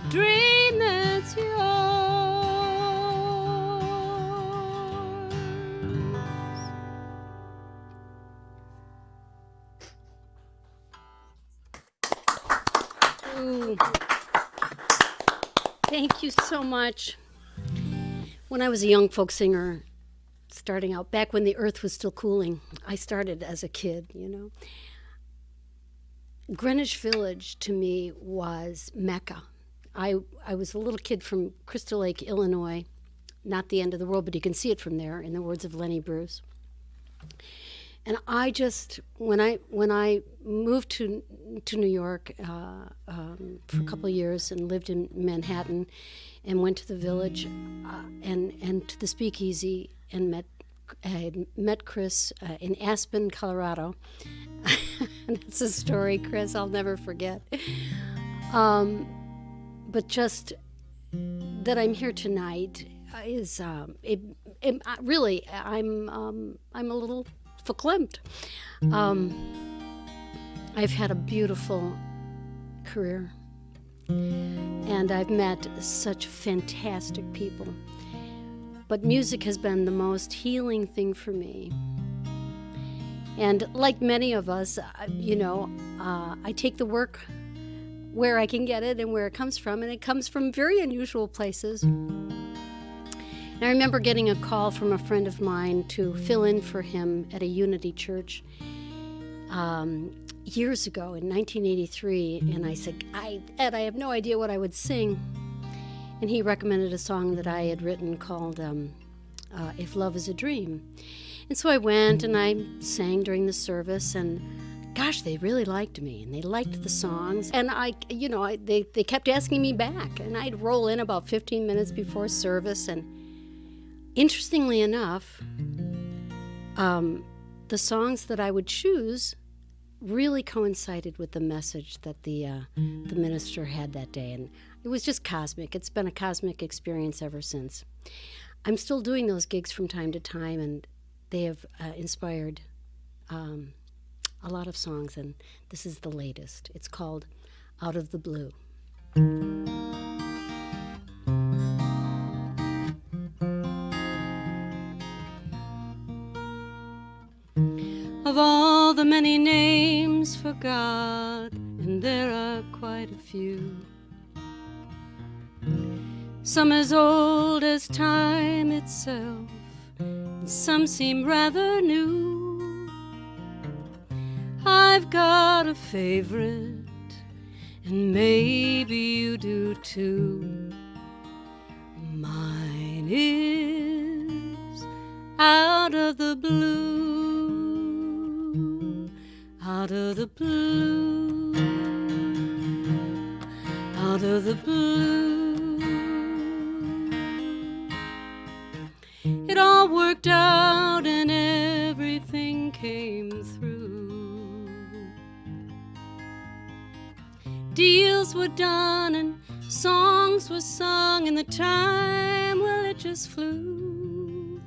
the dream that's yours. Ooh. Thank you so much. When I was a young folk singer, starting out, back when the earth was still cooling, I started as a kid, Greenwich Village to me was Mecca. I was a little kid from Crystal Lake, Illinois, not the end of the world, but you can see it from there, in the words of Lenny Bruce. And I just, when I moved to New York for a couple of years and lived in Manhattan and went to the Village and to the Speakeasy and met Chris in Aspen, Colorado. And that's a story, Chris, I'll never forget. But just that I'm here tonight is really I'm a little verklempt. I've had a beautiful career, and I've met such fantastic people. But music has been the most healing thing for me. And like many of us, I take the work where I can get it and where it comes from, and it comes from very unusual places. And I remember getting a call from a friend of mine to fill in for him at a Unity church. years ago in 1983, and I said, Ed, I have no idea what I would sing. And he recommended a song that I had written called If Love is a Dream. And so I went and I sang during the service, and gosh, they really liked me, and they liked the songs. And they kept asking me back, and I'd roll in about 15 minutes before service. And interestingly enough, the songs that I would choose really coincided with the message that the minister had that day. And it was just cosmic. It's been a cosmic experience ever since. I'm still doing those gigs from time to time, and they have inspired a lot of songs, and this is the latest. It's called Out of the Blue. Of all the many names for God, and there are quite a few, some as old as time itself, and some seem rather new. I've got a favorite, and maybe you do too. Mine is out of the blue, out of the blue, out of the blue. It all worked out and everything came through. Deals were done and songs were sung, and the time, well, it just flew.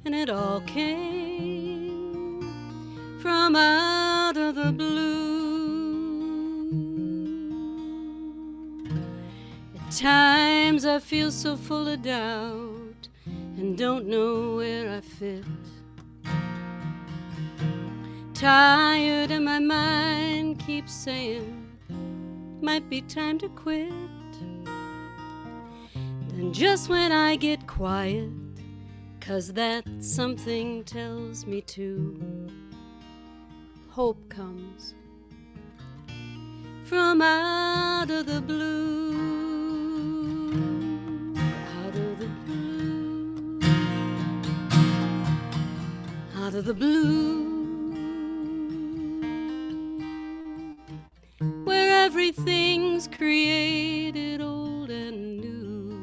And it all came from out of the blue. At times I feel so full of doubt and don't know where I fit. Tired and my mind keeps saying, might be time to quit. Then just when I get quiet, 'cause that something tells me to, hope comes from out of the blue, out of the blue, out of the blue, where everything's created old and new.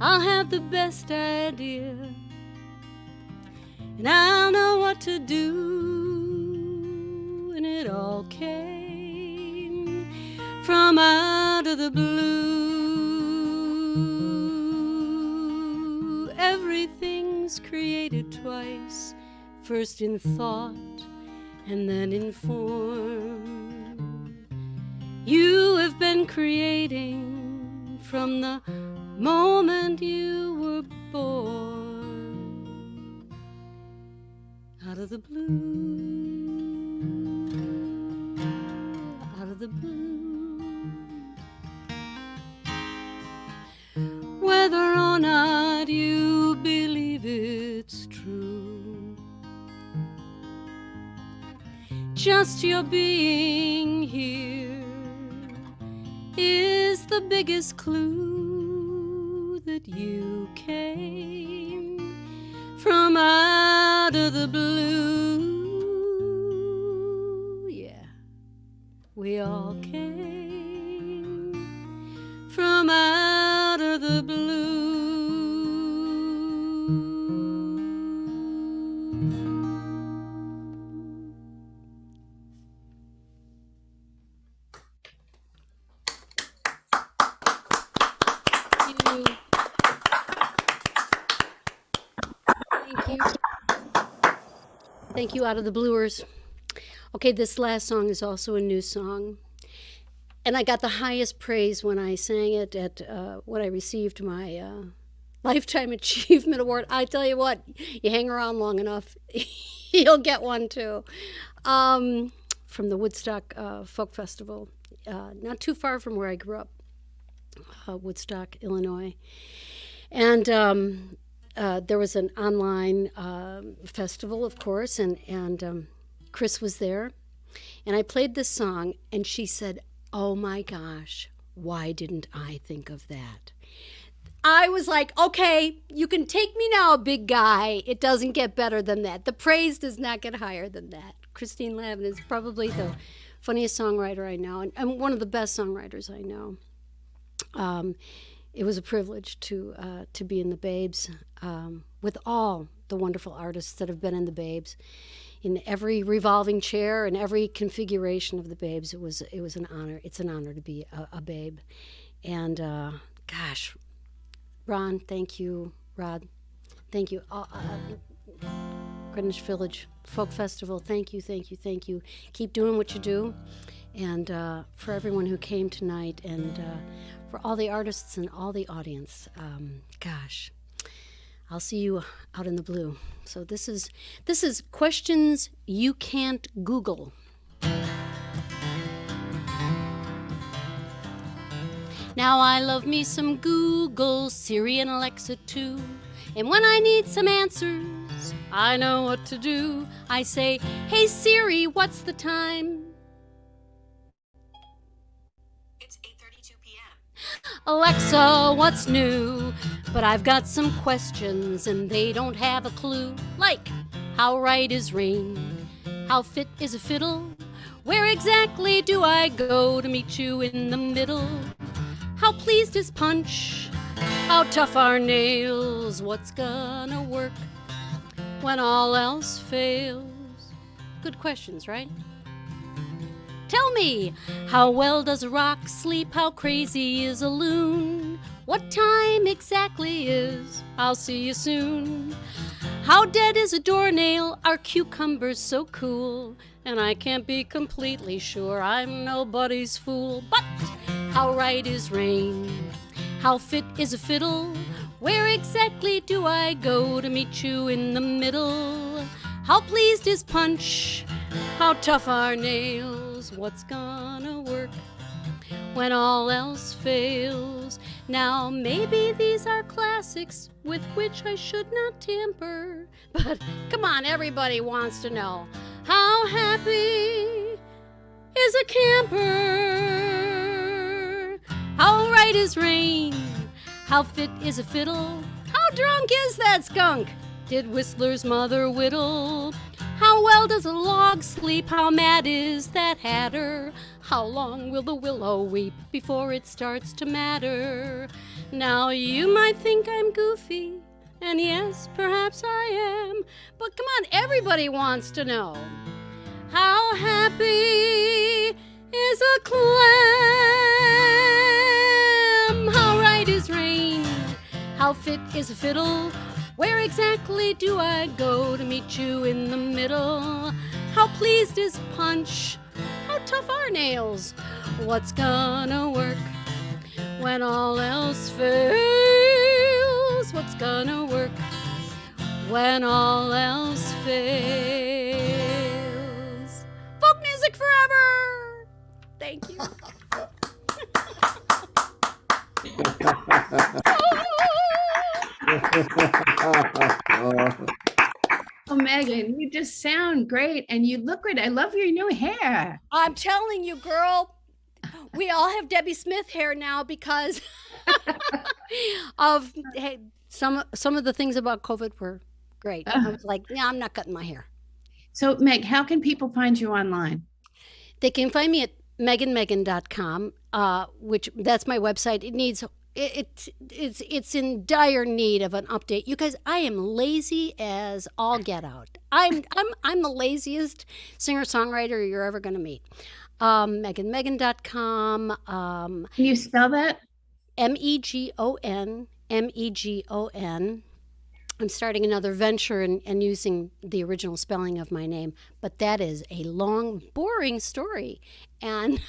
I'll have the best idea, and I'll know what to do. And it all came from out of the blue. Everything's created twice, first in thought and then in form. You have been creating from the moment you were born, out of the blue, out of the blue. Whether or not you believe it's true, just your being here is the biggest clue that you came from out of the blue. Yeah, we all came from out of the blue. Thank you, Out of the Bluers. Okay, this last song is also a new song. And I got the highest praise when I sang it at when I received my Lifetime Achievement Award. I tell you what, you hang around long enough, you'll get one too. From the Woodstock Folk Festival, not too far from where I grew up, Woodstock, Illinois. And there was an online festival, of course, and Chris was there, and I played this song, and she said, "Oh my gosh, why didn't I think of that?" I was like, okay, you can take me now, big guy. It doesn't get better than that. The praise does not get higher than that. Christine Lavin is probably the funniest songwriter I know, and one of the best songwriters I know. It was a privilege to be in the Babes with all the wonderful artists that have been in the Babes. In every revolving chair and every configuration of the Babes, it was an honor. It's an honor to be a Babe. And gosh, Ron, thank you. Rod, thank you. Greenwich Village Folk Festival, thank you, thank you, thank you. Keep doing what you do. And for everyone who came tonight, and for all the artists and all the audience, gosh, I'll see you out in the blue. So this is questions you can't Google. Now I love me some Google, Siri and Alexa too. And when I need some answers, I know what to do. I say, "Hey Siri, what's the time?" It's 8:32 p.m. Alexa, what's new? But I've got some questions and they don't have a clue. Like, how right is rain? How fit is a fiddle? Where exactly do I go to meet you in the middle? How pleased is Punch? How tough are nails? What's gonna work when all else fails? Good questions, right? Tell me, how well does a rock sleep? How crazy is a loon? What time exactly is? I'll see you soon. How dead is a doornail? Are cucumbers so cool? And I can't be completely sure, I'm nobody's fool. But how right is rain? How fit is a fiddle? Where exactly do I go to meet you in the middle? How pleased is Punch? How tough are nails? What's gonna work when all else fails? Now maybe these are classics with which I should not tamper, but come on, everybody wants to know, how happy is a camper? How right is rain? How fit is a fiddle? How drunk is that skunk? Did Whistler's mother whittle? How well does a log sleep? How mad is that hatter? How long will the willow weep before it starts to matter? Now you might think I'm goofy, and yes, perhaps I am, but come on, everybody wants to know, how happy is a clam? How right is rain? How fit is a fiddle? Where exactly do I go to meet you in the middle? How pleased is Punch? How tough are nails? What's gonna work when all else fails? What's gonna work when all else fails? Folk music forever! Thank you. Oh, Megan, you just sound great and you look great. I love your new hair. I'm telling you, girl, we all have Debbie Smith hair now because of some of the things about COVID were great. I was like, yeah, I'm not cutting my hair. So, Meg, how can people find you online? They can find me at meganmegan.com, which that's my website. It needs it's in dire need of an update. You guys, I am lazy as all get out. I'm the laziest singer-songwriter you're ever going to meet. meganmegan.com. Can you spell that? Megon. I'm starting another venture and using the original spelling of my name, but that is a long, boring story. And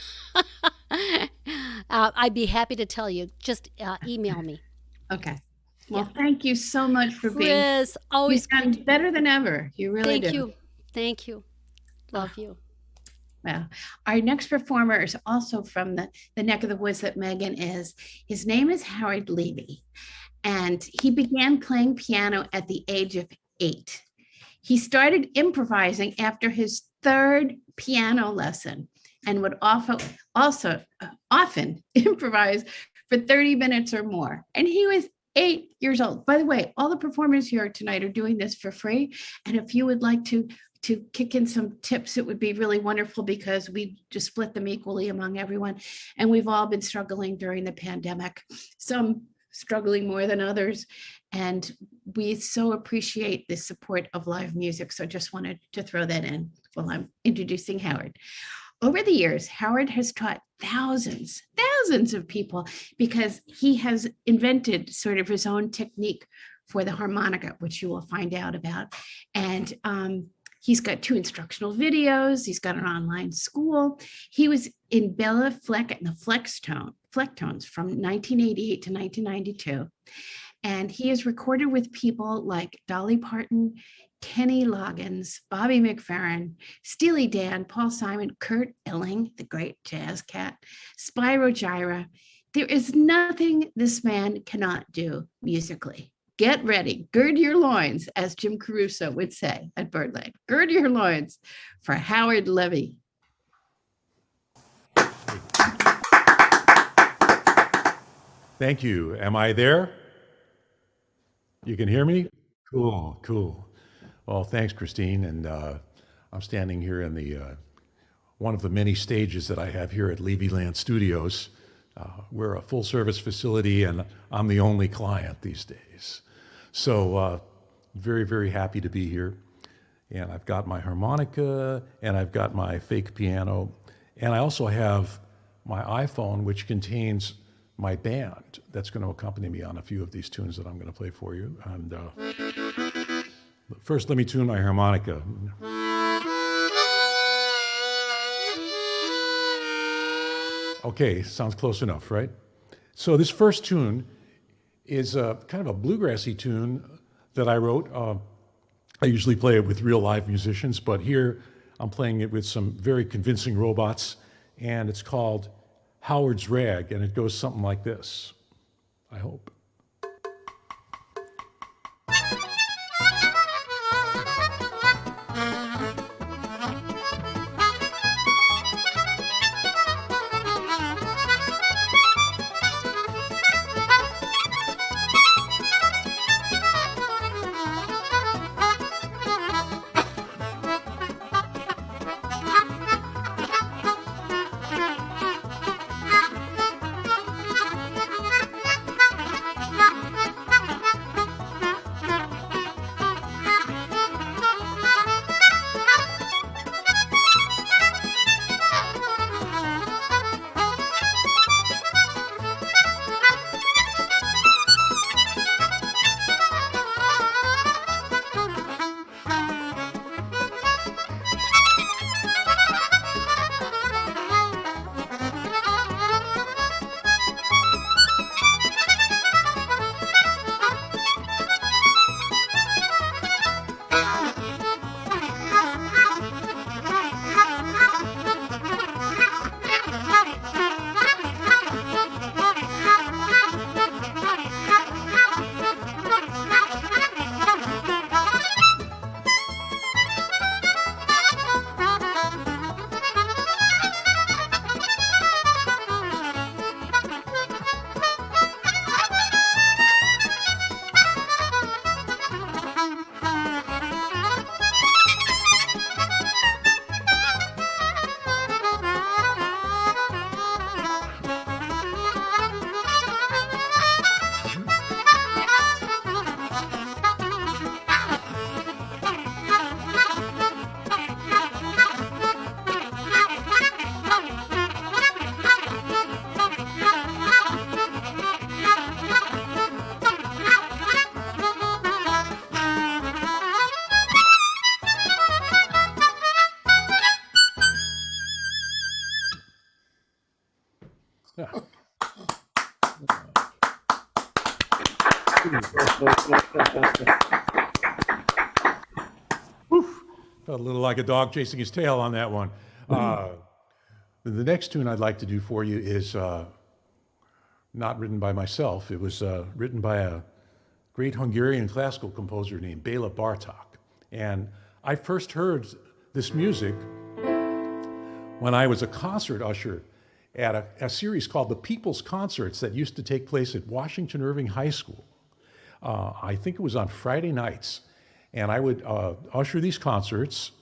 I'd be happy to tell you. Just email me. Okay. Well, thank you so much for being here. Chris, always You sound better than ever. You really do. Thank you. Thank you. Love you. Well, our next performer is also from the neck of the woods that Megan is. His name is Howard Levy, and he began playing piano at the age of 8. He started improvising after his third piano lesson and would often improvise for 30 minutes or more. And he was 8 years old. By the way, all the performers here tonight are doing this for free. And if you would like to kick in some tips, it would be really wonderful, because we just split them equally among everyone. And we've all been struggling during the pandemic, some struggling more than others. And we so appreciate the support of live music. So just wanted to throw that in while I'm introducing Howard. Over the years, Howard has taught thousands of people, because he has invented sort of his own technique for the harmonica, which you will find out about. And he's got 2 instructional videos. He's got an online school. He was in Bella Fleck and the Flecktones from 1988 to 1992. And he has recorded with people like Dolly Parton, Kenny Loggins, Bobby McFerrin, Steely Dan, Paul Simon, Kurt Elling, the great jazz cat, Spyro Gyra. There is nothing this man cannot do musically. Get ready, gird your loins, as Jim Caruso would say at Birdland. Gird your loins for Howard Levy. Thank you. Am I there? You can hear me? Cool, cool. Well, thanks, Christine. And I'm standing here in the one of the many stages that I have here at Levyland Studios. We're a full-service facility, and I'm the only client these days. So very, very happy to be here. And I've got my harmonica, and I've got my fake piano, and I also have my iPhone, which contains my band that's going to accompany me on a few of these tunes that I'm going to play for you. And first, let me tune my harmonica. Okay, sounds close enough, right? So this first tune is kind of a bluegrassy tune that I wrote. I usually play it with real live musicians, but here I'm playing it with some very convincing robots, and it's called Howard's Rag, and it goes something like this, I hope. Felt a little like a dog chasing his tail on that one. The next tune I'd like to do for you is not written by myself. It was written by a great Hungarian classical composer named Béla Bartók. And I first heard this music when I was a concert usher at a series called the People's Concerts that used to take place at Washington Irving High School. I think it was on Friday nights. And I would usher these concerts,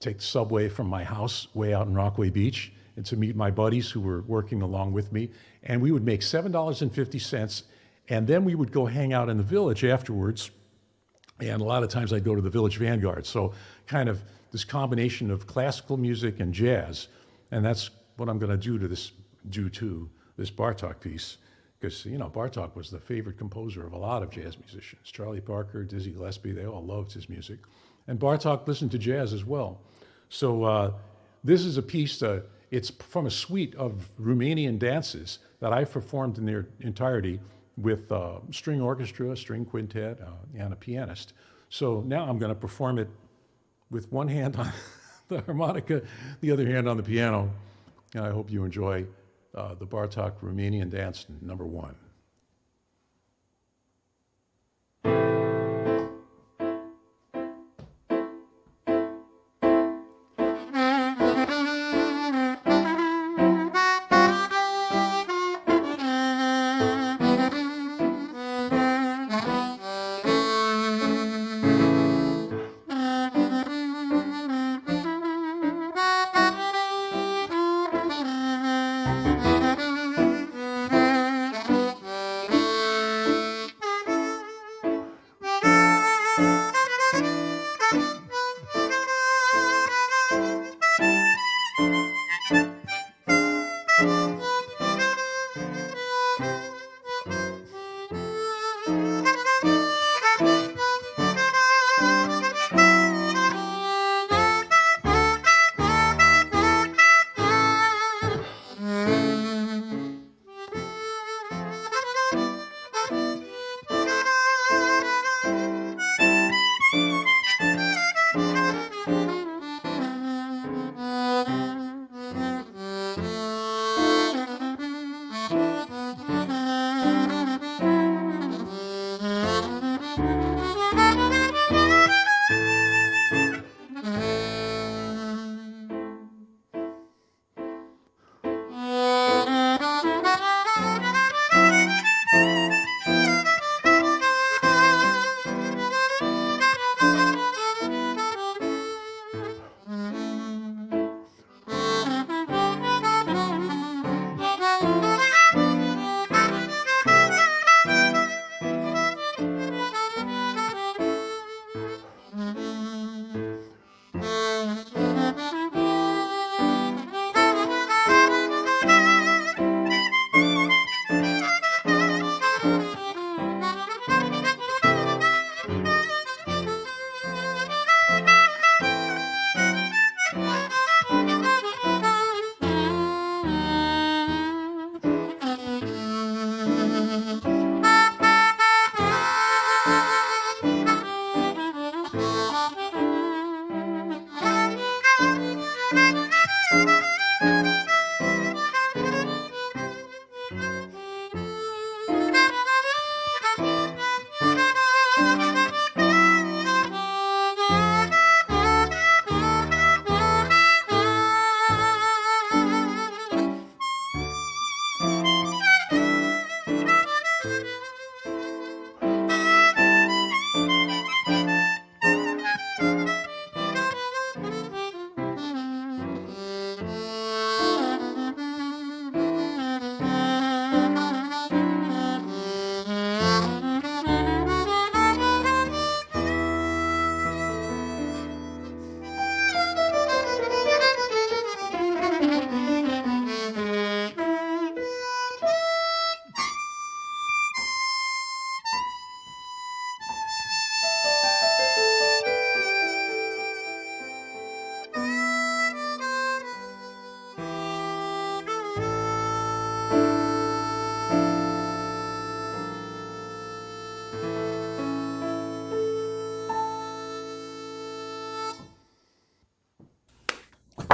take the subway from my house way out in Rockaway Beach, and to meet my buddies who were working along with me. And we would make $7.50, and then we would go hang out in the village afterwards. And a lot of times I'd go to the Village Vanguard. So kind of this combination of classical music and jazz. And that's what I'm going to do to this Bartók piece. Because, you know, Bartók was the favorite composer of a lot of jazz musicians. Charlie Parker, Dizzy Gillespie, they all loved his music. And Bartók listened to jazz as well. So this is a piece, it's from a suite of Romanian dances that I've performed in their entirety with string orchestra, string quintet, and a pianist. So now I'm going to perform it with one hand on the harmonica, the other hand on the piano. And I hope you enjoy the Bartók Romanian Dance number 1.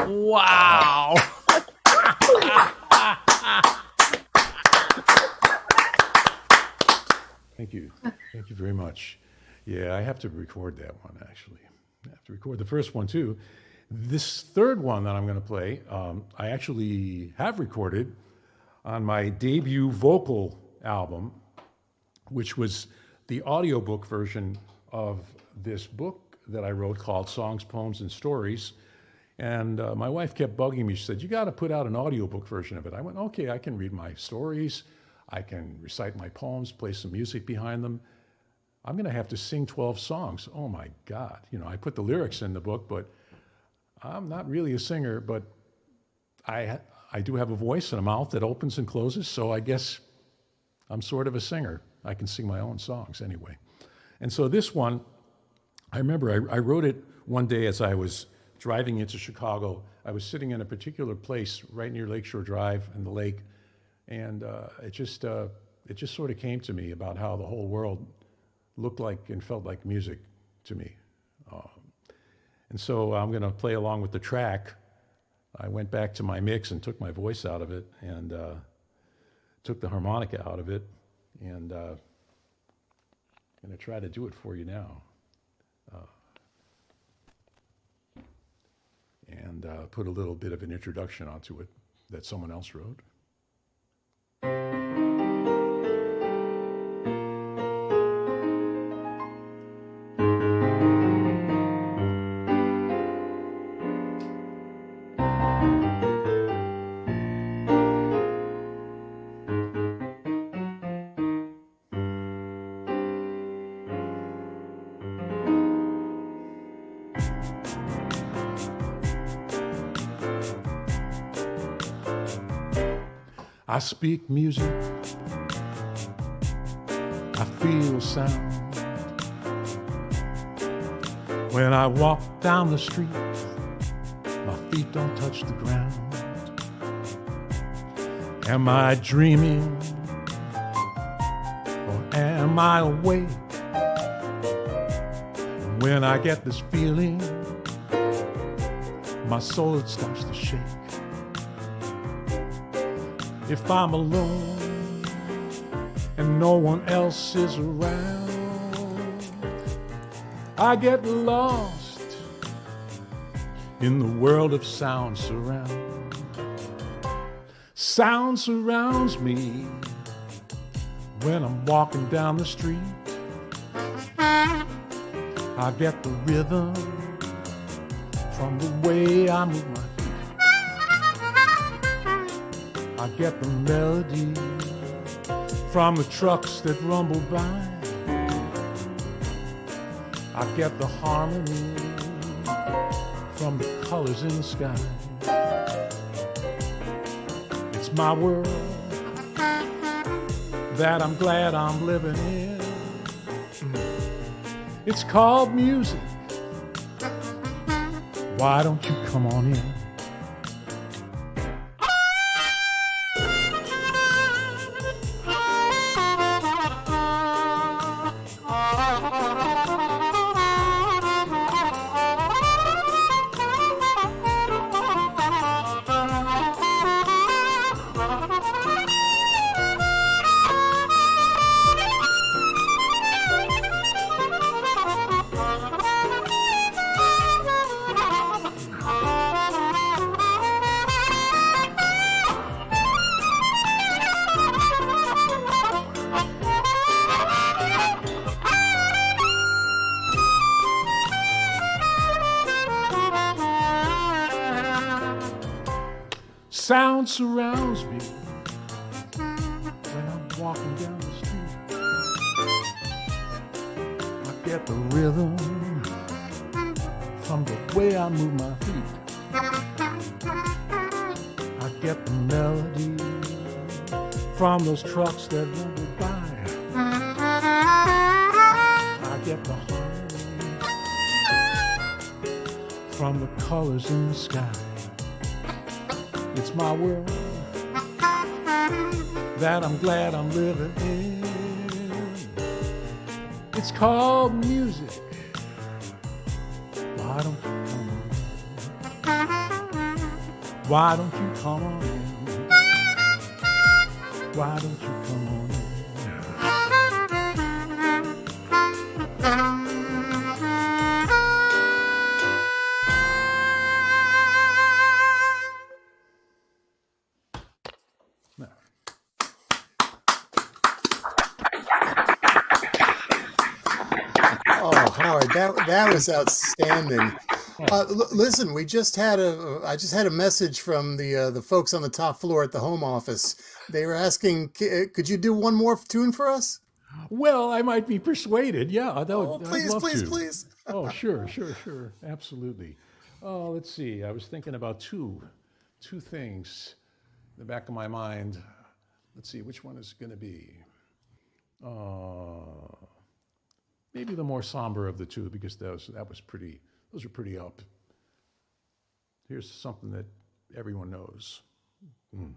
Wow. Thank you. Thank you very much. Yeah, I have to record that one, actually. I have to record the first one too. This third one that I'm going to play, I actually have recorded on my debut vocal album, which was the audiobook version of this book that I wrote called Songs, Poems, and Stories. And my wife kept bugging me. She said, you got to put out an audiobook version of it. I went, okay, I can read my stories. I can recite my poems, play some music behind them. I'm going to have to sing 12 songs. Oh my God. You know, I put the lyrics in the book, but I'm not really a singer, but I do have a voice and a mouth that opens and closes, so I guess I'm sort of a singer. I can sing my own songs anyway. And so this one, I remember I wrote it one day as I was driving into Chicago. I was sitting in a particular place right near Lakeshore Drive and the lake, and it just sort of came to me about how the whole world looked like and felt like music to me. And so I'm going to play along with the track. I went back to my mix and took my voice out of it and took the harmonica out of it, and I'm going to try to do it for you now. And put a little bit of an introduction onto it that someone else wrote. I speak music, I feel sound. When I walk down the street, my feet don't touch the ground. Am I dreaming or am I awake? When I get this feeling, my soul it starts to shake. If I'm alone and no one else is around, I get lost in the world of sound surround. Sound surrounds me when I'm walking down the street. I get the rhythm from the way I move my feet. I get the melody from the trucks that rumble by. I get the harmony from the colors in the sky. It's my world that I'm glad I'm living in. It's called music. Why don't you come on in? Sound surrounds me when I'm walking down the street. I get the rhythm from the way I move my feet. I get the melody from those trucks that rumble by. I get the harmony from the colors in the sky. It's my world that I'm glad I'm living in. It's called music. Why don't you come on in? Why don't you come on in? Why don't you come on in? that was outstanding. Listen, I just had a message from the folks on the top floor at the home office. They were asking, could you do one more tune for us? Well, I might be persuaded. Yeah, Oh, I'd please, love please, to. please. Oh, sure, sure, sure. Absolutely. Oh, let's see. I was thinking about two things in the back of my mind. Let's see, which one is going to be? Maybe the more somber of the two, because those are pretty up. Here's something that everyone knows. Mm.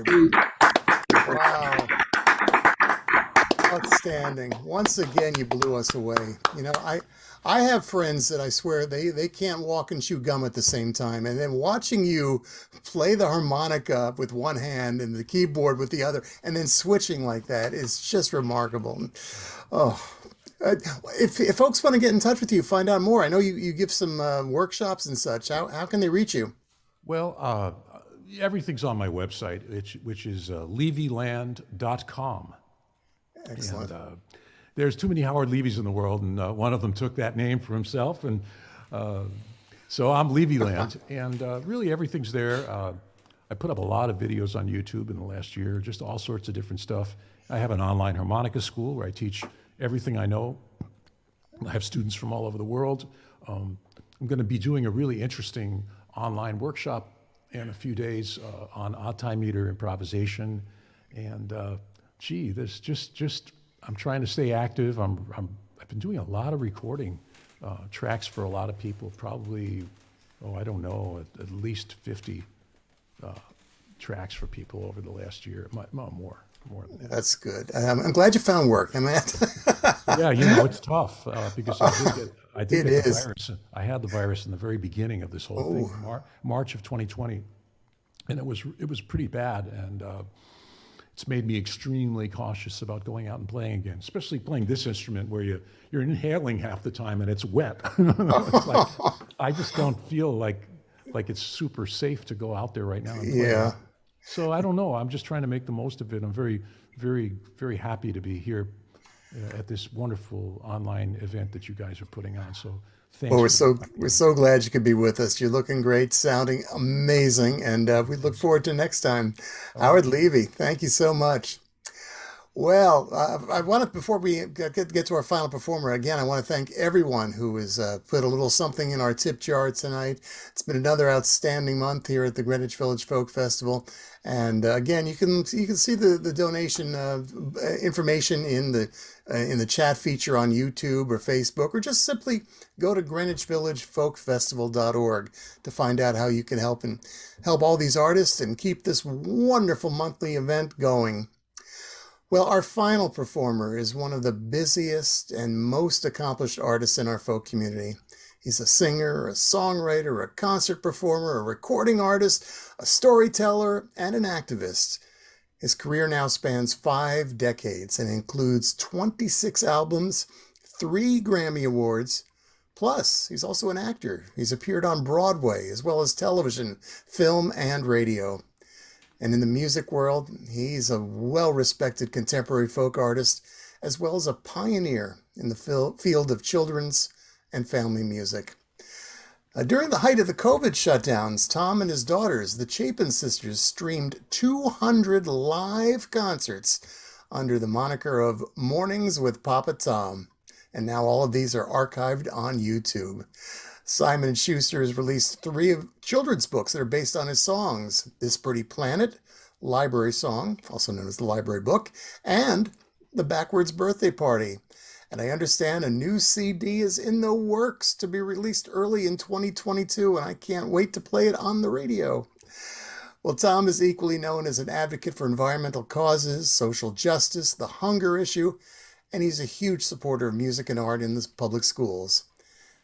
Rad. Wow. Outstanding. Once again, you blew us away. You know, I have friends that I swear they can't walk and chew gum at the same time. And then watching you play the harmonica with one hand and the keyboard with the other, and then switching like that is just remarkable. Oh, if folks want to get in touch with you, find out more. I know you give some workshops and such. How can they reach you? Well, everything's on my website, which is levyland.com. Excellent. And, there's too many Howard Levys in the world, and one of them took that name for himself, and so I'm Levyland, and really everything's there. I put up a lot of videos on YouTube in the last year, just all sorts of different stuff. I have an online harmonica school where I teach everything I know. I have students from all over the world. I'm going to be doing a really interesting online workshop in a few days on odd time meter improvisation, and there's just I'm trying to stay active. I've been doing a lot of recording tracks for a lot of people. Probably, I don't know, at least 50 tracks for people over the last year. More than that. That's good. I'm glad you found work. I mean, yeah, it's tough because I did get the is. virus. I had the virus in the very beginning of this whole thing, March of 2020, and it was pretty bad, and it's made me extremely cautious about going out and playing again, especially playing this instrument where you're inhaling half the time and it's wet. It's like, I just don't feel like it's super safe to go out there right now and play. Yeah. So I don't know. I'm just trying to make the most of it. I'm very, very, very happy to be here at this wonderful online event that you guys are putting on. So thanks. Well, we're so glad you could be with us. You're looking great, sounding amazing, and we look forward to next time. Howard Levy, thank you so much. Well, I want to, before we get to our final performer, again, I want to thank everyone who has put a little something in our tip jar tonight. It's been another outstanding month here at the Greenwich Village Folk Festival. And again, you can see the donation information in the chat feature on YouTube or Facebook, or just simply go to greenwichvillagefolkfestival.org to find out how you can help all these artists and keep this wonderful monthly event going. Well, our final performer is one of the busiest and most accomplished artists in our folk community. He's a singer, a songwriter, a concert performer, a recording artist, a storyteller, and an activist. His career now spans 5 decades and includes 26 albums, 3 Grammy Awards, plus he's also an actor. He's appeared on Broadway as well as television, film, and radio. And in the music world, he's a well-respected contemporary folk artist, as well as a pioneer in the field of children's and family music. During the height of the COVID shutdowns, Tom and his daughters, the Chapin sisters, streamed 200 live concerts under the moniker of Mornings with Papa Tom. And now all of these are archived on YouTube. Simon & Schuster has released 3 children's books that are based on his songs: This Pretty Planet, Library Song, also known as the Library Book, and The Backwards Birthday Party. And I understand a new CD is in the works to be released early in 2022, and I can't wait to play it on the radio. Well, Tom is equally known as an advocate for environmental causes, social justice, the hunger issue, and he's a huge supporter of music and art in the public schools.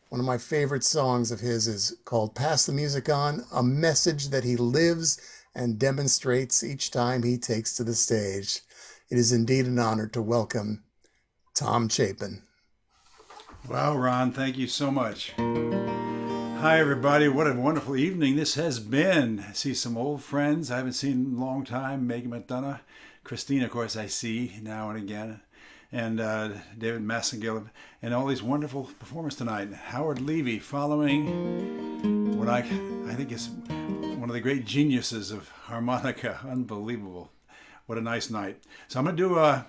One of my favorite songs of his is called Pass the Music On, a message that he lives and demonstrates each time he takes to the stage. It is indeed an honor to welcome Tom Chapin. Wow, Ron, thank you so much. Hi, everybody. What a wonderful evening this has been. I see some old friends I haven't seen in a long time. Megan McDonough. Christine, of course, I see now and again. And David Massengill, and all these wonderful performers tonight. Howard Levy following what I think is one of the great geniuses of harmonica. Unbelievable. What a nice night. So I'm going to do a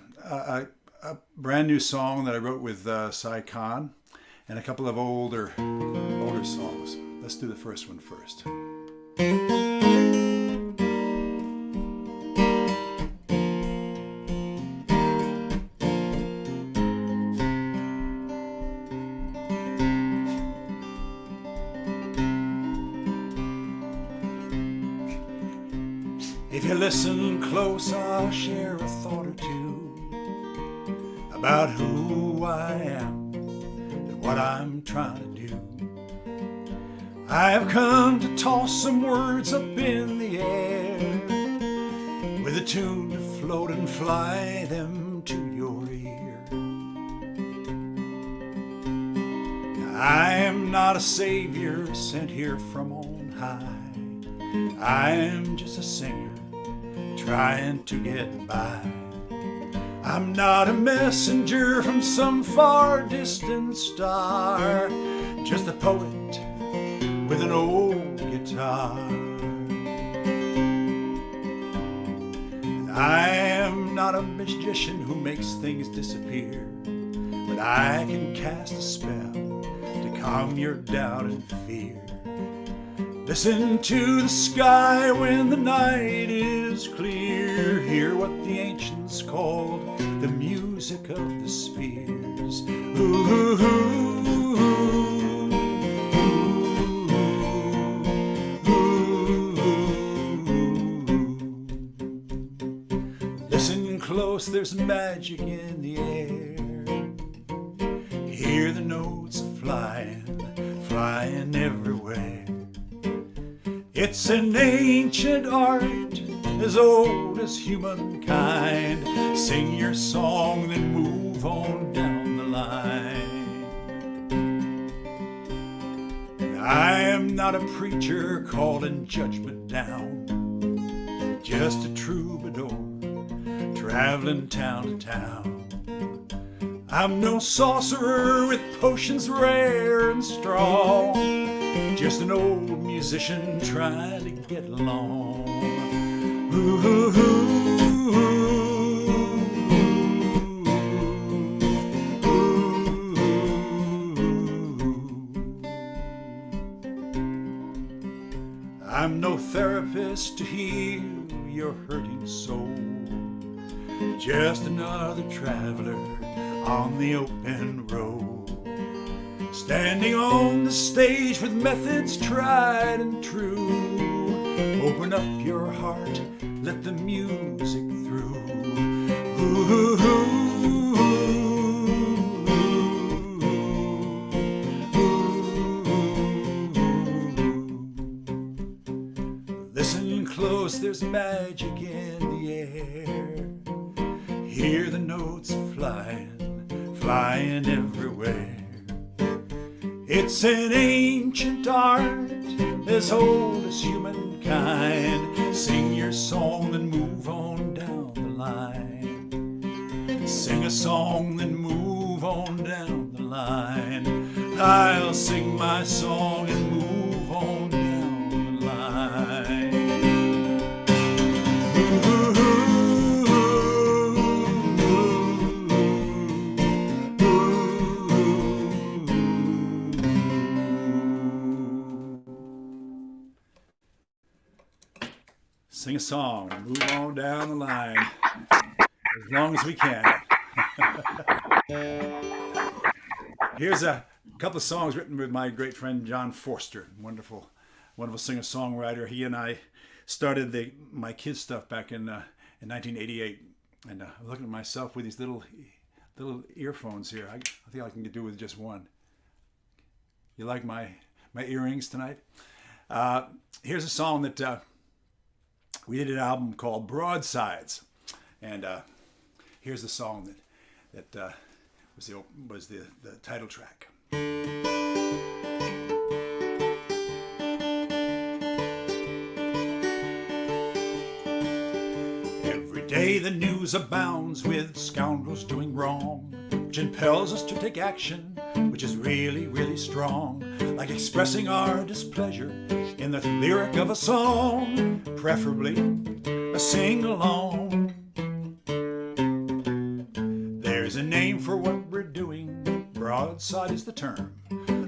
brand new song that I wrote with Cy Khan, and a couple of older songs. Let's do the first one first. If If you listen close, I'll share a thought or two about who I am and what I'm trying to do. I have come to toss some words up in the air with a tune to float and fly them to your ear. I am not a savior sent here from on high. I am just a singer trying to get by. I'm not a messenger from some far distant star, just a poet with an old guitar. And I am not a magician who makes things disappear, but I can cast a spell to calm your doubt and fear. Listen to the sky when the night is clear. Hear what the ancients called the music of the spheres. Ooh, ooh, ooh, ooh. Listen close, there's magic in the air. Hear the notes flying, flying everywhere. It's an ancient art as old as humankind. Sing your song, then move on down the line. And I am not a preacher calling judgment down, just a troubadour traveling town to town. I'm no sorcerer with potions rare and strong, just an old musician trying to get along. Ooh, ooh, ooh, ooh. I'm no therapist to heal your hurting soul, just another traveler on the open road. Standing on the stage with methods tried and true. Open up your heart, let the music through. Ooh, ooh, ooh, ooh. Listen close, there's magic in the air. Hear the notes flying, flying everywhere. It's an ancient art as old as humankind. Sing your song, then move on down the line. Sing a song, then move on down the line. I'll sing my song and move on down the line. Sing a song and move on down the line as long as we can. Here's a couple of songs written with my great friend John Forster, wonderful singer-songwriter. He and I started my kids stuff back in 1988, and I'm looking at myself with these little earphones here. I think I can do with just one. You like my earrings tonight? Here's a song that we did an album called Broadsides, and here's the song that was the title track. Every day the news abounds with scoundrels doing wrong, which impels us to take action, which is really, really strong, like expressing our displeasure in the lyric of a song, preferably a sing-along. There's a name for what we're doing, broadside is the term,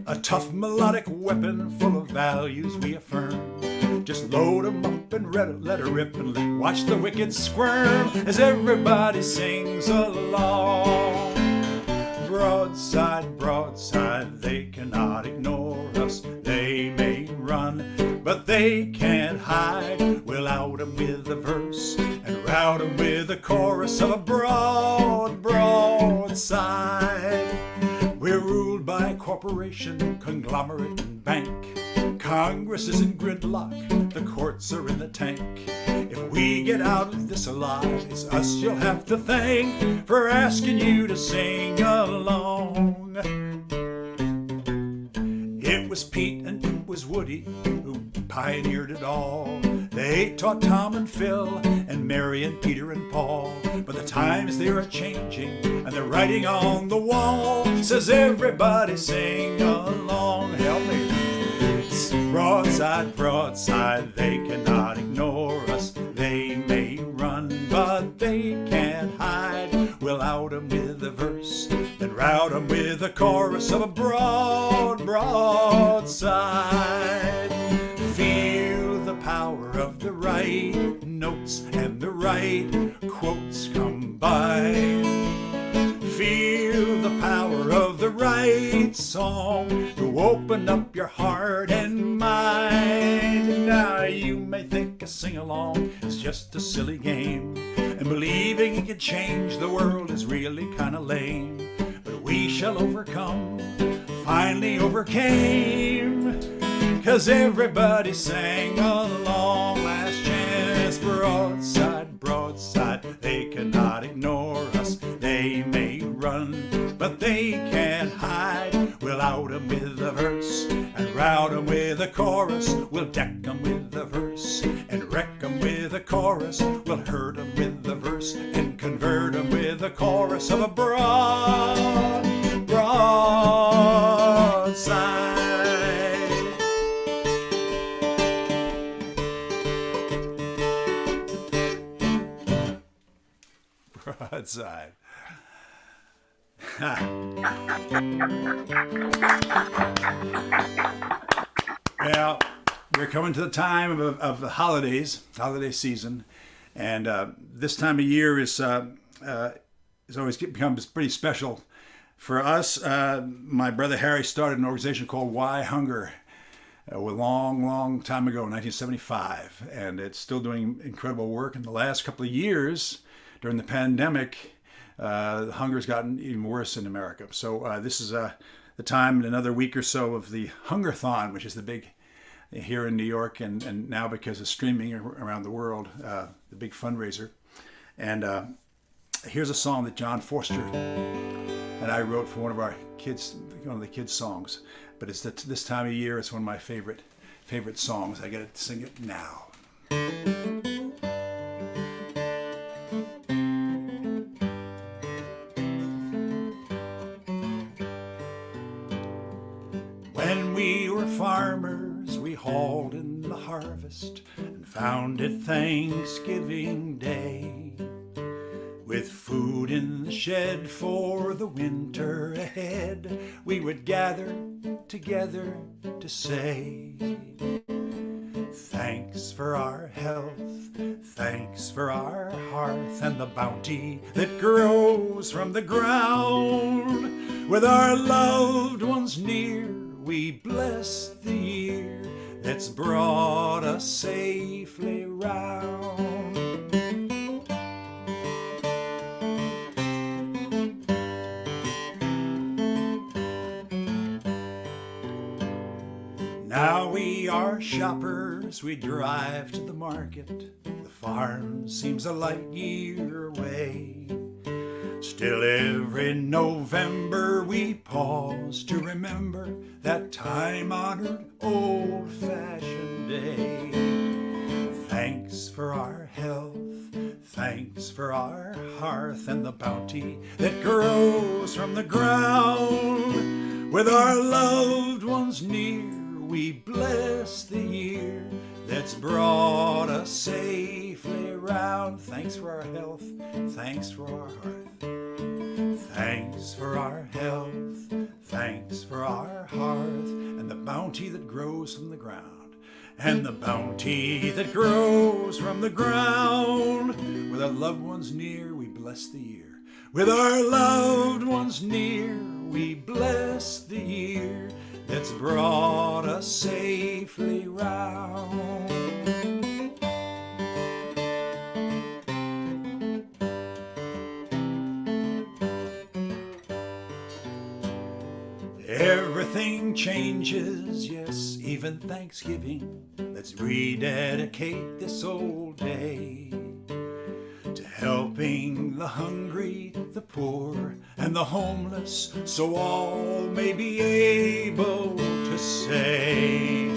a tough melodic weapon full of values we affirm. Just load 'em up and let her rip and watch the wicked squirm as everybody sings along. Broadside, broadside, they cannot ignore us. They may run, but they can't hide. We'll out 'em with a verse and rout 'em with a chorus of a broadside. We're ruled by corporation, conglomerate, and bank. Congress is in gridlock, the courts are in the tank. If we get out of this alive, it's us you'll have to thank for asking you to sing along. It was Pete and it was Woody who pioneered it all. They taught Tom and Phil and Mary and Peter and Paul. But the times they are changing and the writing on the wall says everybody sing along. Help me. Broadside, broadside, they cannot ignore us. They may run, but they can't hide. We'll out 'em with a verse, then rout 'em with a chorus of a broadside. Feel the power of the right notes and the right quotes combine. Feel the power of the right song to open up your heart and mind. Now you may think a sing-along is just a silly game, and believing it can change the world is really kinda lame. But we shall overcome, finally overcame, 'cause everybody sang along. Last chance, broadside, broadside, they cannot ignore us. They may run, but they can't hide. We'll out 'em with a verse and rout 'em with a chorus. We'll deck 'em with a verse and wreck 'em with a chorus. We'll hurt 'em with a verse and convert 'em with a chorus of a broadside. Broadside. Well, we're coming to the time of the holidays, holiday season, and this time of year is always becomes pretty special for us. My brother Harry started an organization called Why Hunger a long time ago, in 1975, and it's still doing incredible work. In the last couple of years, during the pandemic, hunger's gotten even worse in America. So this is the time in another week or so of the Hungerthon, which is the big here in New York, and now because of streaming around the world, the big fundraiser. And here's a song that John Forster and I wrote for one of the kids' songs. But it's this time of year, it's one of my favorite songs. I get to sing it now. When we were farmers, we hauled in the harvest and found it Thanksgiving Day. With food in the shed for the winter ahead, we would gather together to say, thanks for our health, thanks for our hearth and the bounty that grows from the ground. With our loved ones near, we bless the year that's brought us safely round. Now we are shoppers, we drive to the market. The farm seems a light year away. Still every November we pause to remember that time-honored old-fashioned day. Thanks for our health, thanks for our hearth and the bounty that grows from the ground. With our loved ones near, we bless the year that's brought us safely round. Thanks for our health, thanks for our hearth. Thanks for our health, thanks for our hearth, and the bounty that grows from the ground. And the bounty that grows from the ground. With our loved ones near, we bless the year. With our loved ones near, we bless the year that's brought us safely round. Everything changes, yes, even Thanksgiving. Let's rededicate this old day to helping the hungry, the poor, and the homeless, so all may be able to say,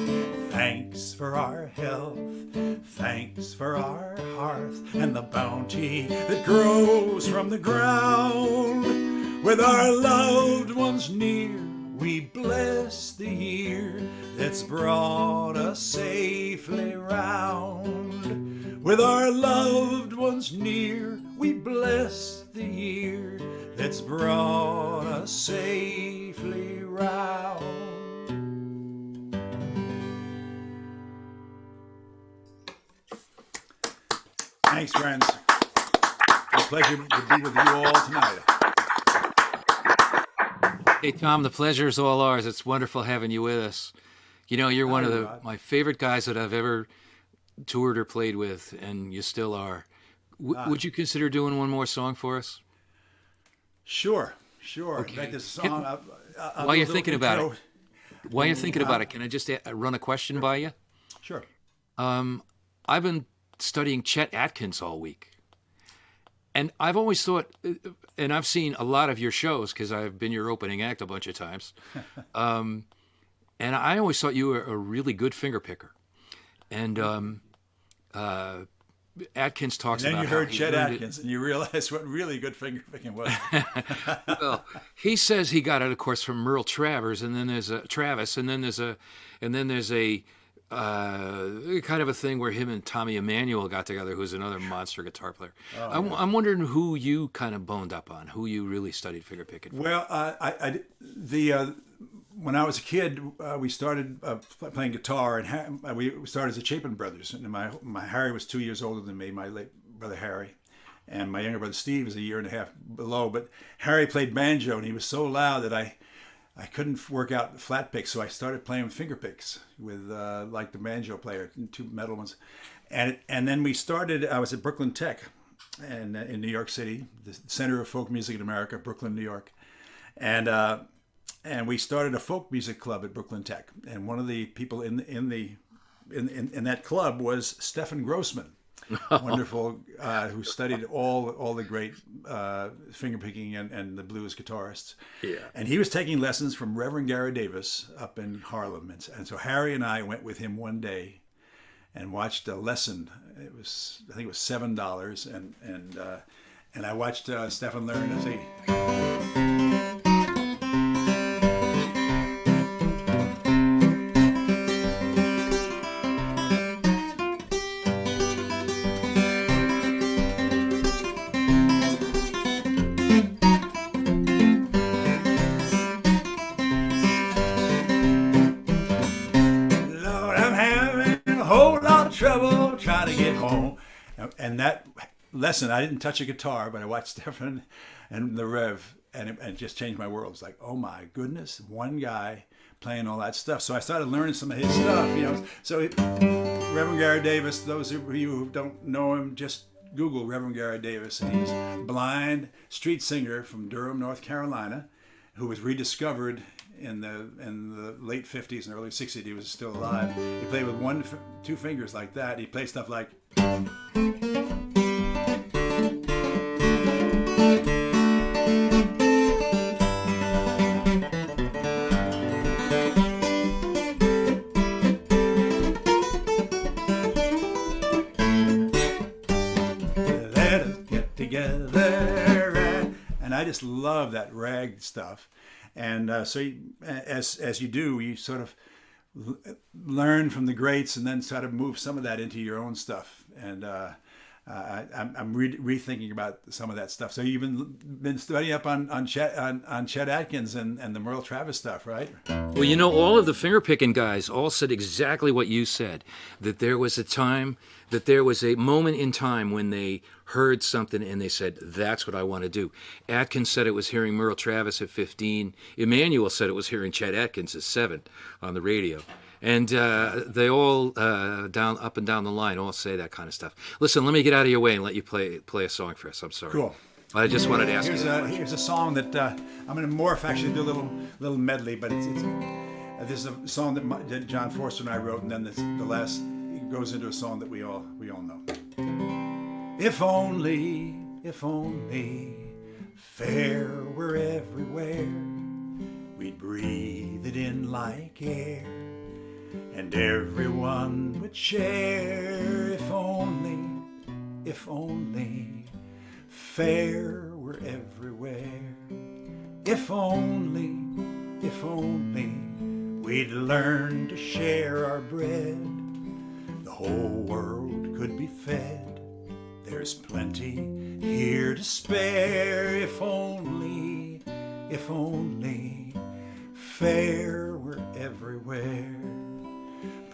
thanks for our health, thanks for our hearth, and the bounty that grows from the ground. With our loved ones near, we bless the year that's brought us safely round. With our loved ones near, we bless the year that's brought us safely round. Thanks, friends. It's a pleasure to be with you all tonight. Hey, Tom, the pleasure is all ours. It's wonderful having you with us. You know, you're one of my favorite guys that I've ever toured or played with, and you still are. Would you consider doing one more song for us? Sure. Okay. In fact, this song, while you're thinking about it, can I just run a question by you? Sure. I've been studying Chet Atkins all week. And I've always thought, and I've seen a lot of your shows because I've been your opening act a bunch of times. And I always thought you were a really good finger picker. And Atkins talks about. And then you heard Chet Atkins, and you realized what really good finger picking was. Well, he says he got it, of course, from Merle Travers, and then there's Travis, and then there's a kind of a thing where him and Tommy Emmanuel got together, who's another monster guitar player. I'm wondering who you kind of boned up on, who you really studied finger picking from. Well, when I was a kid, we started playing guitar, and we started as the Chapin Brothers. And my Harry was 2 years older than me, my late brother Harry, and my younger brother Steve is a year and a half below. But Harry played banjo, and he was so loud that I couldn't work out flat picks, so I started playing with finger picks with like the banjo player, two metal ones, and then we started. I was at Brooklyn Tech, and in New York City, the center of folk music in America, Brooklyn, New York, and we started a folk music club at Brooklyn Tech, and one of the people in that club was Stefan Grossman. Wonderful, who studied all the great fingerpicking and the blues guitarists. Yeah. And he was taking lessons from Reverend Gary Davis up in Harlem. And so Harry and I went with him one day and watched a lesson. I think it was $7, and I watched Stefan learn as he. Trouble trying to get home. And that lesson, I didn't touch a guitar, but I watched Stefan and the Rev, and it just changed my world. It's like, oh my goodness, one guy playing all that stuff. So I started learning some of his stuff, you know. So Reverend Gary Davis, those of you who don't know him, just Google Reverend Gary Davis. And he's a blind street singer from Durham, North Carolina, who was rediscovered in the late 50s and early 60s. He was still alive. He played with two fingers like that. He played stuff like. Let us get together, and I just love that rag stuff. And so as you do, you sort of learn from the greats and then sort of move some of that into your own stuff. And I'm rethinking about some of that stuff. So you've been studying up on Chet Atkins and the Merle Travis stuff, right? Well, you know, all of the fingerpicking guys all said exactly what you said, that there was a moment in time when they heard something and they said, that's what I want to do. Atkins said it was hearing Merle Travis at 15. Emmanuel said it was hearing Chet Atkins at 7 on the radio. And they all, up and down the line, all say that kind of stuff. Listen, let me get out of your way and let you play a song for us. I'm sorry. Cool. I just wanted to ask you. Here's a song that I'm going to morph, actually do a little medley, but this is a song that John Forster and I wrote, and then the last goes into a song that we all know. If only fair were everywhere, we'd breathe it in like air, and everyone would share. If only fair were everywhere. If only we'd learn to share our bread, the whole world could be fed. There's plenty here to spare. If only fair were everywhere.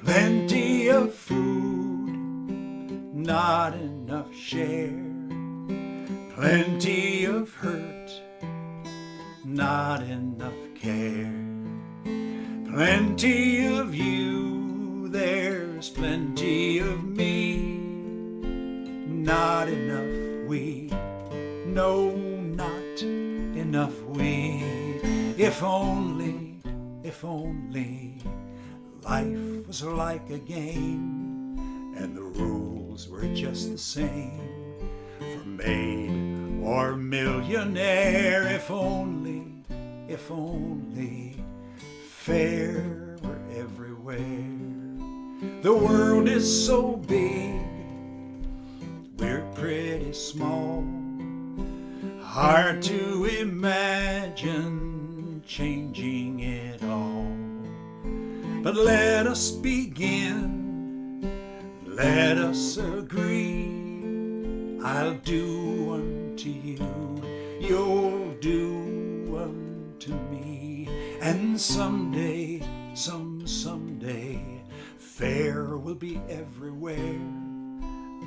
Plenty of food, not enough share. Plenty of hurt, not enough care. Plenty of you, there's plenty of me. Not enough we, no, not enough we. If only life was like a game, and the rules were just the same for maid or millionaire. If only fair were everywhere. The world is so big, we're pretty small. Hard to imagine changing it all. But let us begin, let us agree. I'll do unto you, you'll do unto me. And someday, someday, fair will be everywhere.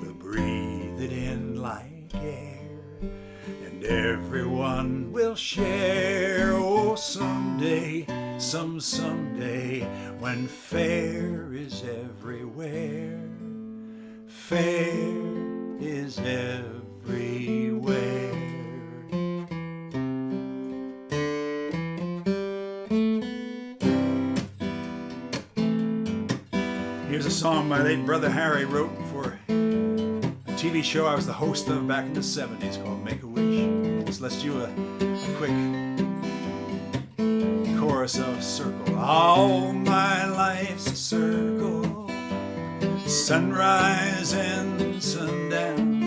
We'll breathe it in like air, and everyone will share. Oh, someday, someday, when fair is everywhere, fair is everywhere. Here's a song my late brother Harry wrote for a TV show I was the host of back in the 70s called Make-A-Wish. So let's do a quick chorus of Circle. All my life's a circle, sunrise and sundown.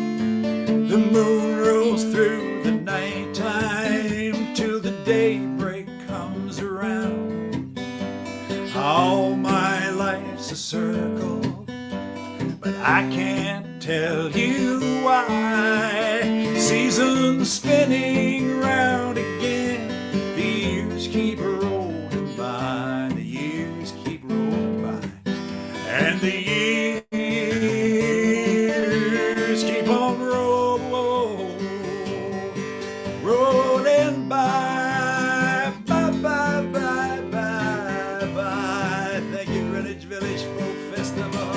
The moon rolls through the nighttime till the daybreak comes around. All my life's a circle, but I can't tell you why. Seasons spinning round again, the years keep rolling by, the years keep rolling by, and the years keep on rolling by, bye, bye, bye, bye, bye. Thank you, Greenwich Village Folk Festival.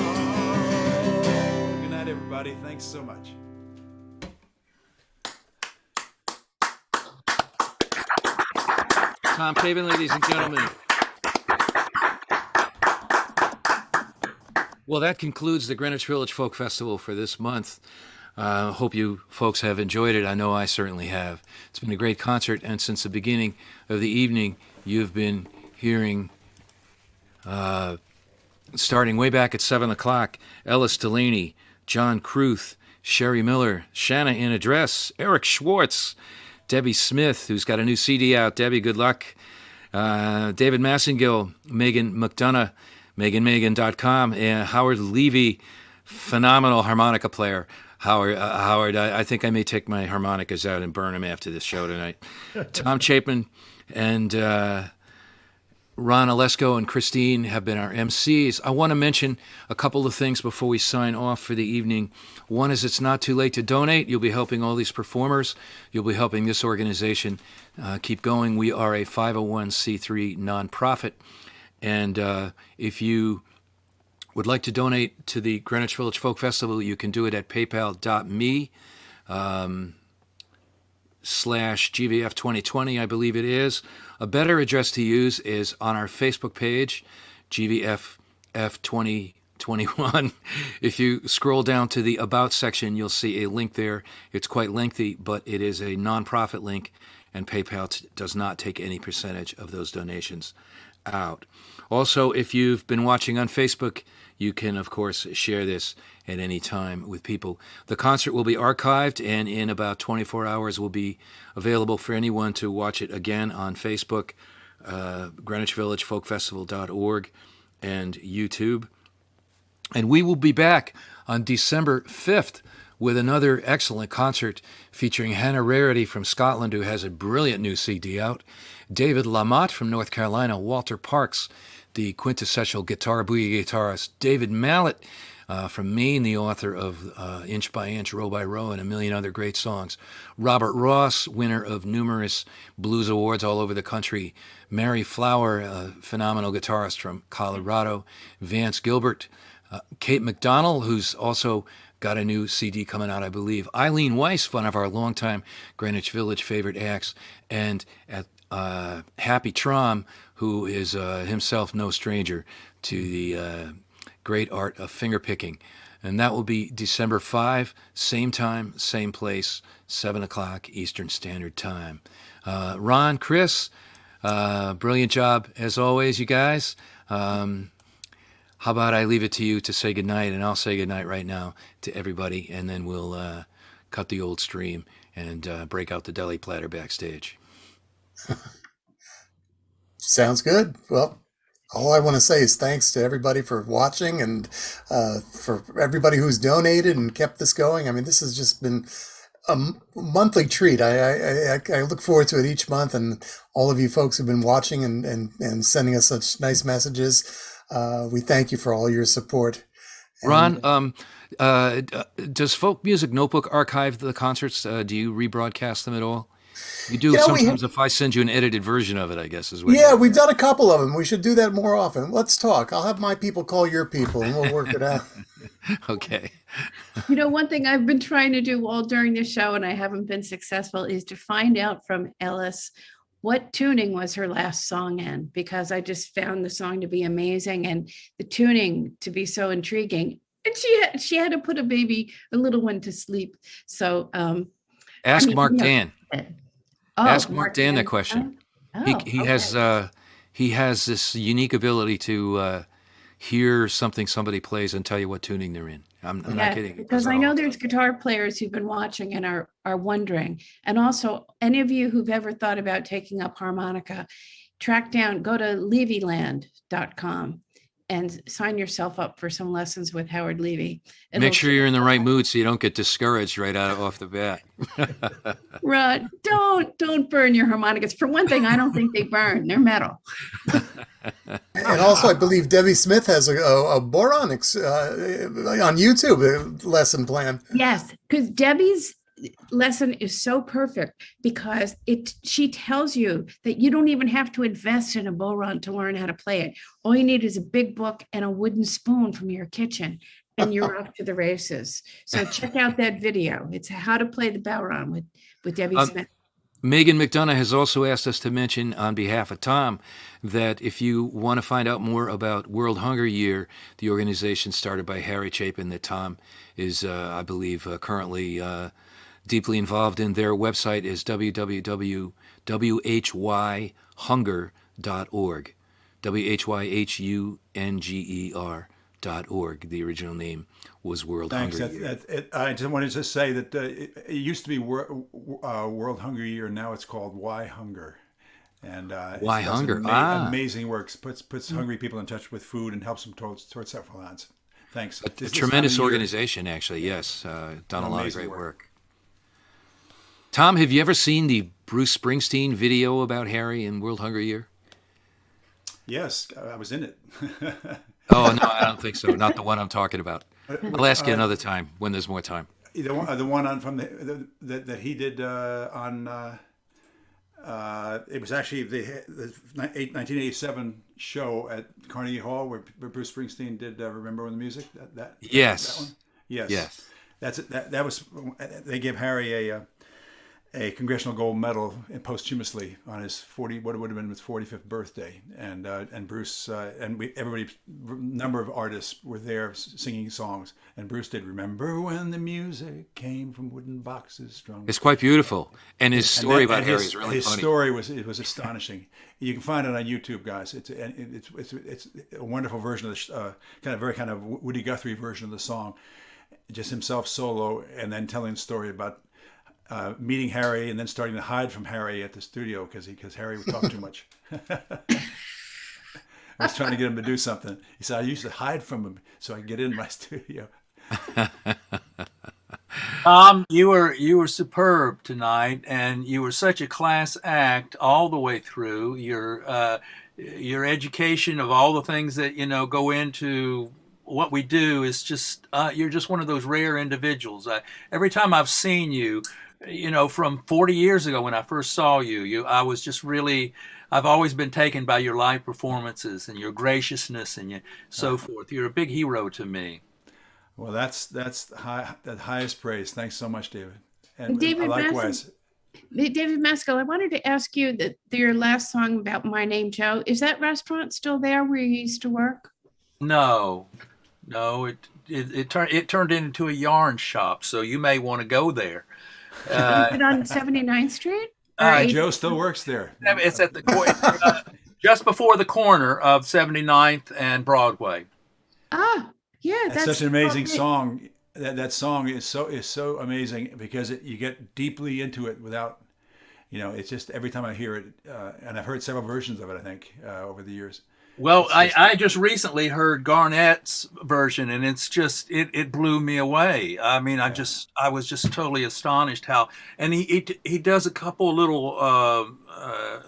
Good night, everybody. Thanks so much. Tom Paven, ladies and gentlemen. Well, that concludes the Greenwich Village Folk Festival for this month. Hope you folks have enjoyed it. I know I certainly have. It's been a great concert, and since the beginning of the evening, you've been hearing, starting way back at 7 o'clock, Ellis Delaney, John Kruth, Sherry Miller, Shanna in a Dress, Eric Schwartz, Debbie Smith, who's got a new CD out. Debbie, good luck. David Massengill, Megan McDonough, meganmegan.com, and Howard Levy, phenomenal harmonica player. Howard, I think I may take my harmonicas out and burn them after this show tonight. Tom Chapin and Ron Olesko and Christine have been our MCs. I want to mention a couple of things before we sign off for the evening. One is it's not too late to donate. You'll be helping all these performers. You'll be helping this organization keep going. We are a 501c3 nonprofit. And if you would like to donate to the Greenwich Village Folk Festival, you can do it at paypal.me /GVF 2020, I believe it is. A better address to use is on our Facebook page, GVFF 2021. If you scroll down to the About section, you'll see a link there. It's quite lengthy, but it is a nonprofit link, and PayPal does not take any percentage of those donations out. Also, if you've been watching on Facebook, you can, of course, share this at any time with people. The concert will be archived, and in about 24 hours will be available for anyone to watch it again on Facebook, GreenwichVillageFolkFestival.org, and YouTube. And we will be back on December 5th with another excellent concert featuring Hannah Rarity from Scotland, who has a brilliant new CD out, David Lamotte from North Carolina, Walter Parks, the quintessential guitar boogie guitarist, David Mallet from Maine, the author of Inch by Inch, Row by Row, and a million other great songs, Robert Ross, winner of numerous blues awards all over the country, Mary Flower, a phenomenal guitarist from Colorado, Vance Gilbert, Kate McDonald, who's also got a new CD coming out, I believe, Eileen Weiss, one of our longtime Greenwich Village favorite acts, and at Happy Trom, who is himself no stranger to the great art of fingerpicking. And that will be December 5, same time, same place, 7 o'clock Eastern Standard Time. Ron, Chris, brilliant job as always, you guys. How about I leave it to you to say goodnight, and I'll say goodnight right now to everybody, and then we'll cut the old stream and break out the deli platter backstage. Sounds good. Well, all I want to say is thanks to everybody for watching and for everybody who's donated and kept this going. I mean, this has just been a monthly treat. I look forward to it each month, and all of you folks who've been watching and sending us such nice messages. We thank you for all your support. And Ron, does Folk Music Notebook archive the concerts? Do you rebroadcast them at all? You do sometimes. If I send you an edited version of it, I guess is what. Yeah, we've done a couple of them. We should do that more often. Let's talk. I'll have my people call your people, and we'll work it out. Okay. You know, one thing I've been trying to do all during the show, and I haven't been successful, is to find out from Ellis what tuning was her last song in, because I just found the song to be amazing and the tuning to be so intriguing. And she had to put a little one to sleep. So ask Mark Dan. Ask Mark Dan that Dan. question. Oh, He has this unique ability to hear something somebody plays and tell you what tuning they're in. I'm not kidding. Because I know there's guitar players who've been watching and are wondering. And also, any of you who've ever thought about taking up harmonica, go to levyland.com and sign yourself up for some lessons with Howard Levy. Make sure you're in the right mood so you don't get discouraged right off the bat. Rod, don't burn your harmonicas. For one thing, I don't think they burn. They're metal. And also, I believe Debbie Smith has a boronics on YouTube lesson plan. Yes, because Debbie's lesson is so perfect because she tells you that you don't even have to invest in a boron to learn how to play it. All you need is a big book and a wooden spoon from your kitchen, and you're off to the races. So check out that video. It's how to play the boron with Debbie Smith. Megan McDonough has also asked us to mention on behalf of Tom that if you want to find out more about World Hunger Year, the organization started by Harry Chapin that Tom is, I believe, currently deeply involved in, their website is www.whyhunger.org. WHYHUNGER.org. The original name was World Hunger Year. I just wanted to say that it used to be World Hunger Year. Now it's called Why Hunger. And Why Hunger? Amazing works. Puts hungry people in touch with food and helps them towards self-reliance. Thanks. A This time tremendous of year. organization, actually. Yes, done a lot of Amazing great work. Tom, have you ever seen the Bruce Springsteen video about Harry and World Hunger Year? Yes, I was in it. Oh, no, I don't think so. Not the one I'm talking about. I'll ask you another time when there's more time. The one on from that he did on it was actually the 1987 show at Carnegie Hall where Bruce Springsteen did Remember When the Music. Yes. That one? Yes. Yes. That was they gave Harry a Congressional Gold Medal posthumously on his what would have been his 45th birthday, and Bruce everybody, number of artists were there singing songs, and Bruce did "Remember When the Music Came from Wooden Boxes Strung." It's quite beautiful, and his story about Harry is really his funny. His story was astonishing. You can find it on YouTube, guys. It's a wonderful version of the kind of Woody Guthrie version of the song, just himself solo, and then telling the story about meeting Harry and then starting to hide from Harry at the studio because Harry would talk too much. I was trying to get him to do something. He said, I used to hide from him so I could get in my studio. Tom, you were superb tonight, and you were such a class act all the way through. Your education of all the things that go into what we do is just you're just one of those rare individuals. Every time I've seen you, from 40 years ago when I first saw you, I was just really, I've always been taken by your live performances and your graciousness and so forth. You're a big hero to me. Well, that's the highest praise. Thanks so much, David. And David, likewise. David Maskell, I wanted to ask you that your last song about My Name Joe, is that restaurant still there where you used to work? No, it turned into a yarn shop, so you may want to go there. Is it on 79th Street? Joe still works there. It's at the just before the corner of 79th and Broadway. Ah, yeah, that's such an amazing song. That song is so amazing because you get deeply into it without, it's just every time I hear it, and I've heard several versions of it, I think, over the years. Well, I just recently heard Garnett's version, and it's just it blew me away. I mean, I was just totally astonished how, and he does a couple little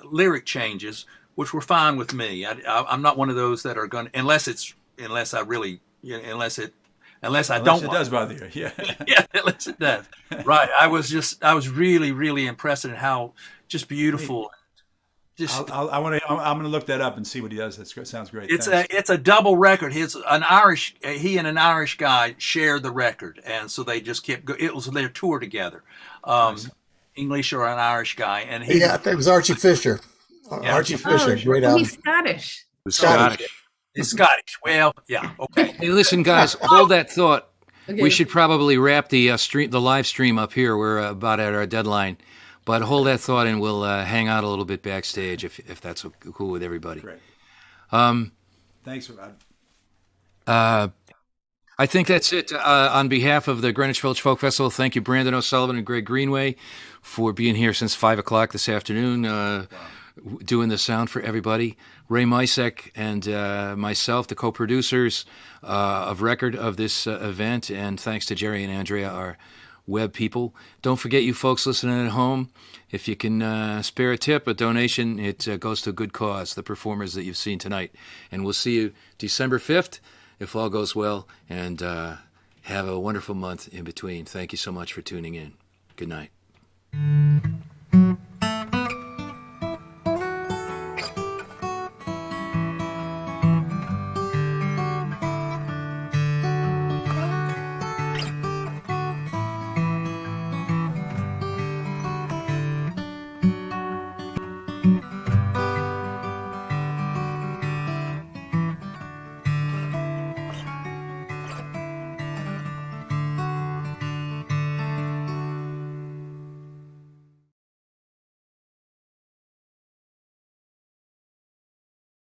lyric changes, which were fine with me. I'm not one of those that are going unless I don't. It does bother you, yeah. Yeah, unless it does. Right. I was really, really impressed at how just beautiful. I'm gonna look that up and see what he does. That sounds great. It's a double record. He and an Irish guy shared the record, and so they just kept it was their tour together. Nice. English or an Irish guy, and it was Archie Fisher. Archie Fisher, great album. He's Scottish. He's Scottish. Well, yeah, okay. Hey, listen, guys, hold that thought. Okay. We should probably wrap the live stream up here. We're about at our deadline. But hold that thought, and we'll hang out a little bit backstage if that's cool with everybody. Great. Thanks, Rod. I think that's it. On behalf of the Greenwich Village Folk Festival, thank you, Brandon O'Sullivan and Greg Greenway, for being here since 5 o'clock this afternoon, doing the sound for everybody. Ray Misek and myself, the co-producers of record of this event, and thanks to Jerry and Andrea, our web people. Don't forget, you folks listening at home, if you can spare a tip, a donation, it goes to a good cause, the performers that you've seen tonight. And we'll see you December 5th, if all goes well, and have a wonderful month in between. Thank you so much for tuning in. Good night.